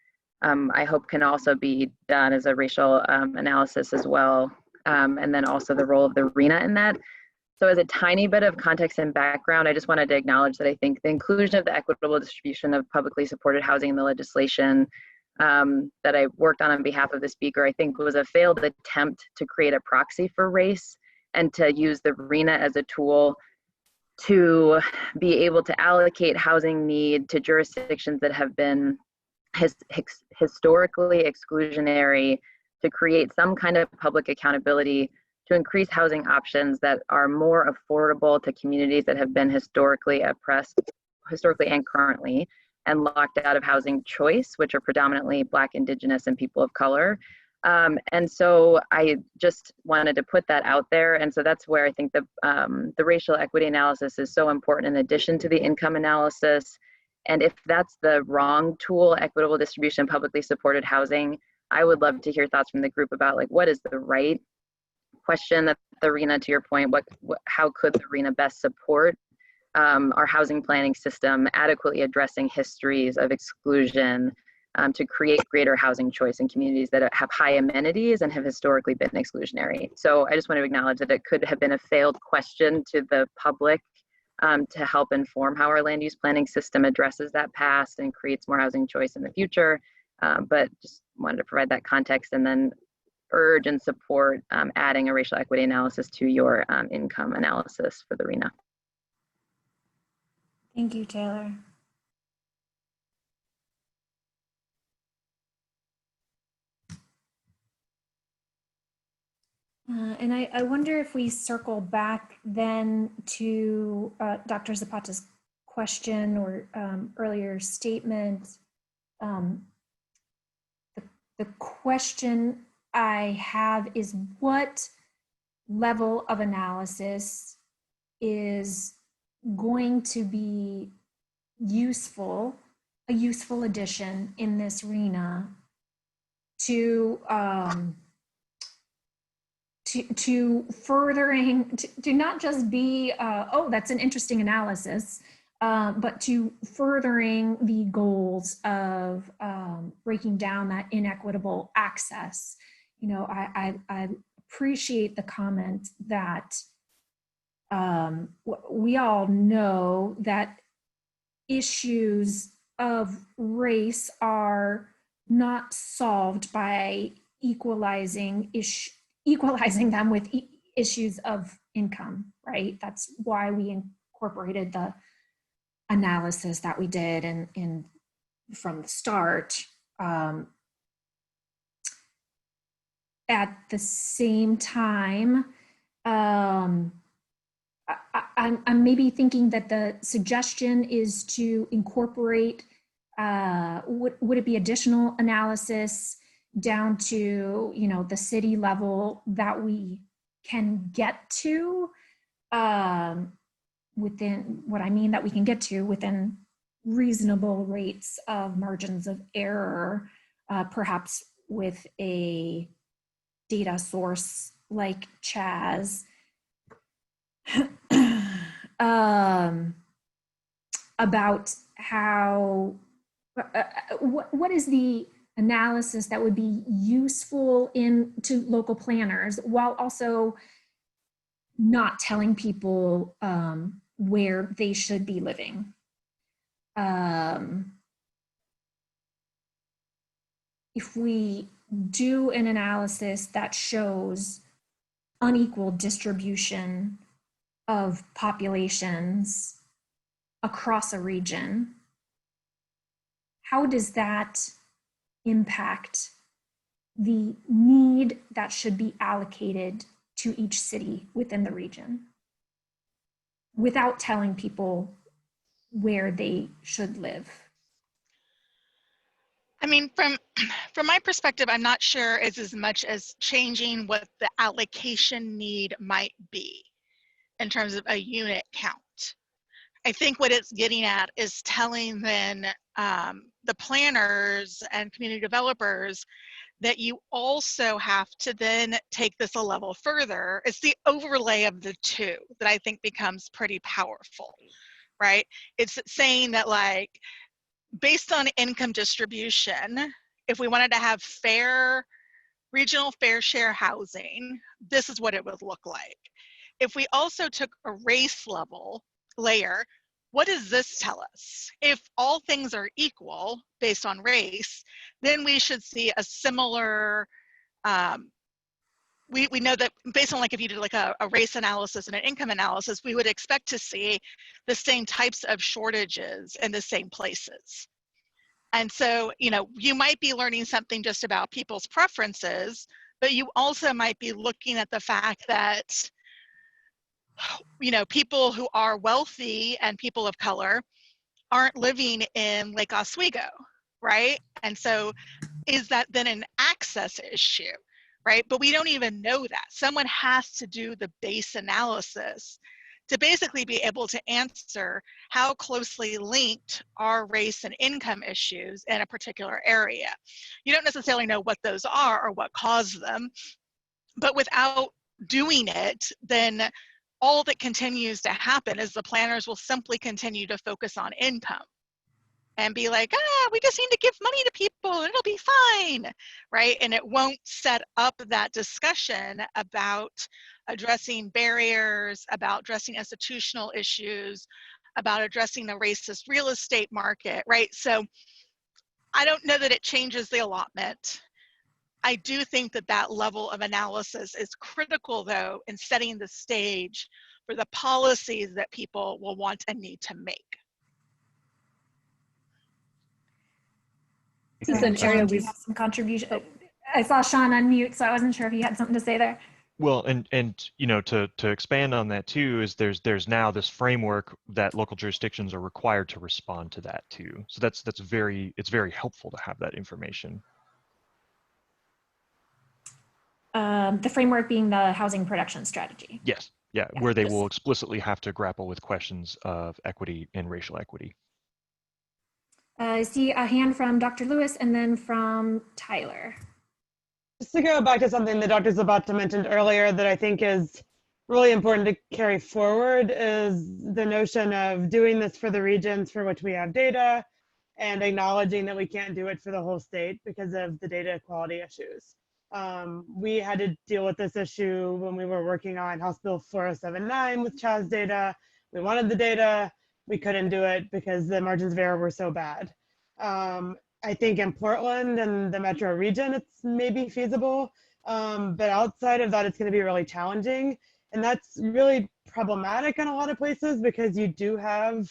Speaker 16: I hope can also be done as a racial analysis as well, and then also the role of the RHNA in that. So as a tiny bit of context and background, I just wanted to acknowledge that I think the inclusion of the equitable distribution of publicly supported housing in the legislation that I worked on behalf of the speaker, I think was a failed attempt to create a proxy for race and to use the RHNA as a tool to be able to allocate housing need to jurisdictions that have been historically exclusionary, to create some kind of public accountability, to increase housing options that are more affordable to communities that have been historically oppressed historically and currently, and locked out of housing choice, which are predominantly Black, Indigenous, and people of color. And so I just wanted to put that out there. And so that's where I think the racial equity analysis is so important in addition to the income analysis. And if that's the wrong tool, equitable distribution, publicly supported housing, I would love to hear thoughts from the group about like, what is the right question that the RHNA, to your point, how could the RHNA best support our housing planning system adequately addressing histories of exclusion to create greater housing choice in communities that have high amenities and have historically been exclusionary. So I just want to acknowledge that it could have been a failed question to the public to help inform how our land use planning system addresses that past and creates more housing choice in the future. But just wanted to provide that context and then urge and support adding a racial equity analysis to your income analysis for the RHNA.
Speaker 1: Thank you, Taylor. And I wonder if we circle back then to Dr. Zapata's question or earlier statement. The question I have is, what level of analysis is going to be useful, a useful addition in this RHNA to furthering, to not just be, oh, that's an interesting analysis, but to furthering the goals of breaking down that inequitable access. You know, I appreciate the comment that we all know that issues of race are not solved by equalizing them with issues of income, right? That's why we incorporated the analysis that we did in from the start. At the same time, I'm maybe thinking that the suggestion is to incorporate, would it be additional analysis down to, you know, the city level that we can get to within, what I mean that we can get to within reasonable rates of margins of error, perhaps with a data source like CHAZ, about how, what is the analysis that would be useful to local planners while also not telling people where they should be living. If we do an analysis that shows unequal distribution of populations across a region, how does that impact the need that should be allocated to each city within the region without telling people where they should live?
Speaker 21: I mean, from my perspective, I'm not sure it's as much as changing what the allocation need might be in terms of a unit count. I think what it's getting at is telling then the planners and community developers that you also have to then take this a level further. It's the overlay of the two that I think becomes pretty powerful, right? It's saying that, like, based on income distribution, if we wanted to have fair, regional fair share housing, this is what it would look like. If we also took a race layer, what does this tell us? If all things are equal based on race, then we should see a similar, we know that based on, like, if you did like a race analysis and an income analysis, we would expect to see the same types of shortages in the same places. And so, you know, you might be learning something just about people's preferences, but you also might be looking at the fact that, you know, people who are wealthy and people of color aren't living in Lake Oswego, right? And so is that then an access issue, right? But we don't even know that. Someone has to do the base analysis to basically be able to answer how closely linked are race and income issues in a particular area. You don't necessarily know what those are or what caused them, but without doing it, then all that continues to happen is the planners will simply continue to focus on income and be like, we just need to give money to people and it'll be fine, right? And it won't set up that discussion about addressing barriers, about addressing institutional issues, about addressing the racist real estate market, right? So I don't know that it changes the allotment. I do think that that level of analysis is critical, though, in setting the stage for the policies that people will want and need to make.
Speaker 1: This is an area we have some contribution. I saw Sean unmute, so I wasn't sure if you had something to say there.
Speaker 7: Well, and you know, to expand on that too, is there's now this framework that local jurisdictions are required to respond to that too. So it's very helpful to have that information.
Speaker 1: The framework being the housing production strategy.
Speaker 7: Yes, yeah, where they will explicitly have to grapple with questions of equity and racial equity.
Speaker 1: I see a hand from Dr. Lewis and then from Tyler.
Speaker 15: Just to go back to something that Dr. Zapata mentioned earlier that I think is really important to carry forward is the notion of doing this for the regions for which we have data and acknowledging that we can't do it for the whole state because of the data quality issues. We had to deal with this issue when we were working on House Bill 4079 with CHAZ data. We wanted the data, we couldn't do it because the margins of error were so bad. I think in Portland and the metro region, it's maybe feasible, but outside of that, it's going to be really challenging. And that's really problematic in a lot of places because you do have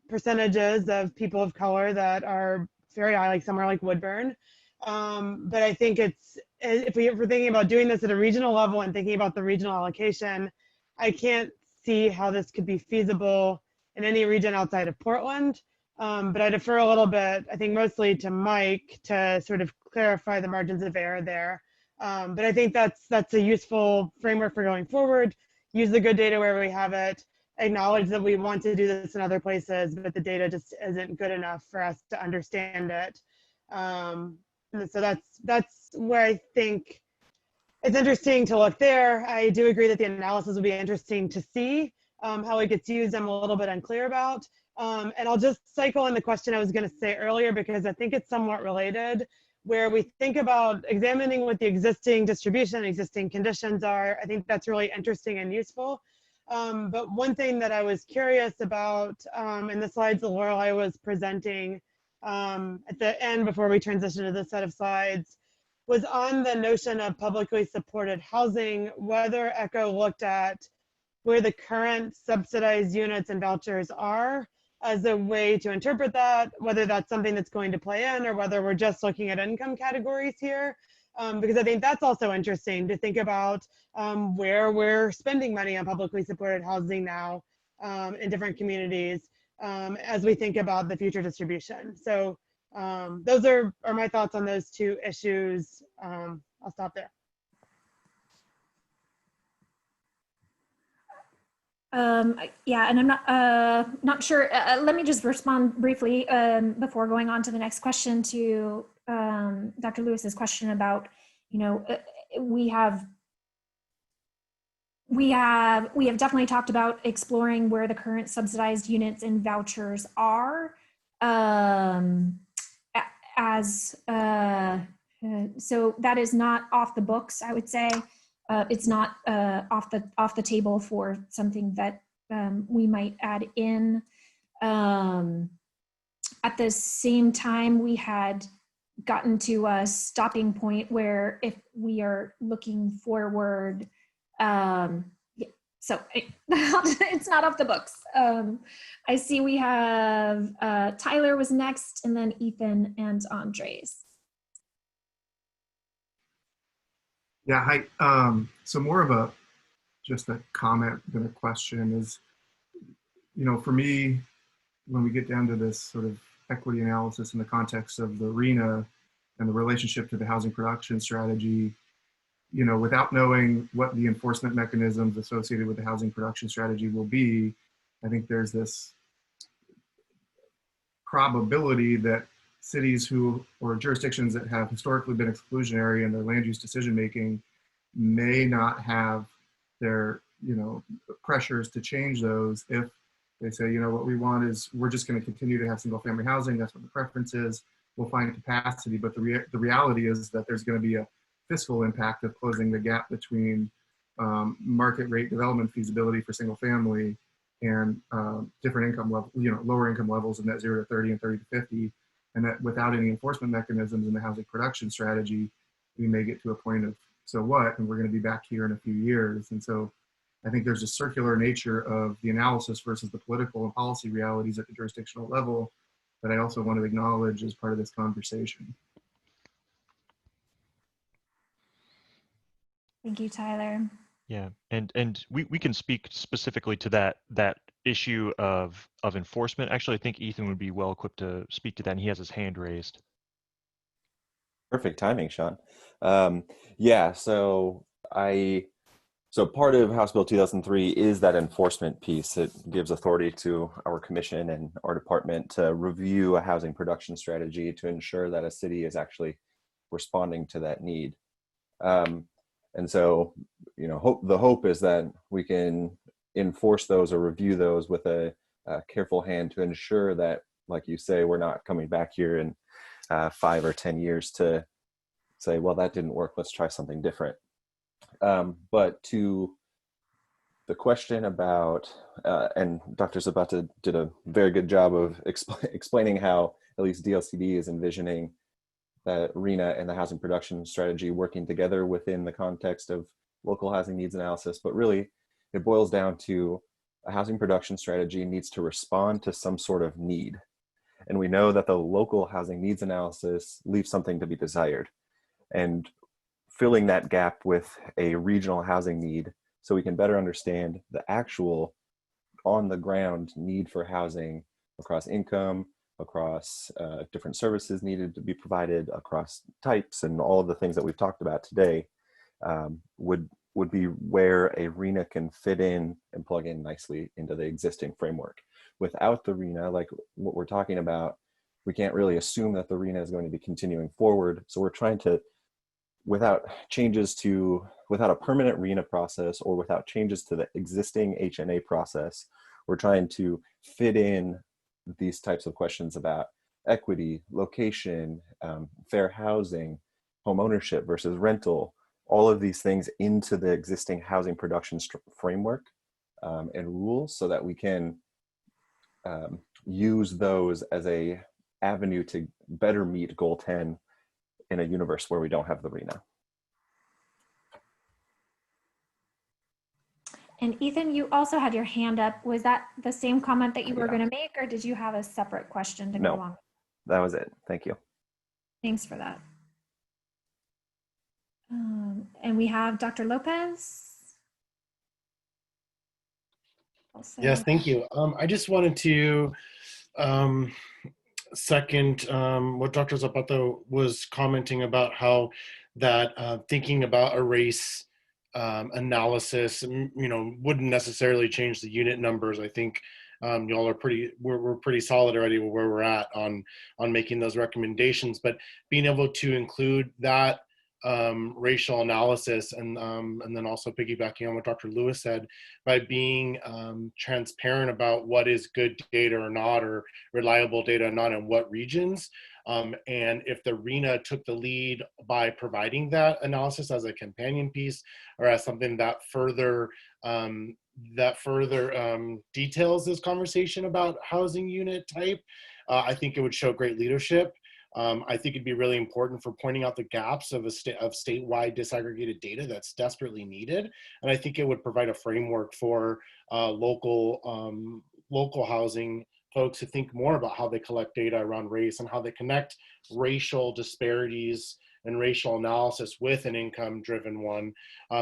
Speaker 15: percentages of people of color that are very high, like somewhere like Woodburn. But I think if we're thinking about doing this at a regional level and thinking about the regional allocation, I can't see how this could be feasible in any region outside of Portland. But I defer a little bit, I think mostly to Mike to sort of clarify the margins of error there. But I think that's a useful framework for going forward. Use the good data where we have it, acknowledge that we want to do this in other places, but the data just isn't good enough for us to understand it. And so that's where I think it's interesting to look there. I do agree that the analysis will be interesting to see how it gets used. I'm a little bit unclear about. And I'll just cycle in the question I was going to say earlier because I think it's somewhat related, where we think about examining what the existing distribution, existing conditions are. I think that's really interesting and useful. But one thing that I was curious about in the slides that Lorelei was presenting at the end before we transition to this set of slides was on the notion of publicly supported housing, whether ECHO looked at where the current subsidized units and vouchers are as a way to interpret that, whether that's something that's going to play in or whether we're just looking at income categories here. Because I think that's also interesting to think about where we're spending money on publicly supported housing now in different communities as we think about the future distribution. So those are my thoughts on those two issues. I'll stop there.
Speaker 1: Yeah, and I'm not sure. Let me just respond briefly before going on to the next question to Dr. Lewis's question about, you know, we have definitely talked about exploring where the current subsidized units and vouchers are so that is not off the books, I would say. It's not off the table for something that we might add in. At the same time, we had gotten to a stopping point where if we are looking forward, so it's not off the books. I see we have Tyler was next, and then Ethan and Andres.
Speaker 18: Yeah, hi. So more of just a comment than a question is, you know, for me, when we get down to this sort of equity analysis in the context of the RHNA and the relationship to the housing production strategy, you know, without knowing what the enforcement mechanisms associated with the housing production strategy will be, I think there's this probability that cities who, or jurisdictions that have historically been exclusionary in their land use decision making may not have their, you know, pressures to change those if they say, you know, what we want is we're just going to continue to have single family housing. That's what the preference is. We'll find capacity. But the reality is that there's going to be a fiscal impact of closing the gap between market rate development feasibility for single family and different income level, you know, lower income levels in that 0 to 30 and 30 to 50. And that without any enforcement mechanisms in the housing production strategy, we may get to a point of, so what? And we're going to be back here in a few years. And so I think there's a circular nature of the analysis versus the political and policy realities at the jurisdictional level that I also want to acknowledge as part of this conversation.
Speaker 1: Thank you, Tyler.
Speaker 7: Yeah, and we can speak specifically to that issue of enforcement. Actually, I think Ethan would be well equipped to speak to that, and he has his hand raised.
Speaker 20: Perfect timing, Sean. Yeah, so part of House Bill 2003 is that enforcement piece. It gives authority to our commission and our department to review a housing production strategy to ensure that a city is actually responding to that need. And so, you know, the hope is that we can enforce those or review those with a careful hand to ensure that, like you say, we're not coming back here in 5 or 10 years to say, well, that didn't work, let's try something different. But to the question about, and Dr. Zapata did a very good job of explaining how at least DLCD is envisioning that RHNA and the housing production strategy working together within the context of local housing needs analysis. But really, it boils down to a housing production strategy needs to respond to some sort of need. And we know that the local housing needs analysis leaves something to be desired. And filling that gap with a regional housing need so we can better understand the actual on the ground need for housing across income, across different services needed to be provided, across types, and all of the things that we've talked about today would be where a RHNA can fit in and plug in nicely into the existing framework. Without the RHNA, like what we're talking about, we can't really assume that the RHNA is going to be continuing forward. So we're trying to, without a permanent RHNA process or without changes to the existing HNA process, we're trying to fit in these types of questions about equity, location, fair housing, home ownership versus rental, all of these things into the existing housing production framework and rules so that we can use those as a avenue to better meet goal 10 in a universe where we don't have the RHNA.
Speaker 1: And Ethan, you also had your hand up. Was that the same comment that you were
Speaker 20: Yeah.
Speaker 1: going to make, or did you have a separate question to go
Speaker 20: No,
Speaker 1: along?
Speaker 20: that was it. Thank you.
Speaker 1: Thanks for that. And we have Dr. Lopez. Also.
Speaker 3: Yes, thank you. I just wanted to second what Dr. Zapata was commenting about, how that thinking about a race analysis, you know, wouldn't necessarily change the unit numbers. I think y'all are we're pretty solid already where we're at on making those recommendations, but being able to include that racial analysis and then also piggybacking on what Dr. Lewis said, by being transparent about what is good data or not, or reliable data or not, in what regions. And if the RHNA took the lead by providing that analysis as a companion piece or as something that further details this conversation about housing unit type, I think it would show great leadership. I think it'd be really important for pointing out the gaps of statewide disaggregated data that's desperately needed. And I think it would provide a framework for local housing folks to think more about how they collect data around race and how they connect racial disparities and racial analysis with an income driven one.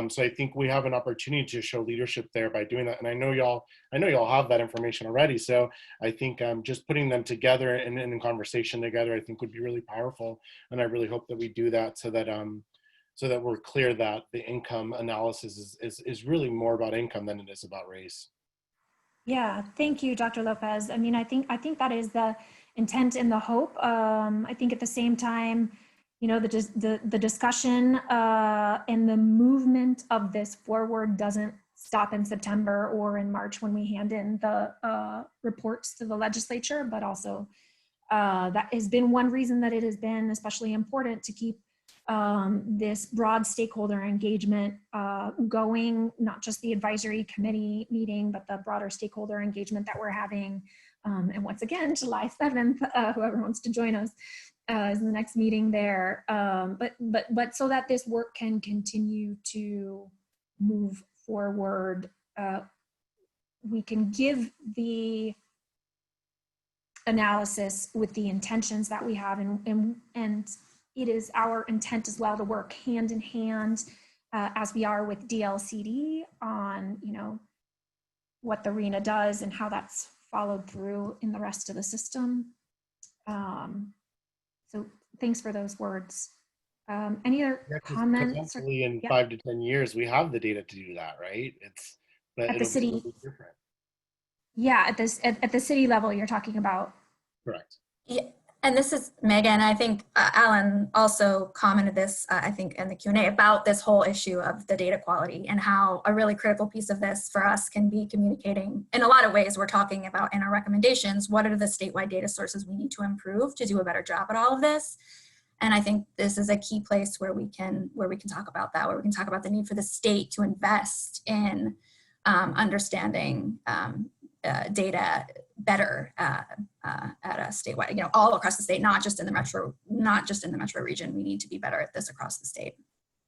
Speaker 3: So I think we have an opportunity to show leadership there by doing that. And I know y'all have that information already. So I think just putting them together and in conversation together, I think would be really powerful. And I really hope that we do that so that we're clear that the income analysis is really more about income than it is about race.
Speaker 1: Yeah, thank you, Dr. Lopez. I mean, I think that is the intent and the hope. I think at the same time, you know, the discussion and the movement of this forward doesn't stop in September or in March when we hand in the reports to the legislature, but also that has been one reason that it has been especially important to keep this broad stakeholder engagement going, not just the advisory committee meeting, but the broader stakeholder engagement that we're having. And once again, July 7th, whoever wants to join us is the next meeting there. But so that this work can continue to move forward, we can give the analysis with the intentions that we have, and it is our intent as well to work hand in hand as we are with DLCD on, you know, what the RENA does and how that's followed through in the rest of the system. So thanks for those words. Any other comments?
Speaker 3: Potentially in
Speaker 1: Yeah.
Speaker 3: 5 to 10 years, we have the data to do that, right? But
Speaker 1: At the
Speaker 3: it'll
Speaker 1: city.
Speaker 3: be a little different.
Speaker 1: Yeah, at the city level, you're talking about.
Speaker 3: Correct.
Speaker 12: Yeah, and this is Megan. I think Alan also commented this, I think, in the Q&A about this whole issue of the data quality and how a really critical piece of this for us can be communicating. In a lot of ways, we're talking about in our recommendations, what are the statewide data sources we need to improve to do a better job at all of this? And I think this is a key place where we can talk about that, where we can talk about the need for the state to invest in understanding data better at a statewide, you know, all across the state, not just in the metro region. We need to be better at this across the state.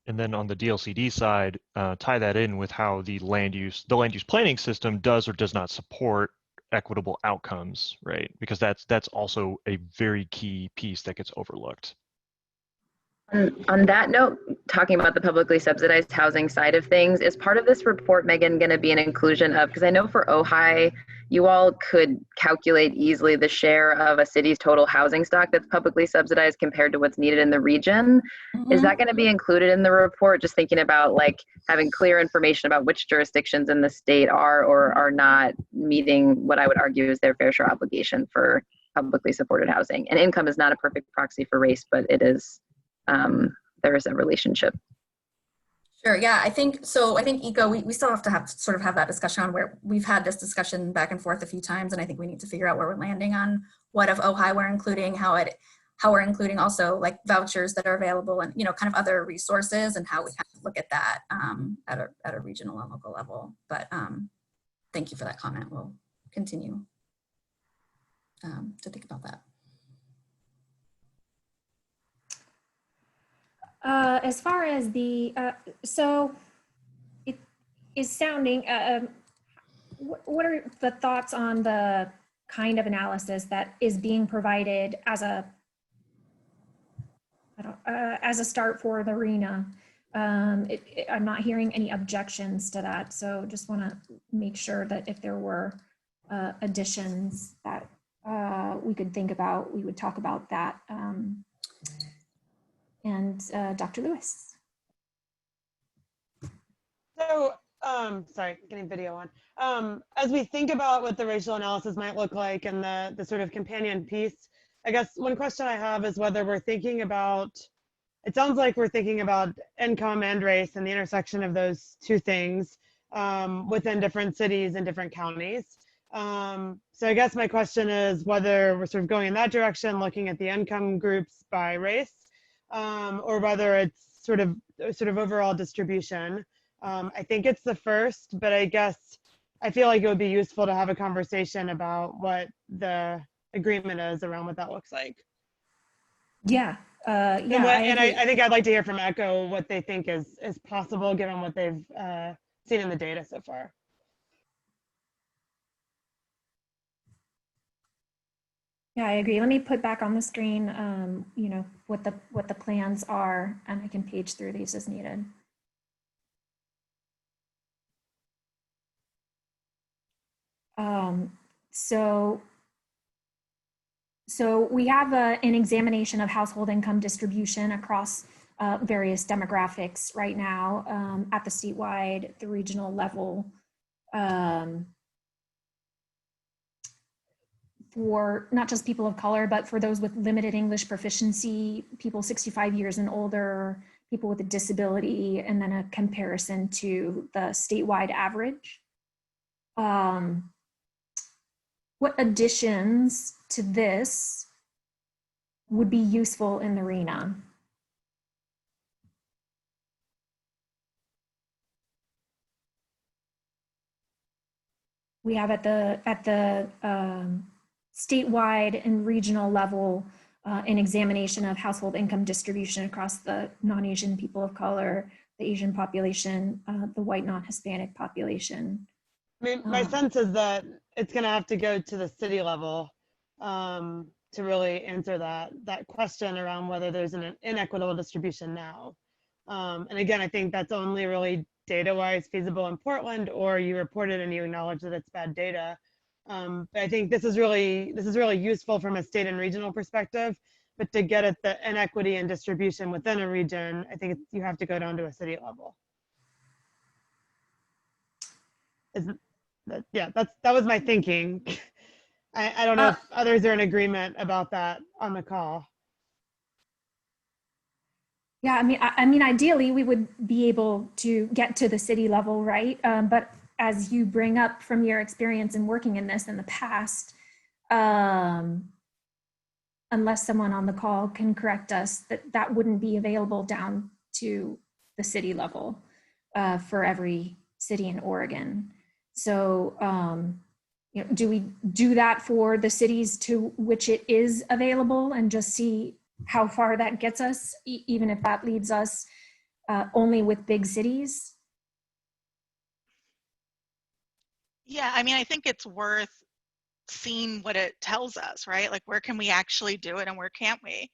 Speaker 7: And then on the DLCD side, tie that in with how the land use planning system does or does not support equitable outcomes, right? Because that's also a very key piece that gets overlooked.
Speaker 16: On that note, talking about the publicly subsidized housing side of things, is part of this report, Megan, going to be an inclusion of, because I know for Ojai, you all could calculate easily the share of a city's total housing stock that's publicly subsidized compared to what's needed in the region. Mm-hmm. Is that going to be included in the report? Just thinking about like having clear information about which jurisdictions in the state are or are not meeting what I would argue is their fair share obligation for publicly supported housing. And income is not a perfect proxy for race, but it is. There is a relationship.
Speaker 12: Sure. Yeah, I think so. I think ECO, we still have to have that discussion on where we've had this discussion back and forth a few times, and I think we need to figure out where we're landing on what of Ojai we're including, how we're including also like vouchers that are available, and you know, kind of other resources, and how we kind of look at that at a regional and local level. But thank you for that comment. We'll continue to think about that.
Speaker 1: As far as the, so it is sounding, what are the thoughts on the kind of analysis that is being provided as a start for the RENA? I'm not hearing any objections to that. So just want to make sure that if there were additions that we could think about, we would talk about that. And Dr. Lewis.
Speaker 15: So, sorry, getting video on. As we think about what the racial analysis might look like and the sort of companion piece, I guess one question I have is whether we're thinking about, it sounds like we're thinking about income and race and the intersection of those two things within different cities and different counties. So I guess my question is whether we're sort of going in that direction, looking at the income groups by race, or whether it's sort of overall distribution. I think it's the first, but I guess I feel like it would be useful to have a conversation about what the agreement is around what that looks like.
Speaker 1: Yeah.
Speaker 15: I think I'd like to hear from ECHO what they think is possible given what they've seen in the data so far.
Speaker 1: Yeah, I agree. Let me put back on the screen, you know, what the plans are, and I can page through these as needed. So we have an examination of household income distribution across various demographics right now at the statewide, the regional level. For not just people of color, but for those with limited English proficiency, people 65 years and older, people with a disability, and then a comparison to the statewide average. What additions to this would be useful in the RENA? We have at the statewide and regional level an examination of household income distribution across the non-Asian people of color, the Asian population, the white non-Hispanic population.
Speaker 15: I mean, my sense is that it's going to have to go to the city level to really answer that question around whether there's an inequitable distribution now. And again, I think that's only really data-wise feasible in Portland, or you report it and you acknowledge that it's bad data. But I think this is really useful from a state and regional perspective. But to get at the inequity and distribution within a region, I think you have to go down to a city level. Yeah, that was my thinking. I don't know if others are in agreement about that on the call.
Speaker 1: Yeah, I mean, ideally we would be able to get to the city level, right? But as you bring up from your experience in working in this in the past, unless someone on the call can correct us, that wouldn't be available down to the city level for every city in Oregon. So, you know, do we do that for the cities to which it is available and just see how far that gets us, even if that leads us only with big cities?
Speaker 21: Yeah, I mean, I think it's worth seeing what it tells us, right? Like, where can we actually do it and where can't we?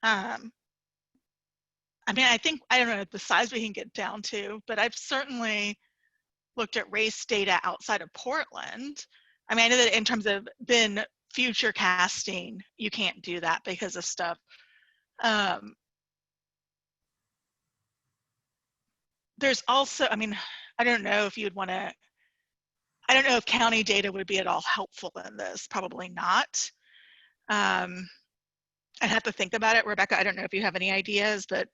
Speaker 21: I mean, I don't know the size we can get down to, but I've certainly looked at race data outside of Portland. I mean, I know that in terms of future casting, you can't do that because of stuff. There's also, I mean, I don't know if you'd want to, I don't know if county data would be at all helpful in this, probably not. I'd have to think about it. Rebecca, I don't know if you have any ideas, but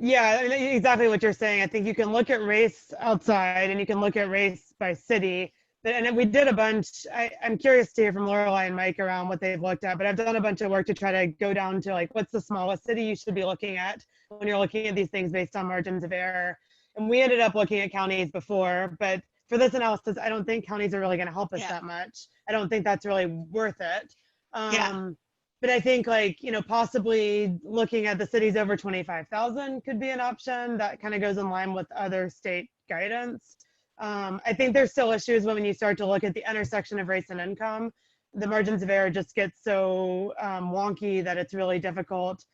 Speaker 15: yeah, exactly what you're saying. I think you can look at race outside and you can look at race by city. And we did a bunch. I'm curious to hear from Lorelei and Mike around what they've looked at, but I've done a bunch of work to try to go down to like, what's the smallest city you should be looking at when you're looking at these things based on margins of error. And we ended up looking at counties before, but for this analysis, I don't think counties are really going to help us that much. I don't think that's really worth it. But I think, like, you know, possibly looking at the cities over 25,000 could be an option that kind of goes in line with other state guidance. I think there's still issues when you start to look at the intersection of race and income. The margins of error just get so wonky that it's really difficult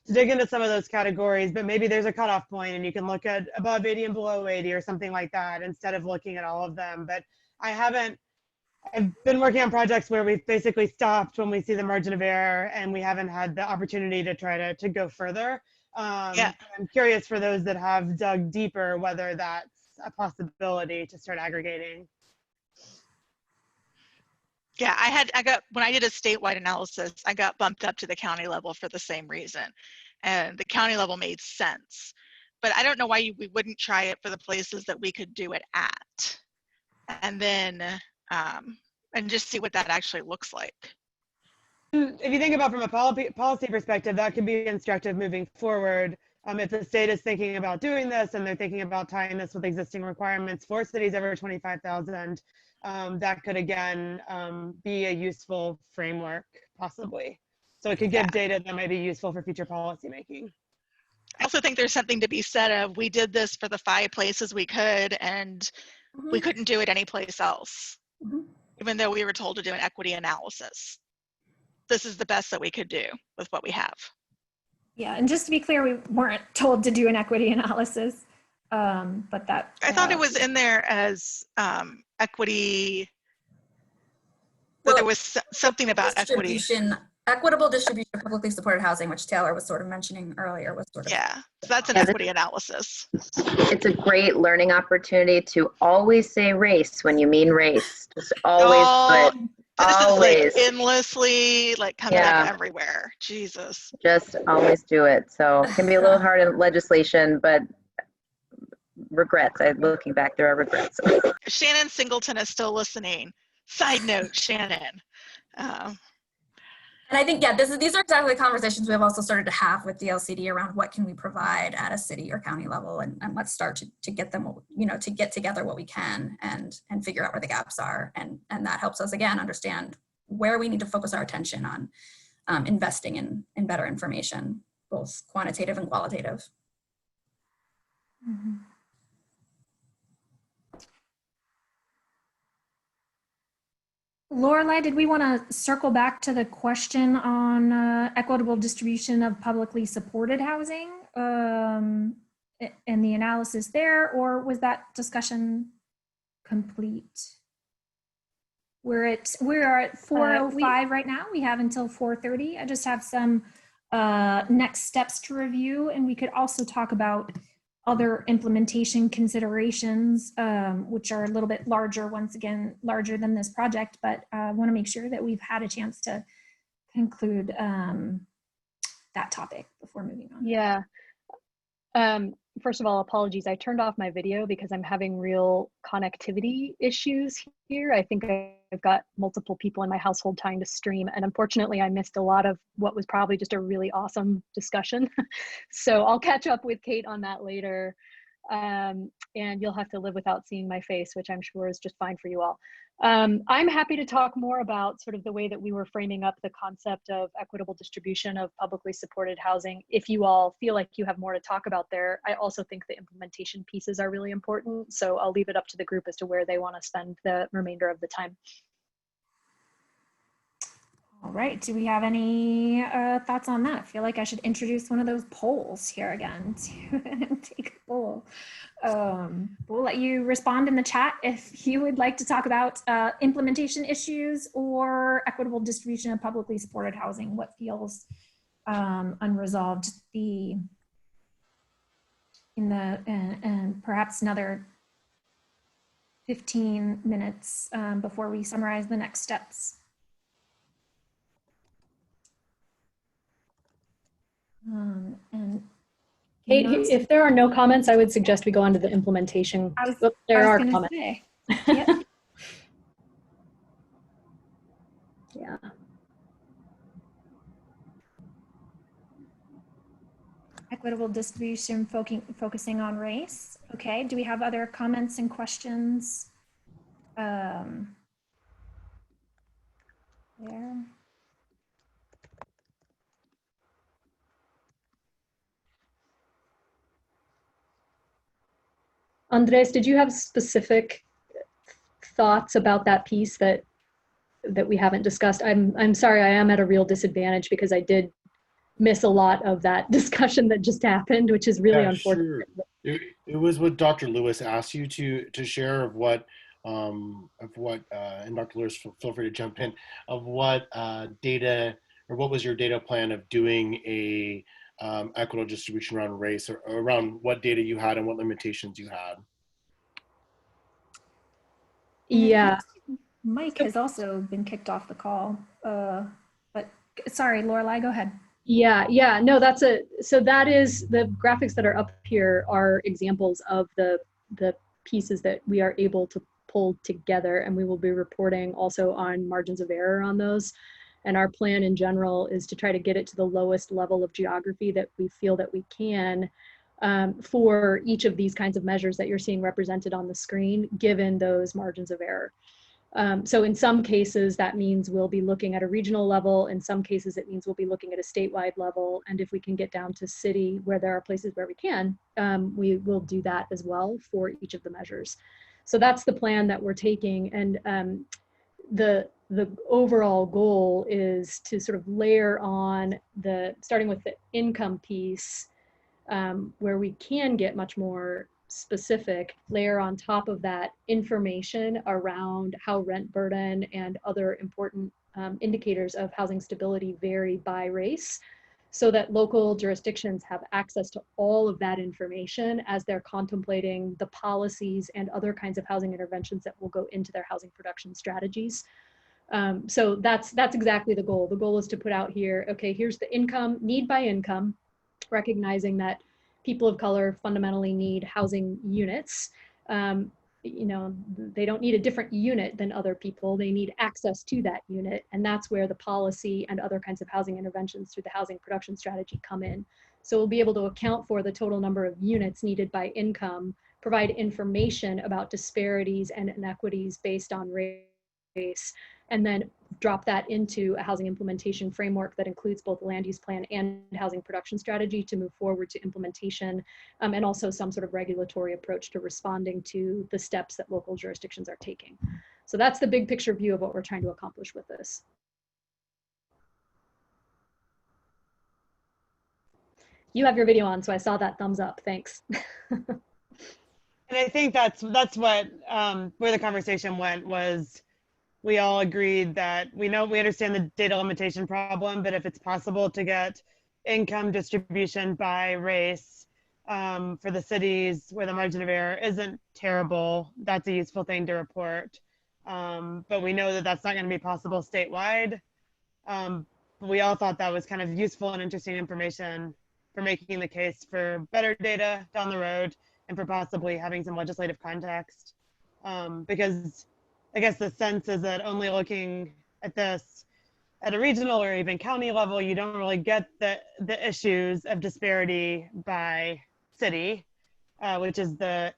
Speaker 15: to dig into some of those categories, but maybe there's a cutoff point and you can look at above 80 and below 80 or something like that instead of looking at all of them. But I've been working on projects where we've basically stopped when we see the margin of error and we haven't had the opportunity to try to go further. I'm curious for those that have dug deeper, whether that's a possibility to start aggregating.
Speaker 21: Yeah, when I did a statewide analysis, I got bumped up to the county level for the same reason. And the county level made sense. But I don't know why we wouldn't try it for the places that we could do it at. And then, and just see what that actually looks like.
Speaker 15: If you think about from a policy perspective, that could be instructive moving forward. If the state is thinking about doing this and they're thinking about tying this with existing requirements for cities over 25,000, that could again be a useful framework possibly. So it could give data that might be useful for future policy making.
Speaker 21: I also think there's something to be said of, we did this for the 5 places we could, and we couldn't do it anyplace else, even though we were told to do an equity analysis. this is the best that we could do with what we have.
Speaker 1: Yeah, and just to be clear, we weren't told to do an equity analysis, but that.
Speaker 21: I thought it was in there as equity, that
Speaker 12: Well,
Speaker 21: there was something about equity.
Speaker 12: Equitable distribution of publicly supported housing, which Taylor was sort of mentioning earlier, was sort of.
Speaker 21: Yeah, so that's an
Speaker 16: Yeah,
Speaker 21: equity analysis.
Speaker 16: It's a great learning opportunity to always say race when you mean race. Just always
Speaker 21: Oh,
Speaker 16: do it.
Speaker 21: this
Speaker 16: Always.
Speaker 21: is like endlessly like coming
Speaker 16: Yeah.
Speaker 21: up everywhere. Jesus.
Speaker 16: Just always do it. So it can be a little hard in legislation, but regrets. Looking back, there are regrets.
Speaker 21: Shannon Singleton is still listening. Side note, Shannon.
Speaker 12: And I think, yeah, these are exactly the conversations we have also started to have with DLCD around what can we provide at a city or county level, and let's start to get them, to get together what we can and figure out where the gaps are. And that helps us, again, understand where we need to focus our attention on investing in better information, both quantitative and qualitative.
Speaker 1: Mm-hmm. Lorelei, did we want to circle back to the question on equitable distribution of publicly supported housing and the analysis there, or was that discussion complete? We are at 4:05 right now. We have until 4:30. I just have some next steps to review, and we could also talk about other implementation considerations, which are a little bit larger, once again, larger than this project, but I want to make sure that we've had a chance to conclude that topic before moving on.
Speaker 9: Yeah. First of all, apologies. I turned off my video because I'm having real connectivity issues here. I think I've got multiple people in my household trying to stream, and unfortunately I missed a lot of what was probably just a really awesome discussion. So I'll catch up with Kate on that later. And you'll have to live without seeing my face, which I'm sure is just fine for you all. I'm happy to talk more about sort of the way that we were framing up the concept of equitable distribution of publicly supported housing. If you all feel like you have more to talk about there, I also think the implementation pieces are really important. So I'll leave it up to the group as to where they want to spend the remainder of the time.
Speaker 1: All right, do we have any thoughts on that? I feel like I should introduce one of those polls here again to take a poll. We'll let you respond in the chat if you would like to talk about implementation issues or equitable distribution of publicly supported housing. What feels unresolved? And perhaps another 15 minutes before we summarize the next steps. And
Speaker 9: Kate, if there are no comments, I would suggest we go on to the implementation. There are comments.
Speaker 1: Yep.
Speaker 9: Yeah.
Speaker 1: Equitable distribution focusing on race. Okay, do we have other comments and questions? There.
Speaker 9: Andres, did you have specific thoughts about that piece that we haven't discussed? I'm sorry, I am at a real disadvantage because I did miss a lot of that discussion that just happened, which is really unfortunate.
Speaker 3: Sure. It was what Dr. Lewis asked you to share of what and Dr. Lewis, feel free to jump in, of what data, or what was your data plan of doing a equitable distribution around race, or around what data you had and what limitations you had?
Speaker 9: Yeah.
Speaker 1: Mike has also been kicked off the call, but sorry, Lorelei, go ahead.
Speaker 9: Yeah, no, so that is, the graphics that are up here are examples of the pieces that we are able to pull together, and we will be reporting also on margins of error on those. And our plan in general is to try to get it to the lowest level of geography that we feel that we can for each of these kinds of measures that you're seeing represented on the screen, given those margins of error. So in some cases, that means we'll be looking at a regional level. In some cases, it means we'll be looking at a statewide level. And if we can get down to city, where there are places where we can, we will do that as well for each of the measures. So that's the plan that we're taking. And the overall goal is to sort of layer on starting with the income piece, where we can get much more specific, layer on top of that information around how rent burden and other important indicators of housing stability vary by race, so that local jurisdictions have access to all of that information as they're contemplating the policies and other kinds of housing interventions that will go into their housing production strategies. So that's exactly the goal. The goal is to put out here, okay, here's the income, need by income, recognizing that people of color fundamentally need housing units. You know, they don't need a different unit than other people. They need access to that unit. And that's where the policy and other kinds of housing interventions through the housing production strategy come in. So we'll be able to account for the total number of units needed by income, provide information about disparities and inequities based on race, and then drop that into a housing implementation framework that includes both land use plan and housing production strategy to move forward to implementation, and also some sort of regulatory approach to responding to the steps that local jurisdictions are taking. So that's the big picture view of what we're trying to accomplish with this. You have your video on, so I saw that thumbs up. Thanks.
Speaker 15: And I think that's what where the conversation went was, we all agreed that we understand the data limitation problem, but if it's possible to get income distribution by race for the cities where the margin of error isn't terrible, that's a useful thing to report. But we know that that's not going to be possible statewide. We all thought that was kind of useful and interesting information for making the case for better data down the road and for possibly having some legislative context. Because I guess the sense is that only looking at this at a regional or even county level, you don't really get the issues of disparity by city, which is the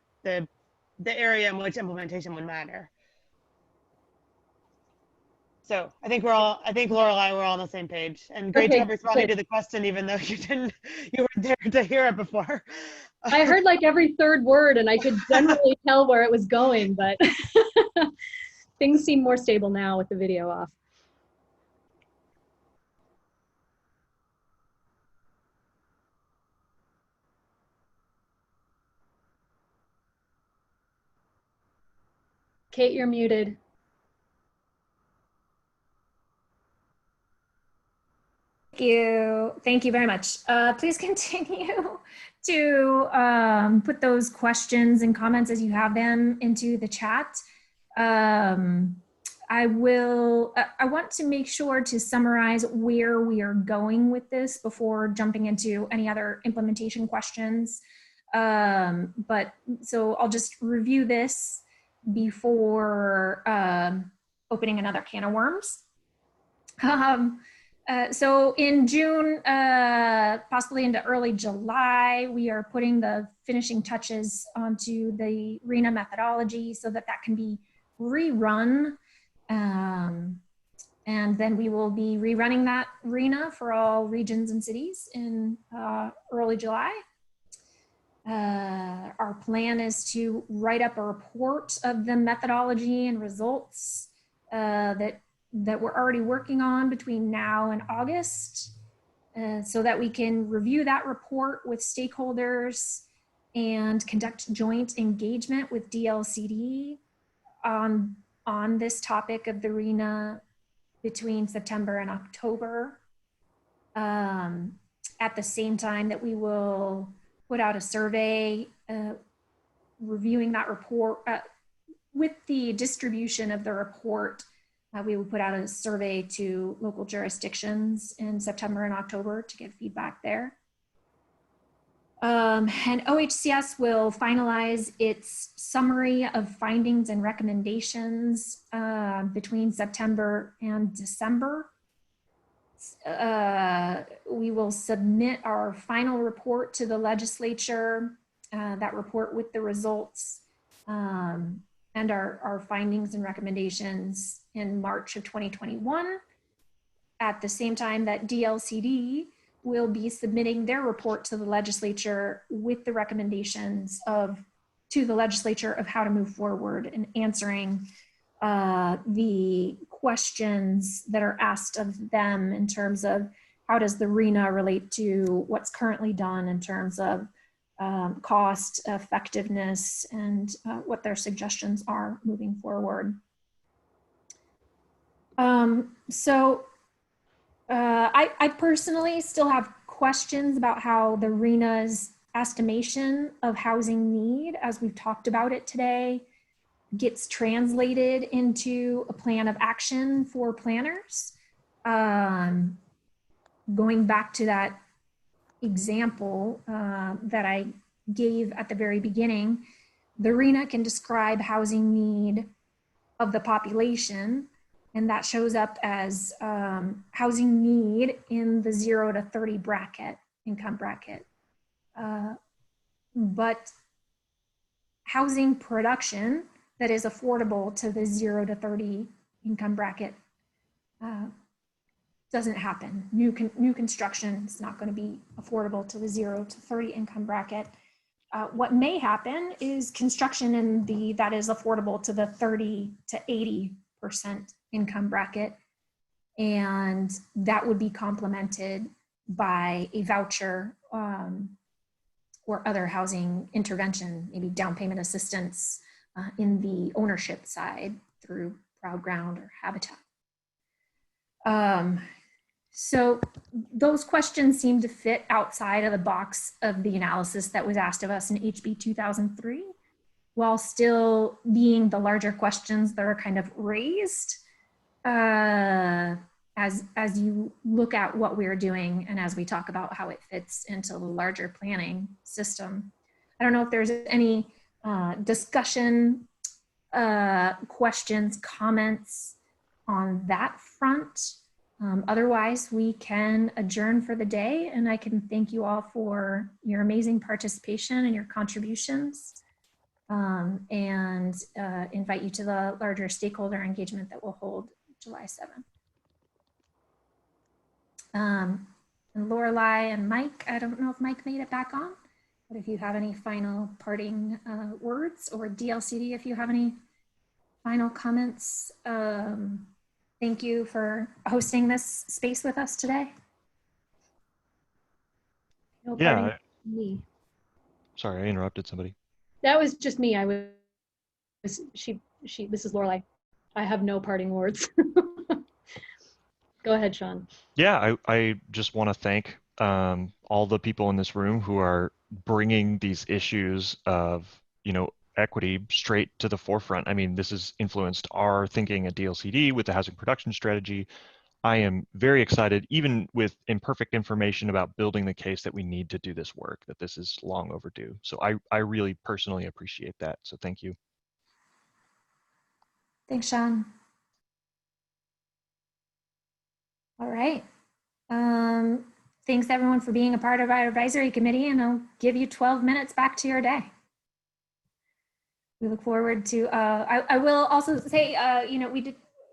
Speaker 15: area in which implementation would matter. So I think Lorelei, we're all on the same page. And great job responding to the question, even though you weren't there to hear it before.
Speaker 9: I heard like every third word and I could generally tell where it was going, but things seem more stable now with the video off. Kate, you're muted.
Speaker 1: Thank you very much. Please continue to put those questions and comments as you have them into the chat. I want to make sure to summarize where we are going with this before jumping into any other implementation questions. So I'll just review this before opening another can of worms. So in June, possibly into early July, we are putting the finishing touches onto the RHNA methodology so that that can be rerun. And then we will be rerunning that RHNA for all regions and cities in early July. Our plan is to write up a report of the methodology and results that we're already working on between now and August, so that we can review that report with stakeholders and conduct joint engagement with DLCD on this topic of the RHNA between September and October. At the same time that we will put out a survey reviewing that report with the distribution of the report. We will put out a survey to local jurisdictions in September and October to get feedback there. And OHCS will finalize its summary of findings and recommendations between September and December. We will submit our final report to the legislature, that report with the results and our findings and recommendations in March of 2021. At the same time that DLCD will be submitting their report to the legislature with the recommendations to the legislature of how to move forward in answering the questions that are asked of them in terms of how does the RENA relate to what's currently done in terms of cost, effectiveness, and what their suggestions are moving forward. I personally still have questions about how the RENA's estimation of housing need, as we've talked about it today, gets translated into a plan of action for planners. Going back to that example that I gave at the very beginning, the RENA can describe housing need of the population, and that shows up as housing need in the 0 to 30 bracket, income bracket. But housing production that is affordable to the 0 to 30 income bracket doesn't happen. New construction is not going to be affordable to the 0 to 30 income bracket. What may happen is construction in that is affordable to the 30 to 80% income bracket, and that would be complemented by a voucher or other housing intervention, maybe down payment assistance in the ownership side through Proud Ground or Habitat. So those questions seem to fit outside of the box of the analysis that was asked of us in HB 2003, while still being the larger questions that are kind of raised as you look at what we're doing and as we talk about how it fits into the larger planning system. I don't know if there's any discussion, questions, comments on that front. Otherwise, we can adjourn for the day, and I can thank you all for your amazing participation and your contributions, and invite you to the larger stakeholder engagement that we'll hold July 7th. And Lorelei and Mike, I don't know if Mike made it back on, but if you have any final parting words, or DLCD, if you have any final comments, thank you for hosting this space with us today. No
Speaker 7: Yeah.
Speaker 9: Me.
Speaker 7: Sorry, I interrupted somebody.
Speaker 9: That was just me. This is Lorelei. I have no parting words. Go ahead, Sean.
Speaker 7: Yeah, I just want to thank all the people in this room who are bringing these issues of, equity straight to the forefront. I mean, this has influenced our thinking at DLCD with the housing production strategy. I am very excited, even with imperfect information, about building the case that we need to do this work, that this is long overdue. So I really personally appreciate that. So thank you.
Speaker 1: Thanks, Sean. All right. Thanks everyone for being a part of our advisory committee, and I'll give you 12 minutes back to your day. We look forward to, I will also say,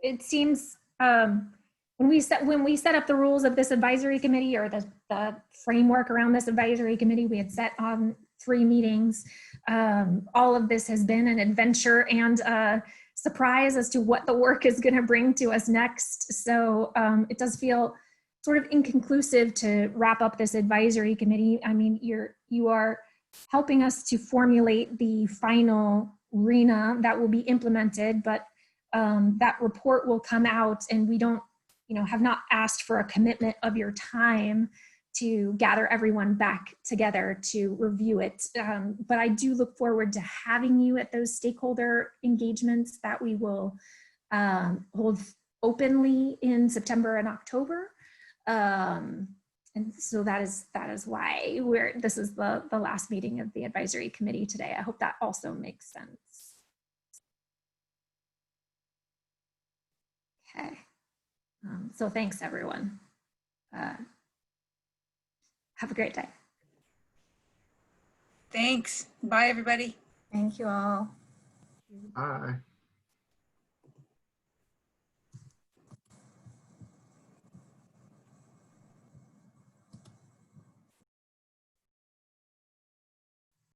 Speaker 1: it seems when we set up the rules of this advisory committee, or the framework around this advisory committee, we had set on 3 meetings. All of this has been an adventure and a surprise as to what the work is going to bring to us next. So it does feel sort of inconclusive to wrap up this advisory committee. I mean, you are helping us to formulate the final RENA that will be implemented, but that report will come out, and we don't, have not asked for a commitment of your time to gather everyone back together to review it. But I do look forward to having you at those stakeholder engagements that we will hold openly in September and October. And so that is why this is the last meeting of the advisory committee today. I hope that also makes sense. Okay. So thanks everyone. Have a great day.
Speaker 5: Thanks. Bye, everybody.
Speaker 12: Thank you all.
Speaker 18: Bye.